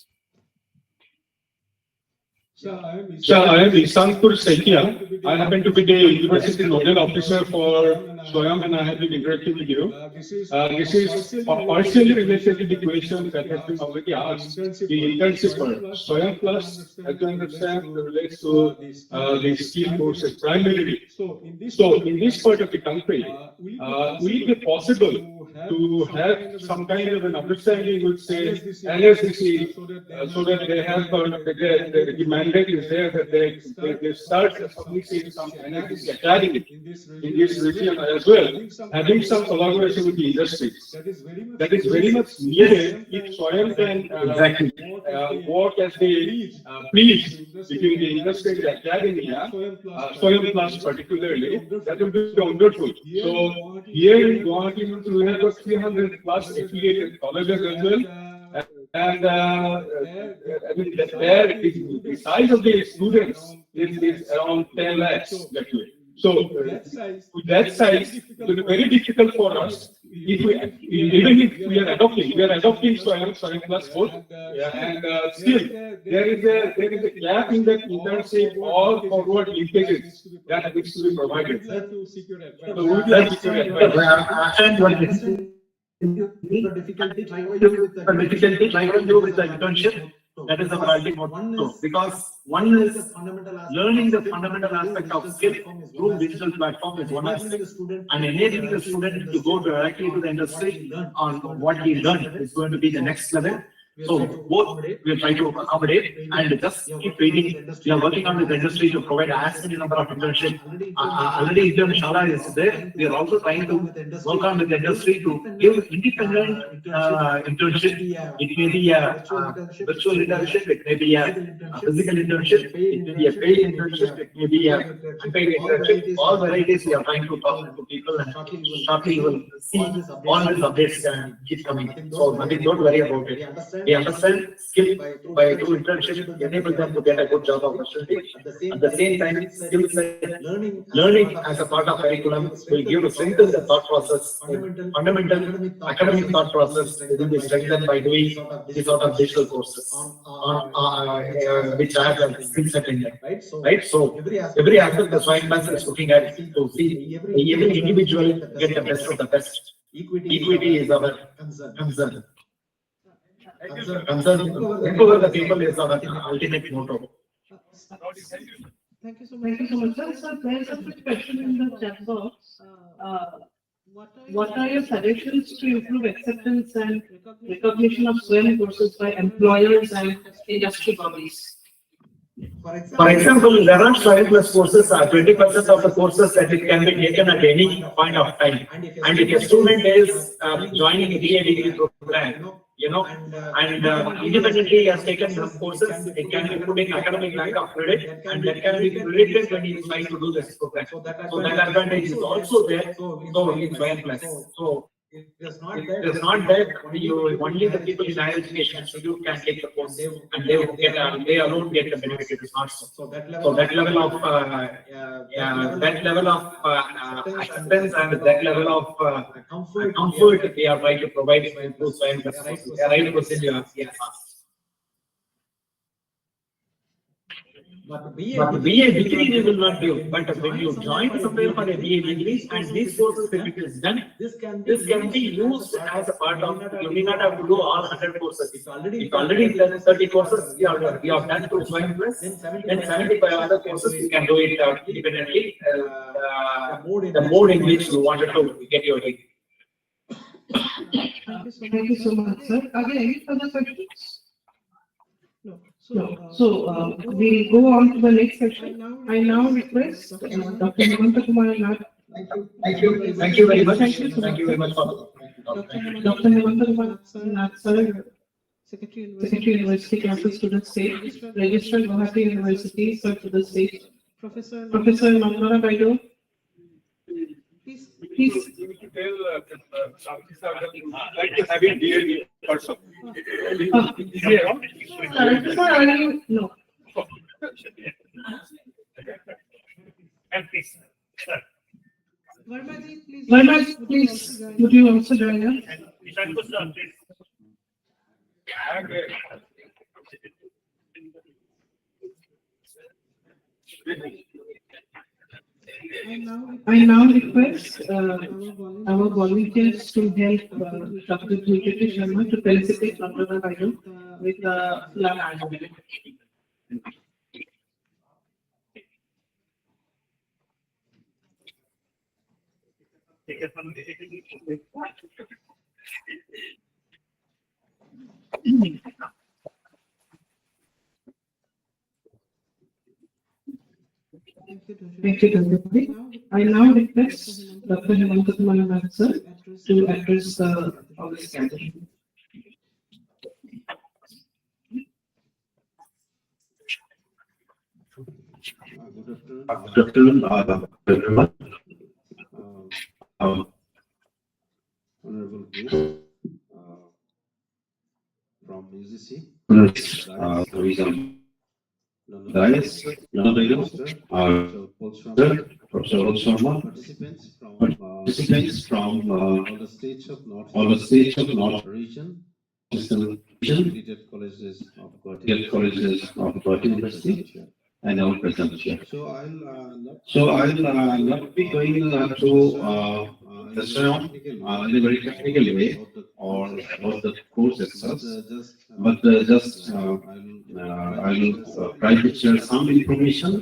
Sir, I am Isanpur Sekia. I happen to be the University Nodal Officer for SWAYAM and I have been interacting with you. This is partially related to the question that has been already asked. The internship for SWAYAM Plus, as you understand, relates to the skill courses primarily. So in this part of the country, will it be possible to have some kind of an understanding with, say, NSDC, so that they have the mandate is there that they start establishing some NSDC academy in this region as well, having some collaboration with the industry. That is very much needed if SWAYAM can work as the bridge between the industry and the academia, SWAYAM Plus particularly, that will be wonderful. So here in Gauhati, we have got 300 plus affiliated colleges as well. And I mean, there the size of the students is around 10 lakhs that way. So with that size, it will be very difficult for us if even if we are adopting SWAYAM Plus 4, and still there is a gap in that internship or forward linkages that needs to be provided. So we will have the difficulty trying to do with the internship. That is our ultimate motto, because one is learning the fundamental aspect of skill through digital platform is one aspect, and enabling the student to go directly to the industry on what he learned is going to be the next level. So both we are trying to accommodate and just keep waiting. We are working on with the industry to provide as many number of internships. Already Shala is there. We are also trying to work on with the industry to give independent internship. It may be a virtual internship, it may be a physical internship, it may be a paid internship, it may be a unpaid internship. All varieties we are trying to talk to people, and shortly you will see all these updates keep coming. So nothing, don't worry about it. We understand skill by through internship, enable them to get a good job opportunity. At the same time, skill set learning as a part of curriculum will give to strengthen the thought process. Fundamental academic thought process will be strengthened by doing this sort of digital courses which have a skill set in them. Right? So every aspect the SWAYAM Council is looking at to see every individual get the best of the best. Equity is our concern. Empower the people is our ultimate motto. Thank you so much. Sir, there's a quick question in the chat box. What are your suggestions to improve acceptance and recognition of SWAYAM courses by employers and industry bodies? For example, there are SWAYAM Plus courses are 20% of the courses that it can be taken at any point of time. And if a student is joining a BA degree program, and independently he has taken some courses, it can be put in academic bank of credit, and that can be credited when he is trying to do this program. So that advantage is also there. So in SWAYAM Plus. So it is not that you only the people in higher education institute can take the course and they will get they alone get the benefit. It is not so. So that level of acceptance and that level of comfort they are trying to provide to SWAYAM Plus. They are right question you ask. Yes. But BA degree we will not give. But when you join somewhere for a BA degree and these courses if it is done, this can be used as a part of. You may not have to do all 100 courses. If already done 30 courses, you have done to SWAYAM Plus, then 75 other courses you can do it independently. The mode in which you wanted to get your degree. Thank you so much, sir. Are there any further questions? No. So we go on to the next section. I now request Dr. Hemanta Kumar Nath. Thank you very much. Thank you very much for Dr. Hemanta Kumar Nath, sir, Secretary University Campus to the State, Registrar Gauhati University, sir, to the State, Professor Mandara Baido. Please. No. Verma, please, would you also join us? I now request our volunteers to help Dr. Gauhati Sharma to felicitate Dr. Baido with the flag. Thank you, Dr. I now request Dr. Hemanta Kumar Nath, sir, to address the August gathering. Good afternoon, everyone. Honorable guest from UGC. Guys, Professor Sharma, participants from all the states of North region, accredited colleges of Gauhati University, and our present here. So I'll not be going through the SWAYAM in a very technical way or about the course itself, but just I will try to share some information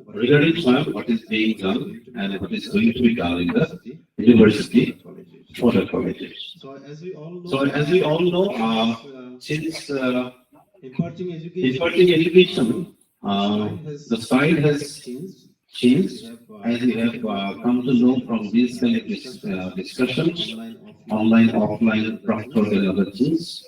regarding SWAYAM, what is being done and what is going to be done in the university for the colleges. So as we all know, since imparting education, the style has changed, as we have come to know from these kind of discussions, online, offline, practical and other things.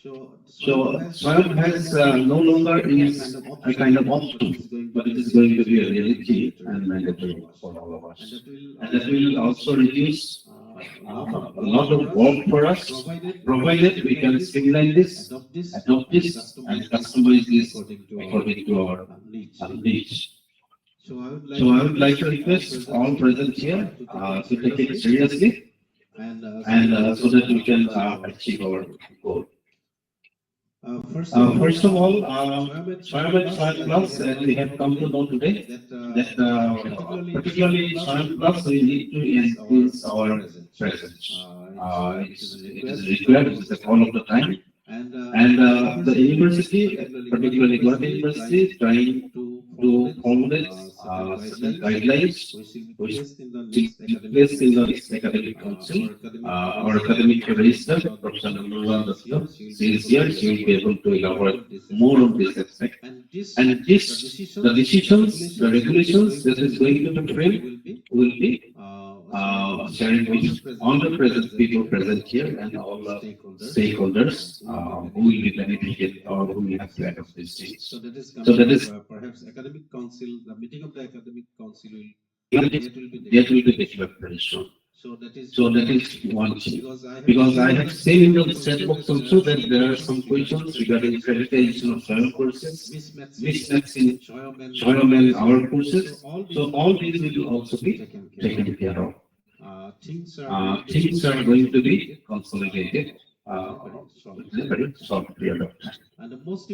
So SWAYAM has no longer is a kind of option, but it is going to be a reality and mandatory for all of us. And that will also reduce lot of work for us, provided we can streamline this, adopt this, and customize this according to our needs. So I would like to request all present here to take it seriously, and so that we can achieve our goal. First of all, SWAYAM Plus, as we have come to know today, that particularly SWAYAM Plus, we need to increase our presence. It is required, it is all of the time. And the university, particularly Gauhati University, is trying to formulate certain guidelines which is placed in the next academic council, or academic register. Professor Nurwan Datta says here she will be able to elaborate more on this aspect. And this, the decisions, the regulations that is going to be framed will be sharing with all the present people present here and all the stakeholders who will be benefited or who will have to adopt these things. So that is perhaps academic council, the meeting of the academic council will that will be taken up very soon. So that is one thing. Because I have seen in the chat box also that there are some questions regarding accreditation of SWAYAM courses, mismatch in SWAYAM and our courses. So all these will also be taken care of. Things are going to be consolidated in a very short period of time.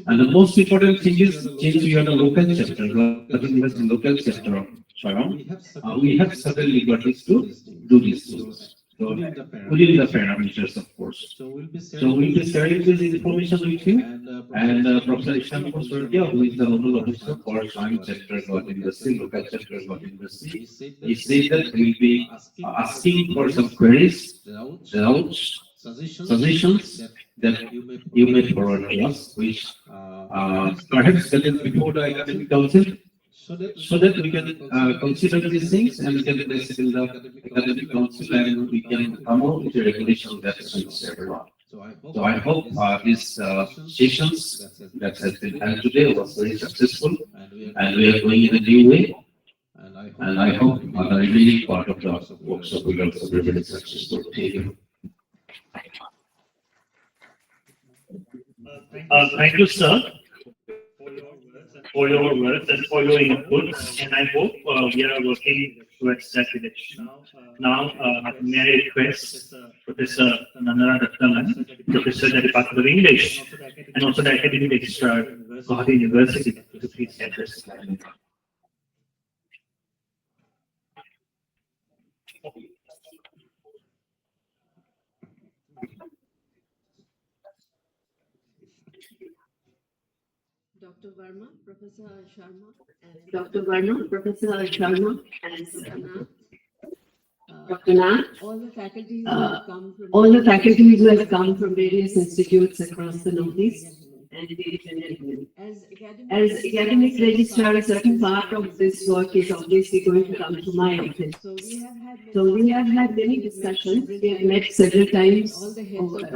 And the most important thing is, since we are the local chapter, the local chapter of SWAYAM, we have certain liberties to do these things. So, within the parameters, of course. So we'll be sharing this information with you, and Professor Isham Kosordia, who is the local officer for SWAYAM chapter Gauhati University, local chapter Gauhati University, he said that we will be asking for some queries, doubts, suggestions that you may forward to us, which perhaps that is before the academic council, so that we can consider these things and we can place it in the academic council and we can come out with a regulation that suits everyone. So I hope these sessions that has been held today was very successful, and we are going in a new way. And I hope the remaining part of the workshop will also be very successful. Thank you. Thank you, sir, for your words and for your input, and I hope we are working towards that direction. Now, may I request Professor Nandana Datta, Professor of the Department of English, and also the Academic Registrar of Gauhati University, to please address the slide. Dr. Verma, Professor Sharma, and Dr. Verma, Professor Sharma, and Dr. Nath, all the faculties who have come from various institutes across the Northeast, and ladies and gentlemen. As academic registrar, a certain part of this work is obviously going to come to my office. So we have had many discussions. We have met several times.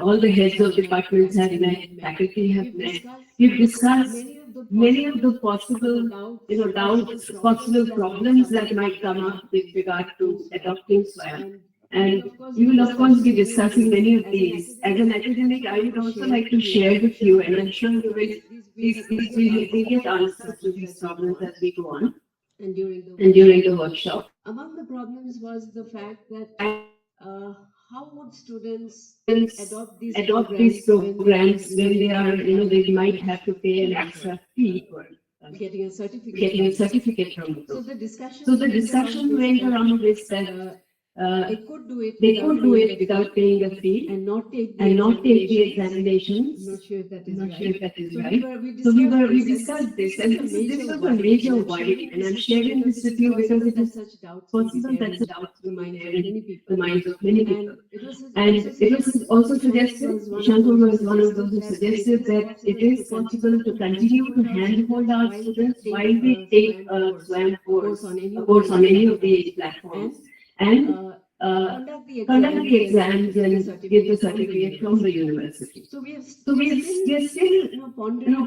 All the heads of departments have met. Faculty have met. We've discussed many of the possible, doubts, possible problems that might come up with regard to adopting SWAYAM. And we will, of course, be discussing many of these. As an academic, I would also like to share with you, and I'm sure you will, these will get answers to these problems as we go on and during the workshop. Among the problems was the fact that how would students adopt these programs when they are, they might have to pay an extra fee for getting a certificate from the program. So the discussion went around this that they could do it without paying a fee and not take the examinations. I'm not sure if that is right. So we discussed this, and this was a major worry, and I'm sharing this with you because it is possible that's a doubt in the minds of many people. And it was also suggested, Shankar was one of those who suggested that it is possible to continue to handhold our students while we take a SWAYAM course on any of the platforms, and conduct the exams and give the certificate from the university. So we are still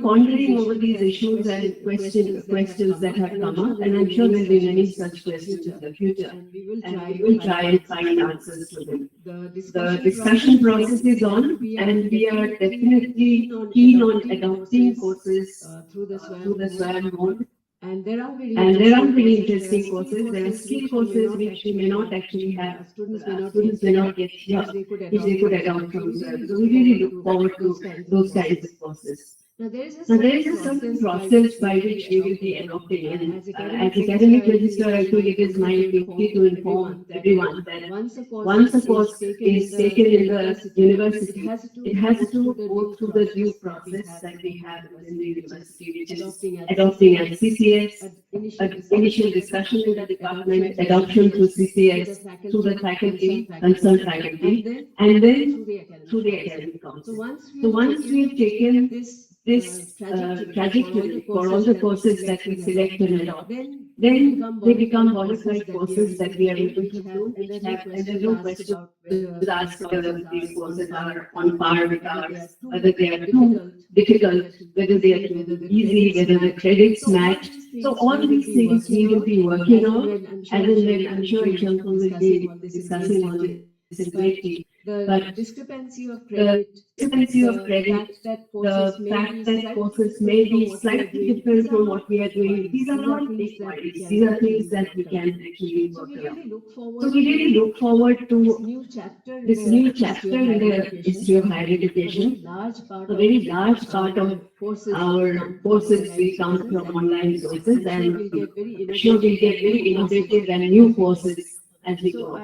pondering over these issues and questions that have come up, and I'm sure there'll be many such questions in the future, and we will try and find answers to them. The discussion process is on, and we are definitely keen on adopting courses through the SWAYAM mode. And there are very interesting courses. There are skill courses which we may not actually have. Students may not get here, which they could adopt from SWAYAM. So we really look forward to those kinds of courses. Now there is a certain process by which we will be adopting, and as academic registrar, I feel it is my duty to inform everyone that once a course is taken in the university, it has to go through the due process that we have within the university, which is adopting as CCS, initial discussion with the department, adoption through CCS, through the faculty, concerned faculty, and then through the academic council. So once we've taken this trajectory for all the courses that we select and adopt, then they become qualified courses that we are able to do, and there's no question to ask whether these courses are on par with ours, whether they are too difficult, whether they are too easy, whether the credits match. So all these things we will be working on, and then I'm sure Ishanko will be discussing all this in great detail. But discrepancy of credit, the fact that courses may be slightly different from what we are doing, these are not big worries. These are things that we can actually work around. So we really look forward to this new chapter in the history of higher education. A very large part of our courses will come from online sources, and I'm sure we'll get very innovative and new courses as we go.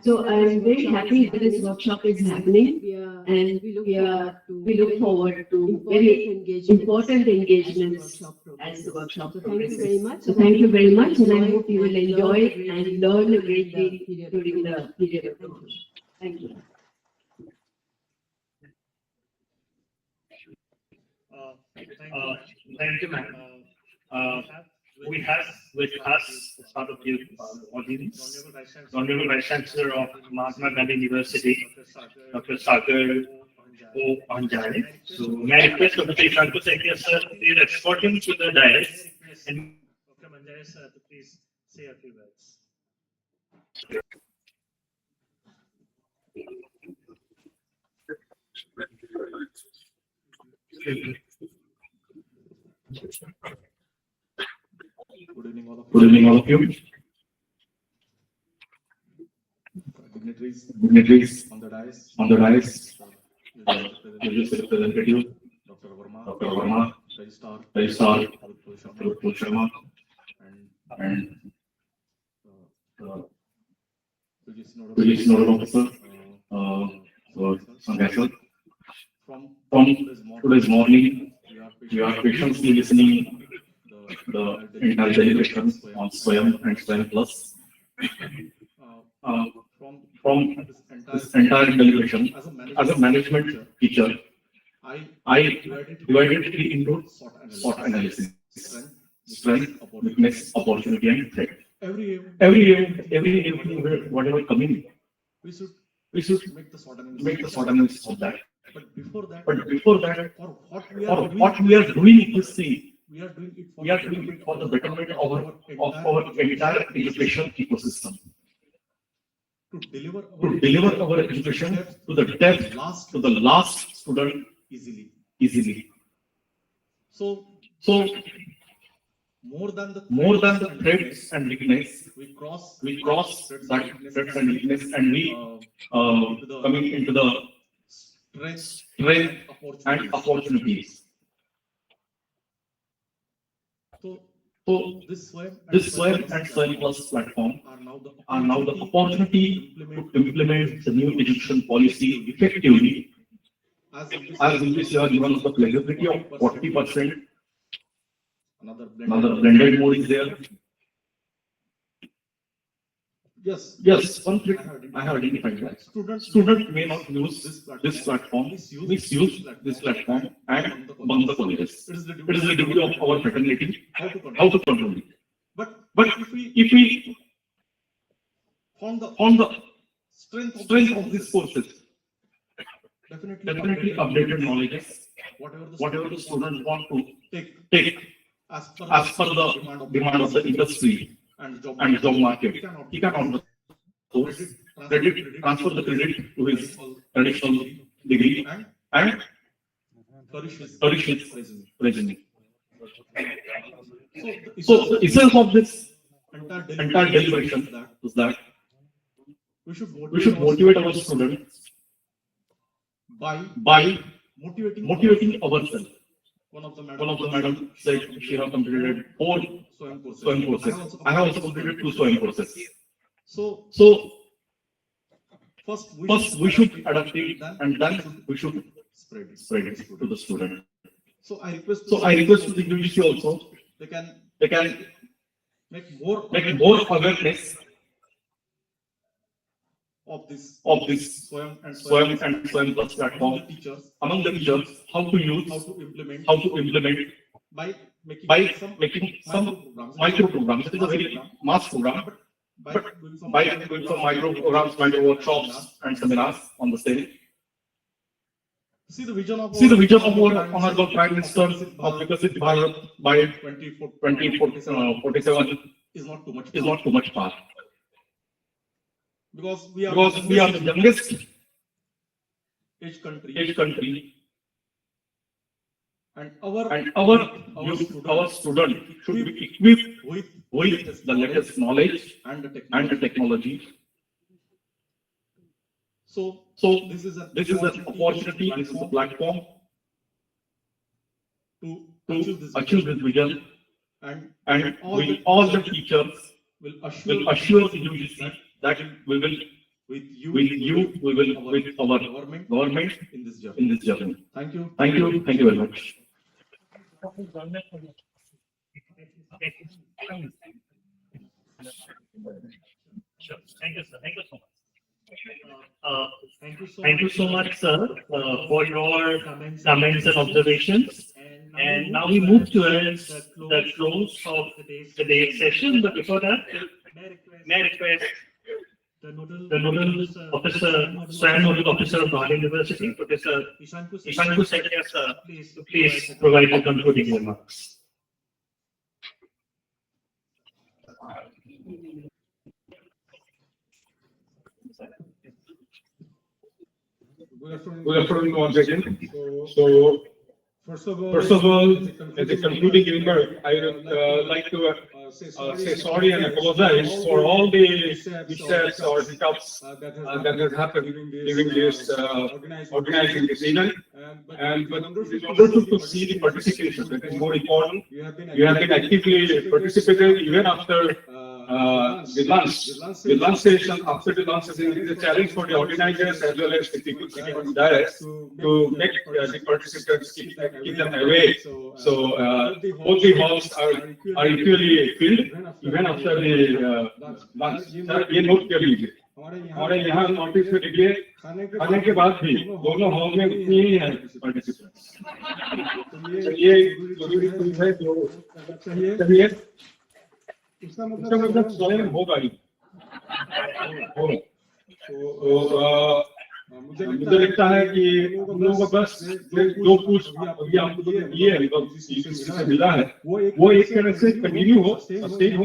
So I'm very happy that this workshop is happening, and we look forward to very important engagements as the workshop progresses. So thank you very much, and I hope you will enjoy it and learn a great deal during the period of workshop. Thank you. Thank you, ma'am. We have with us as part of the audience, Honorable Vice Chancellor of Mahatma Gandhi University, Dr. Sagar O. Anjay. So may I request Dr. Ishanko Saikia sir, please escort him to the dais, and Dr. Anjay sir to please say a few words. Good evening, all of you. Good evening, all of you. Dignitaries on the dais, representative, Dr. Verma, Registrar, Dr. Sharma, and Police Nodal Officer, Sangai. From today's morning, we are patiently listening the entire deliberation on SWAYAM and SWAYAM Plus. From this entire deliberation, as a management teacher, I divided it into SWOT analysis: strength, weakness, opportunity, and threat. Every whatever coming, we should make the SWOT analysis of that. But before that, for what we are doing in this thing, we are doing it for the betterment of our entire education ecosystem. To deliver our education to the depth, to the last student easily. So more than the threats and weakness, we cross that threats and weakness, and we coming into the strength and opportunities. So this SWAYAM and SWAYAM Plus platform are now the opportunity to implement the new education policy effectively. As English are given the flexibility of 40%, another blended mode is there. Yes, one trick I have identified that student may not use this platform, misuse this platform, and bunk the colleges. It is the duty of our fraternity how to control it. But if we on the strength of these courses, definitely updated knowledge whatever the students want to take as per the demand of the industry and job market. He can opt the course, transfer the credit to his traditional degree and flourish his resume. So the essence of this entire deliberation is that we should motivate our students by motivating ourselves. One of the madam said she have completed 4 SWAYAM courses. I have also completed 2 SWAYAM courses. So first we should adapt it and then we should spread it to the student. So I request to the university also, they can make more awareness of this SWAYAM and SWAYAM Plus platform among the teachers, how to use, how to implement by making some micro programs. It is a very mass program, but by doing some micro programs, micro workshops and seminars on the same. See the vision of our Honorable Prime Minister of Vikasit Bharat by 2047 is not too much far. Because we are the youngest age country, and our student should be equipped with the latest knowledge and the technology. So this is an opportunity. This is a platform to achieve this vision, and all the teachers will assure the UGC that we will with our government in this journey. Thank you very much. Sure. Thank you, sir. Thank you so much. Thank you so much, sir, for your comments and observations. And now we move towards the close of today's session. But before that, may I request the nodal officer, SWAYAM nodal officer of Gauhati University, Professor Ishanku Setia, sir, to please provide the concluding remarks. Good afternoon once again. So first of all, as a concluding remark, I would like to say sorry and apologize for all the mishaps or hiccups that has happened during this organizing this event. But in order to see the participation, that is more important. You have been actively participating even after the lunch session. After the lunch session, it is a challenge for the organizers as well as the people sitting on the dais to make the participants keep them away. So both the halls are equally filled even after the lunch. ये note कर लीजिए, हमारे यहाँ notice में देखिए खाने के बाद भी दोनों हॉल में उतनी ही है पार्टिसिपेंट्स। तो ये जरूरी चीज है जो चाहिए। इसका मतलब स्वयं होगा ही। तो मुझे लगता है कि हम लोगों को बस जो कुछ अभी आपको दिए है जिससे मिला है वो एक तरह से कंटिन्यू हो, सस्टेन हो।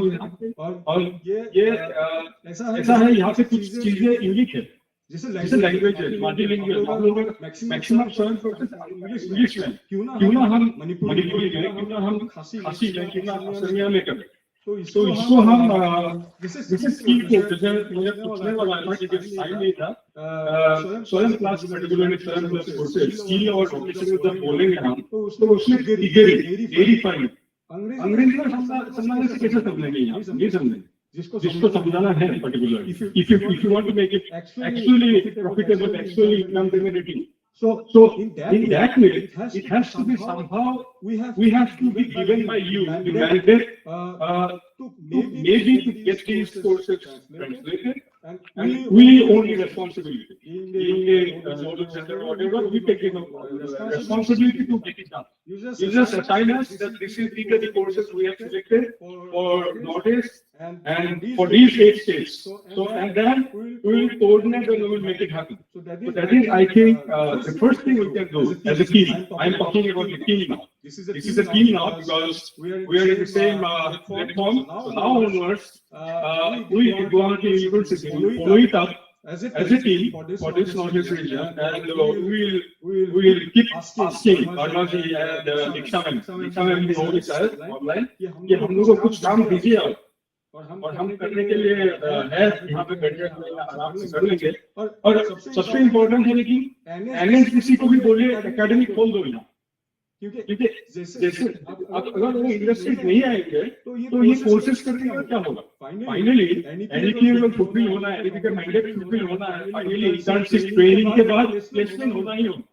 और ये ऐसा है यहाँ पे कुछ चीजें यूनिक है, जैसे लैंग्वेज है, मल्टीलिंगुअल। हम लोग मैक्सिमम स्वयं इंग्लिश में, क्यों ना हम मणिपुरी में, क्यों ना हम खासी में, क्यों ना असमिया में करें। तो इसको हम जैसे स्किल को, जैसे मुझे पूछने वाला था कि जब टाइम नहीं था, स्वयं क्लास पर्टिकुलरली स्वयं क्लास कोर्सेज स्किल और वोकेशनल जब बोलेंगे हम तो उसमें डेरी फाइन अंग्रेजी में समझाने से कैसे समझेंगे, ये समझेंगे जिसको समझाना है particularly. If you want to make it actually profitable, actually income generating, so in that way it has to be somehow we have to be given by you the mandate to maybe to get these courses translated, and we own the responsibility. Being a nodal center or whatever, we take the responsibility to get it done. You just assign us that this is the courses we have selected for notice, And for these 8 states. And then we will coordinate and we will make it happen. So that is, I think, the first thing we can do as a team. I'm talking about the team now. This is a team now because we are in the same platform. So now onwards, we in Gauhati University will follow it up as a team for this Northeast region, and we will keep asking Arnaji and Diksha ma'am know this as online कि हम लोगों को कुछ काम दीजिए आप और हम करने के लिए है यहाँ पे बैठे आराम से कर लेंगे और सबसे इम्पोर्टेंट है कि एनएसडीसी को भी बोलिए एकेडमी खोल दो यहाँ क्योंकि जैसे अगर वो इंडस्ट्री नहीं आएंगे तो ये कोर्सेज करने का क्या होगा फाइनली एनईपी में फुलफिल होना है एनईपी का मैंडेट फुलफिल होना है फाइनली इंटर्नशिप ट्रेनिंग के बाद प्लेसमेंट होना ही होगा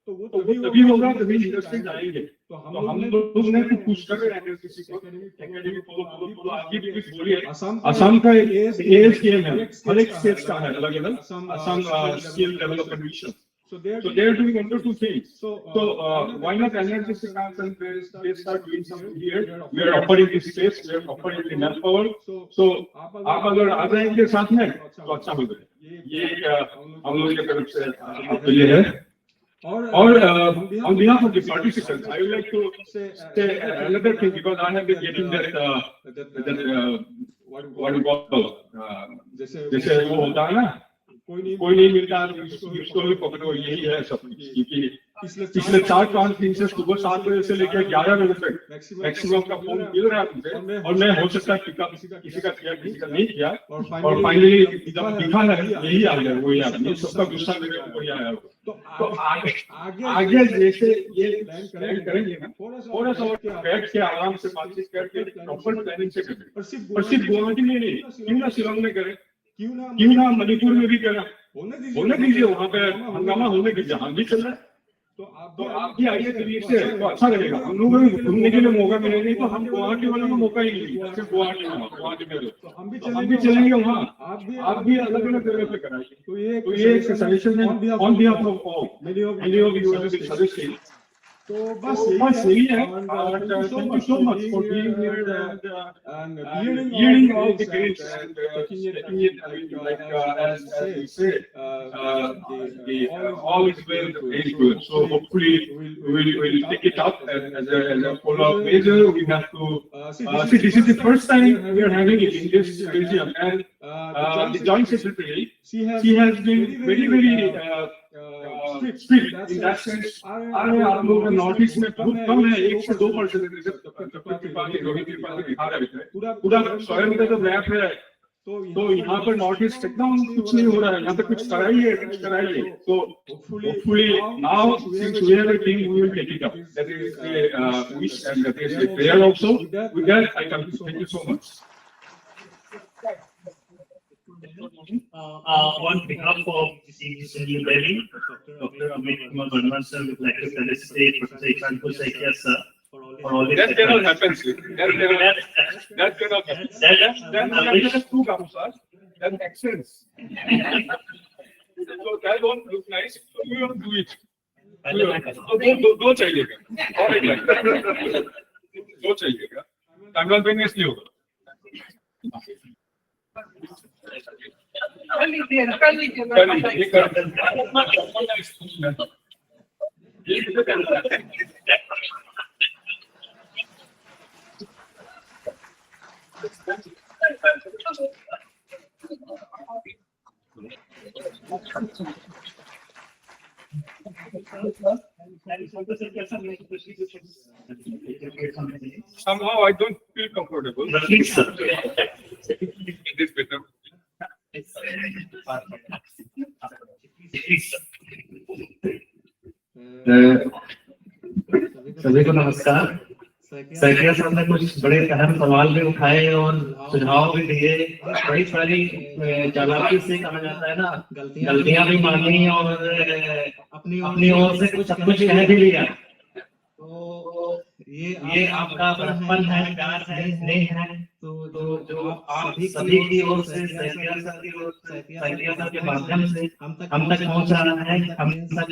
तो वो तभी होगा तभी इंडस्ट्रीज आएंगे तो हम लोग ने कुछ पुश कर रहे हैं एनएसडीसी को एकेडमी फॉलो आगे भी कुछ बोलिए असम का एएसकेएम है हर एक स्टेट का है अलग अलग Assam skill development mission. So they are doing wonderful things. So why not NRC and they start doing something here? We are offering this space. We are offering the manpower. So आप अगर आ जाएंगे साथ में तो अच्छा होगा. ये हम लोगों की तरफ से आपके लिए है. और on behalf of the participants, I would like to say another thing because I have been getting that what you call जैसे वो होता है ना कोई नहीं मिलता उसको भी पकड़ो यही है सब कुछ क्योंकि पिछले 4-5 दिन से सुबह 7 बजे से लेकर 11 बजे तक मैक्सिमम का फोन मिल रहा है मुझे और मैं हो सकता है किसी का किया किसी का नहीं किया और फाइनली जब दिखा है यही आ गया वही आदमी सबका गुस्सा मेरे को वही आया तो आगे जैसे ये प्लान करेंगे ना थोड़ा सा बैठ के आराम से बातचीत करके प्रॉपर प्लानिंग से करें और सिर्फ गुवाहाटी में नहीं क्यों ना शिलांग में करें क्यों ना मणिपुर में भी करा होने दीजिए वहाँ पे हंगामा होने दीजिए हम भी चल रहे तो आप भी आइए दिल्ली से तो अच्छा लगेगा हम लोगों को घूमने के लिए मौका मिलेगा नहीं तो हम गुवाहाटी वालों को मौका ही नहीं सिर्फ गुवाहाटी में तो हम भी चलेंगे वहाँ आप भी अलग अलग जगह पे कराइए तो ये एक सजेशन है on behalf of many of university suggestion तो बस यही है and thank you so much for being here and hearing all the grades and taking it like as we said the all is well very good so hopefully we'll take it up as a follow-up measure. We have to see this is the first time we are having it in this region and the joint secretary she has been very strict in that sense. आप लोग north east में बहुत कम है 1 से 2% रोहित त्रिपाठी दिखा रहे थे पूरा स्वयं का जो मैप है तो यहाँ पर नॉर्थ ईस्ट एकदम कुछ नहीं हो रहा है यहाँ पे कुछ कराइए तो hopefully now since we have a team we will take it up. That is the wish and that is the prayer also. With that I come to thank you so much. On behalf of the new lady, Dr. Amit Kumar Barman sir, would like to felicitate Professor Ikranpur Saikia sir for all the that cannot happen, sir. That cannot happen. That is too come, sir. That makes sense. So that won't look nice. So we won't do it. दो चाहिएगा दो चाहिएगा simultaneously होगा Somehow I don't feel comfortable. It is better. सभी को नमस्कार. सैकिया साहब ने कुछ बड़े अहम सवाल भी उठाए और सुझाव भी दिए. बड़ी सारी चालाकी से कहा जाता है ना गलतियां भी मानी और अपनी ओर से कुछ कह भी लिया. तो ये आपका बड़प्पन है प्यार है स्नेह है तो जो आप सभी की ओर से सैफिया सर की ओर से सैफिया सर के माध्यम से हम तक पहुंच रहा है, हम तक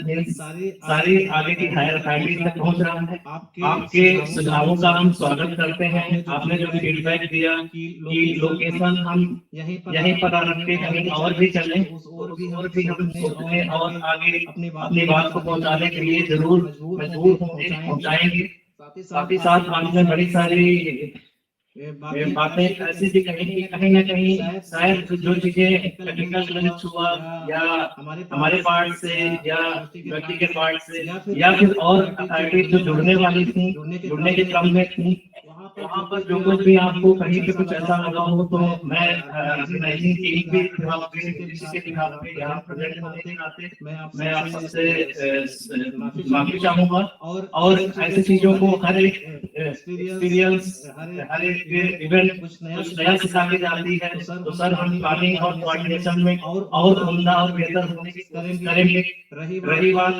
सारी आगे की हायर अथॉरिटी तक पहुंच रहा है। आपके सुझावों का हम स्वागत करते हैं। आपने जो फीडबैक दिया कि लोकेशन हम यहीं पर रख के कहीं और भी चलें, और भी हम सोचने और आगे अपनी बात को पहुंचाने के लिए जरूर मजबूर होंगे, पहुंचाएंगे। साथ ही साथ आपने बड़ी सारी बातें ऐसी भी कही कि कहीं ना कहीं शायद जो चीजें टेक्निकल ग्लिच हुआ या हमारे पार्ट से या व्यक्ति के पार्ट से या फिर और अथॉरिटी जो जुड़ने वाली थी, जुड़ने के क्रम में थी, वहाँ पर जो कुछ भी आपको कहीं पे कुछ ऐसा लगा हो तो मैं ऑर्गेनाइजिंग टीम के खिलाफ के खिलाफ यहाँ प्रेजेंट होने के नाते मैं आप सबसे माफी चाहूंगा। और ऐसी चीजों को हर एक एक्सपीरियंस, हर एक इवेंट कुछ नया सिखा के जाती है। तो सर हम प्लानिंग और कोऑर्डिनेशन में और उम्दा और बेहतर होने की कोशिश करेंगे। रही बात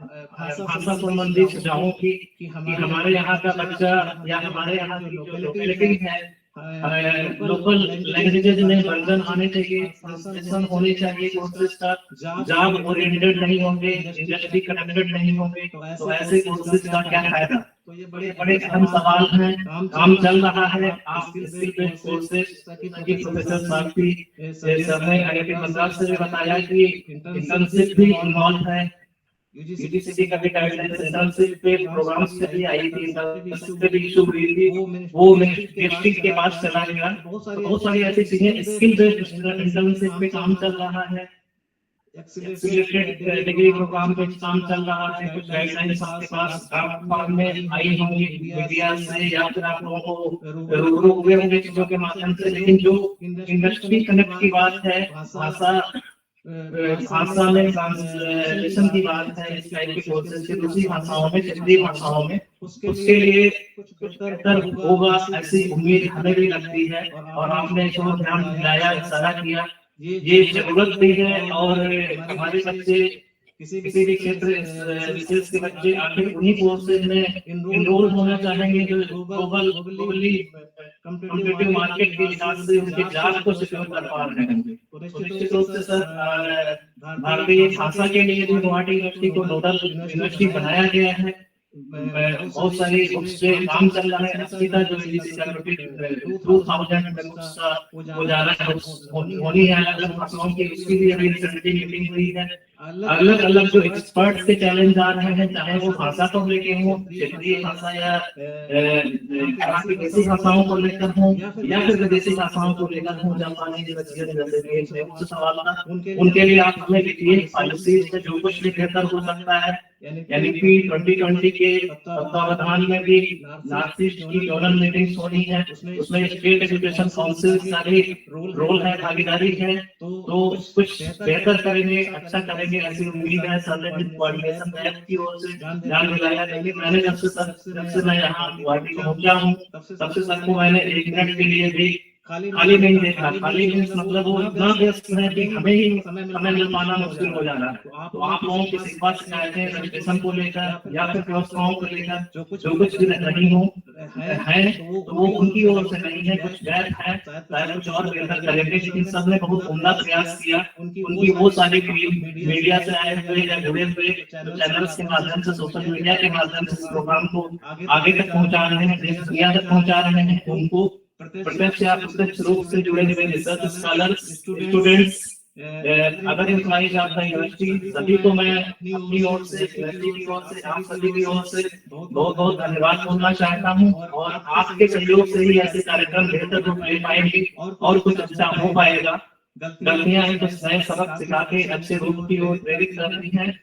भाषा संबंधी सुझावों की कि हमारे यहाँ का बच्चा या हमारे यहाँ की जो लोकेलिटी है, लोकल लैंग्वेजेज में वर्जन आने चाहिए, ट्रांसलेशन होनी चाहिए कोर्सेज का, जॉब ओरिएंटेड नहीं होंगे, इंडस्ट्री कनेक्टेड नहीं होंगे, तो ऐसे कोर्सेज का क्या फायदा। तो ये बड़े अहम सवाल हैं, काम चल रहा है। आप स्किल बेस्ड कोर्सेज की प्रोफेसर साहब की सर ने IIT मद्रास से बताया कि इंटर्नशिप भी इन्वॉल्व है। यूजीसी का भी गाइडलाइंस इंटर्नशिप पे प्रोग्राम्स पे भी आई थी, इंटर्नशिप पे भी इशू हुई थी, वो मिनिस्ट्री के पास चला गया। बहुत सारी ऐसी चीजें स्किल बेस्ड इंटर्नशिप पे काम चल रहा है, एक्सीलरेटेड डिग्री प्रोग्राम पे काम चल रहा है। कुछ गाइडलाइंस आपके पास फॉर्म में आई होंगी मीडिया से या फिर आप लोगों को रूबरू हुए होंगे चीजों के माध्यम से। लेकिन जो इंडस्ट्री कनेक्ट की बात है, भाषा में ट्रांसलेशन की बात है, इस टाइप के कोर्सेज के दूसरी भाषाओं में, क्षेत्रीय भाषाओं में, उसके लिए कुछ बेहतर होगा ऐसी उम्मीद हमें भी लगती है। और आपने इसको ध्यान दिलाया, इशारा किया, ये जरूरत भी है। और हमारे बच्चे किसी भी क्षेत्र विशेष के बच्चे आखिर उन्हीं कोर्सेज में इनरोल होना चाहेंगे जो ग्लोबली कॉम्पिटिटिव मार्केट के हिसाब से उनके जॉब को सिक्योर कर पा रहे हैं। तो निश्चित रूप से सर भारतीय भाषा के लिए भी गुवाहाटी यूनिवर्सिटी को नोडल यूनिवर्सिटी बनाया गया है। बहुत सारी उससे काम चल रहा है। अस्मिता जो 2000 में वो जा रहा है, होनी है अलग अलग भाषाओं की, उसकी भी अभी रिसेंटली मीटिंग हुई है। अलग अलग जो एक्सपर्ट्स के चैलेंज आ रहे हैं, चाहे वो भाषा को लेकर हो, क्षेत्रीय भाषा या देसी भाषाओं को लेकर हो या फिर विदेशी भाषाओं को लेकर हो, जापानी जैसे उच्च सवाल था, उनके लिए आप हमें लिखिए पॉलिसीज में जो कुछ भी बेहतर हो सकता है। यानी कि 2020 के तत्वावधान में भी नॉर्थ ईस्ट की जोनल मीटिंग्स होनी है, उसमें स्टेट एजुकेशन काउंसिल सारी रोल है, भागीदारी है, तो कुछ बेहतर करेंगे, अच्छा करेंगे ऐसी उम्मीद है। सर ने कोऑर्डिनेशन लैब की ओर से ध्यान दिलाया। लेकिन मैंने जब से मैं यहाँ गुवाहाटी पहुंचा हूँ, तब से सर को मैंने 1 मिनट के लिए भी खाली नहीं देखा। खाली मीन्स मतलब वो इतना व्यस्त है कि हमें ही समय मिल पाना मुश्किल हो जा रहा है। तो आप लोगों की शिकायत शिकायतें रजिस्ट्रेशन को लेकर या फिर व्यवस्थाओं को लेकर जो कुछ भी रही हो है, तो वो उनकी ओर से नहीं है, कुछ गैप है, शायद कुछ और बेहतर करेंगे। लेकिन सबने बहुत उम्दा प्रयास किया। उनकी वो सारी मीडिया से आए हुए या जुड़े हुए चैनल्स के माध्यम से, सोशल मीडिया के माध्यम से इस प्रोग्राम को आगे तक पहुंचा रहे हैं, देश दुनिया तक पहुंचा रहे हैं, उनको प्रत्यक्ष या अप्रत्यक्ष रूप से जुड़े हुए research scholars, students, other employees of the university, सभी को मैं अपनी ओर से, यूनिवर्सिटी की ओर से, आप सभी की ओर से बहुत बहुत धन्यवाद बोलना चाहता हूँ। और आपके सहयोग से ही ऐसे कार्यक्रम बेहतर रूप ले पाएंगे और कुछ अच्छा हो पाएगा। गलतियां हैं तो नए सबक सिखा के अच्छे रूप की ओर प्रेरित कर रही है।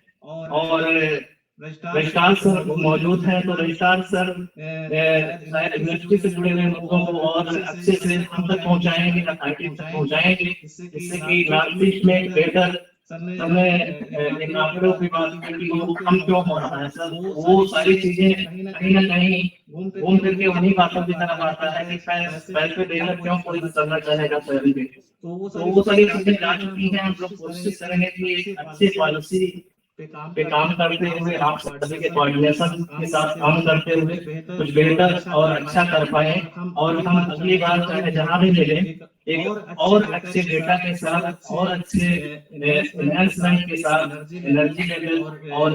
और रजिस्ट्रार सर मौजूद है, तो रजिस्ट्रार सर शायद यूनिवर्सिटी से जुड़े हुए मुद्दों को और अच्छे से हम तक पहुंचाएंगे, अथॉरिटी तक पहुंचाएंगे, जिससे कि नॉर्थ ईस्ट में बेहतर समय एक आंकड़ों की बात की वो कम क्यों हो रहा है सर, वो सारी चीजें कहीं ना कहीं घूम फिर के उन्हीं बातों की तरफ आता है कि पैसे देकर क्यों कोई करना चाहेगा शहरी में। तो वो सारी चीजें जा चुकी हैं। हम लोग कोशिश करेंगे कि एक अच्छी पॉलिसी पे काम करते हुए, आप सभी के कोऑर्डिनेशन के साथ काम करते हुए कुछ बेहतर और अच्छा कर पाए, और हम अगली बार चाहे जहाँ भी मिले एक और अच्छे डेटा के साथ और अच्छे एनहांसमेंट के साथ एनर्जी लेवल और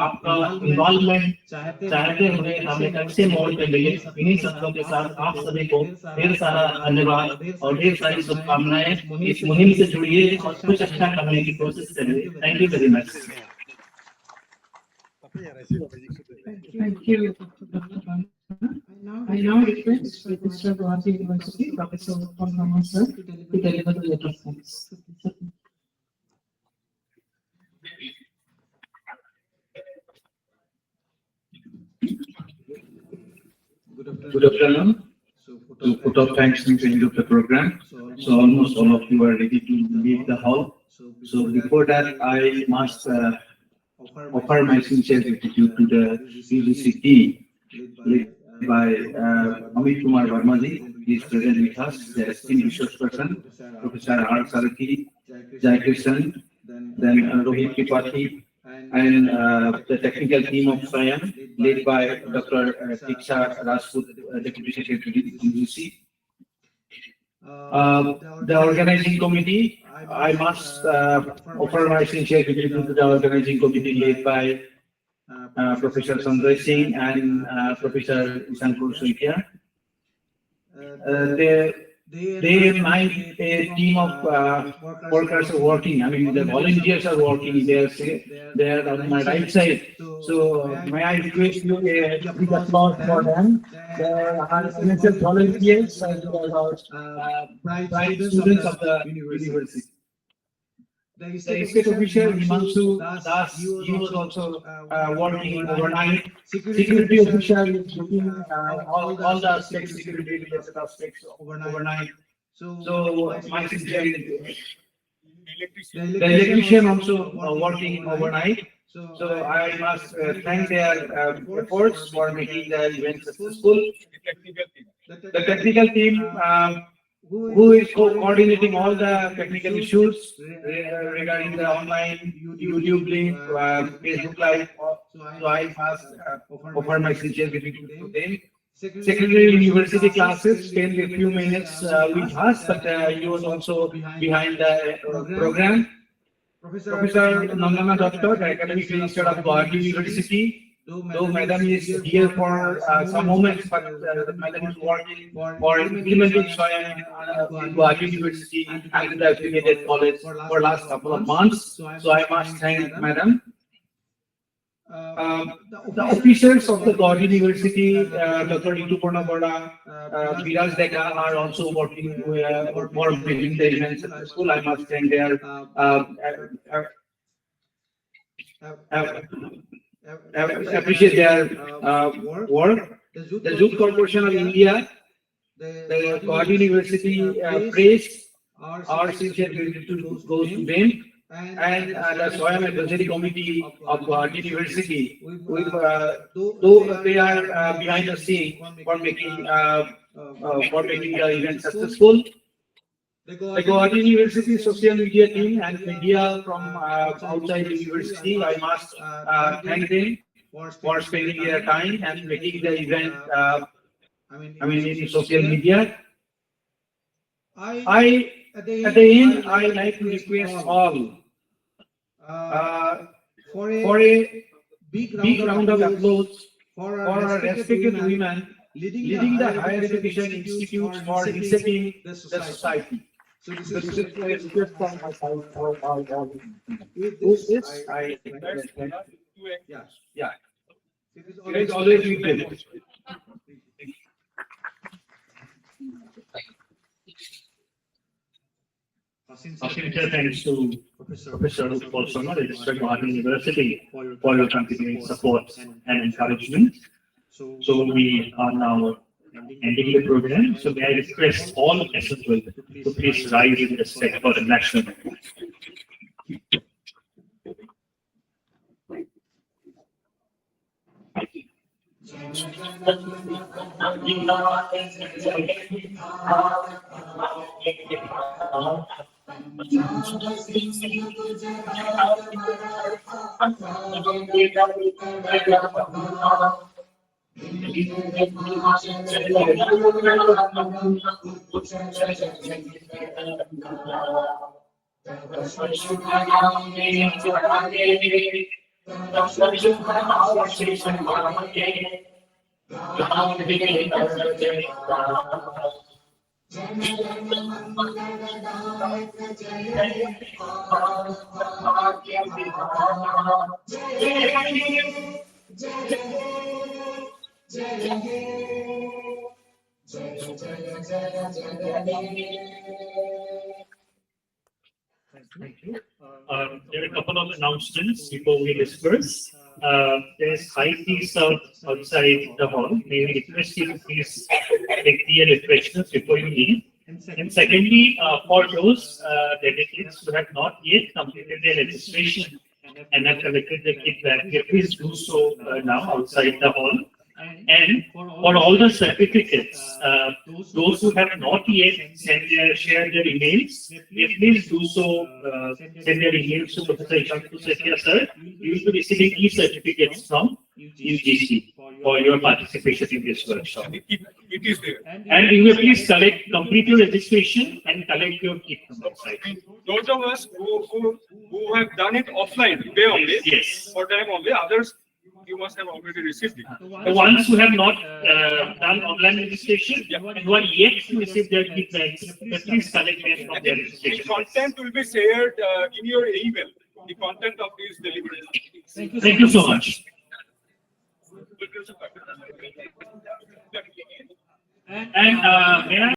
आपका इन्वॉल्वमेंट चाहते हुए हम एक अच्छे मोड पे मिले। इन्हीं शब्दों के साथ आप सभी को ढेर सारा धन्यवाद और ढेर सारी शुभकामनाएं। इस मुहिम से जुड़िए और कुछ अच्छा करने की कोशिश करिए। Thank you very much. Thank you. I now request Mr. Gauhati University, Professor Paul sir, to deliver the letter of thanks. Good afternoon. To put up thanks in the end of the program. So almost all of you are ready to leave the hall. So before that, I must offer my sincere gratitude to the UGC team led by Amit Kumar Varmaji. He is present with us, the esteemed resource person, Professor R. Saraki, Jai Krishan, then Rohit Tripathi, and the technical team of SWAYAM, led by Dr. Tiksha Rajput, Deputy Secretary of UGC. The organizing committee, I must offer my sincere gratitude to the organizing committee led by Professor Sanjay Singh and Professor Isankur Suikia. My team of workers are working. I mean, the volunteers are working. They are on my right side. So may I request you a big applause for them. They are NSS volunteers as well as bright students of the university. The state official Himanshu Das, he was also working overnight. Security official is looking all the aspects, security related aspects overnight. So my sincere, the electrician also working overnight. So I must thank their efforts for making the event successful. The technical team who is coordinating all the technical issues regarding the online YouTube link, Facebook Live. So I must offer my sincere gratitude to them. Secretary University classes spent a few minutes with us, but he was also behind the program. Professor Nandana Doctor, the Academic Minister of Gauhati University. Though Madam is here for some moments, but Madam is working for implementing SWAYAM in Gauhati University and the affiliated college for last couple of months. So I must thank Madam. The officers of the Gauhati University, Dr. Ritu Purnabara, Viraj Deka are also working for making the event successful. I must thank their appreciate their work. The Youth Corporation of India, the Gauhati University praised our sincere gratitude goes to them, and the SWAYAM Advisory Committee of Gauhati University, though they are behind the scene for making the event successful. The Gauhati University social media team and media from outside the university, I must thank them for spending their time and making the event, in social media. At the end, I like to request all for a big round of applause for our respected women leading the higher education institutes for resetting the society. So this is a request from my side for all. With this, I yeah. It is always with them. Sincere thanks to Professor Paul Sharma, Registrar Gauhati University, for your continuing support and encouragement. So we are now ending the program. So may I request all assembled to please rise in respect for the national anthem. Thank you. There are a couple of announcements before we disperse. There's high tea served outside the hall. May we request you to please take tea and refreshments before you leave. And secondly, for those delegates who have not yet completed their registration and have collected their kit back, please do so now outside the hall. And for all the certificates, those who have not yet shared their emails, please do so. Send their emails to Professor Ishantu Setia, sir. You will be receiving e-certificates from UGC for your participation in this workshop. It is there. And you may please complete your registration and collect your kit from the site. Those of us who have done it offline, pay only, yes, for them only, others you must have already received it. The ones who have not done online registration and who are yet to receive their feedback, please collect them from their registration. The content will be shared in your email, the content of this deliberation. Thank you so much. And may I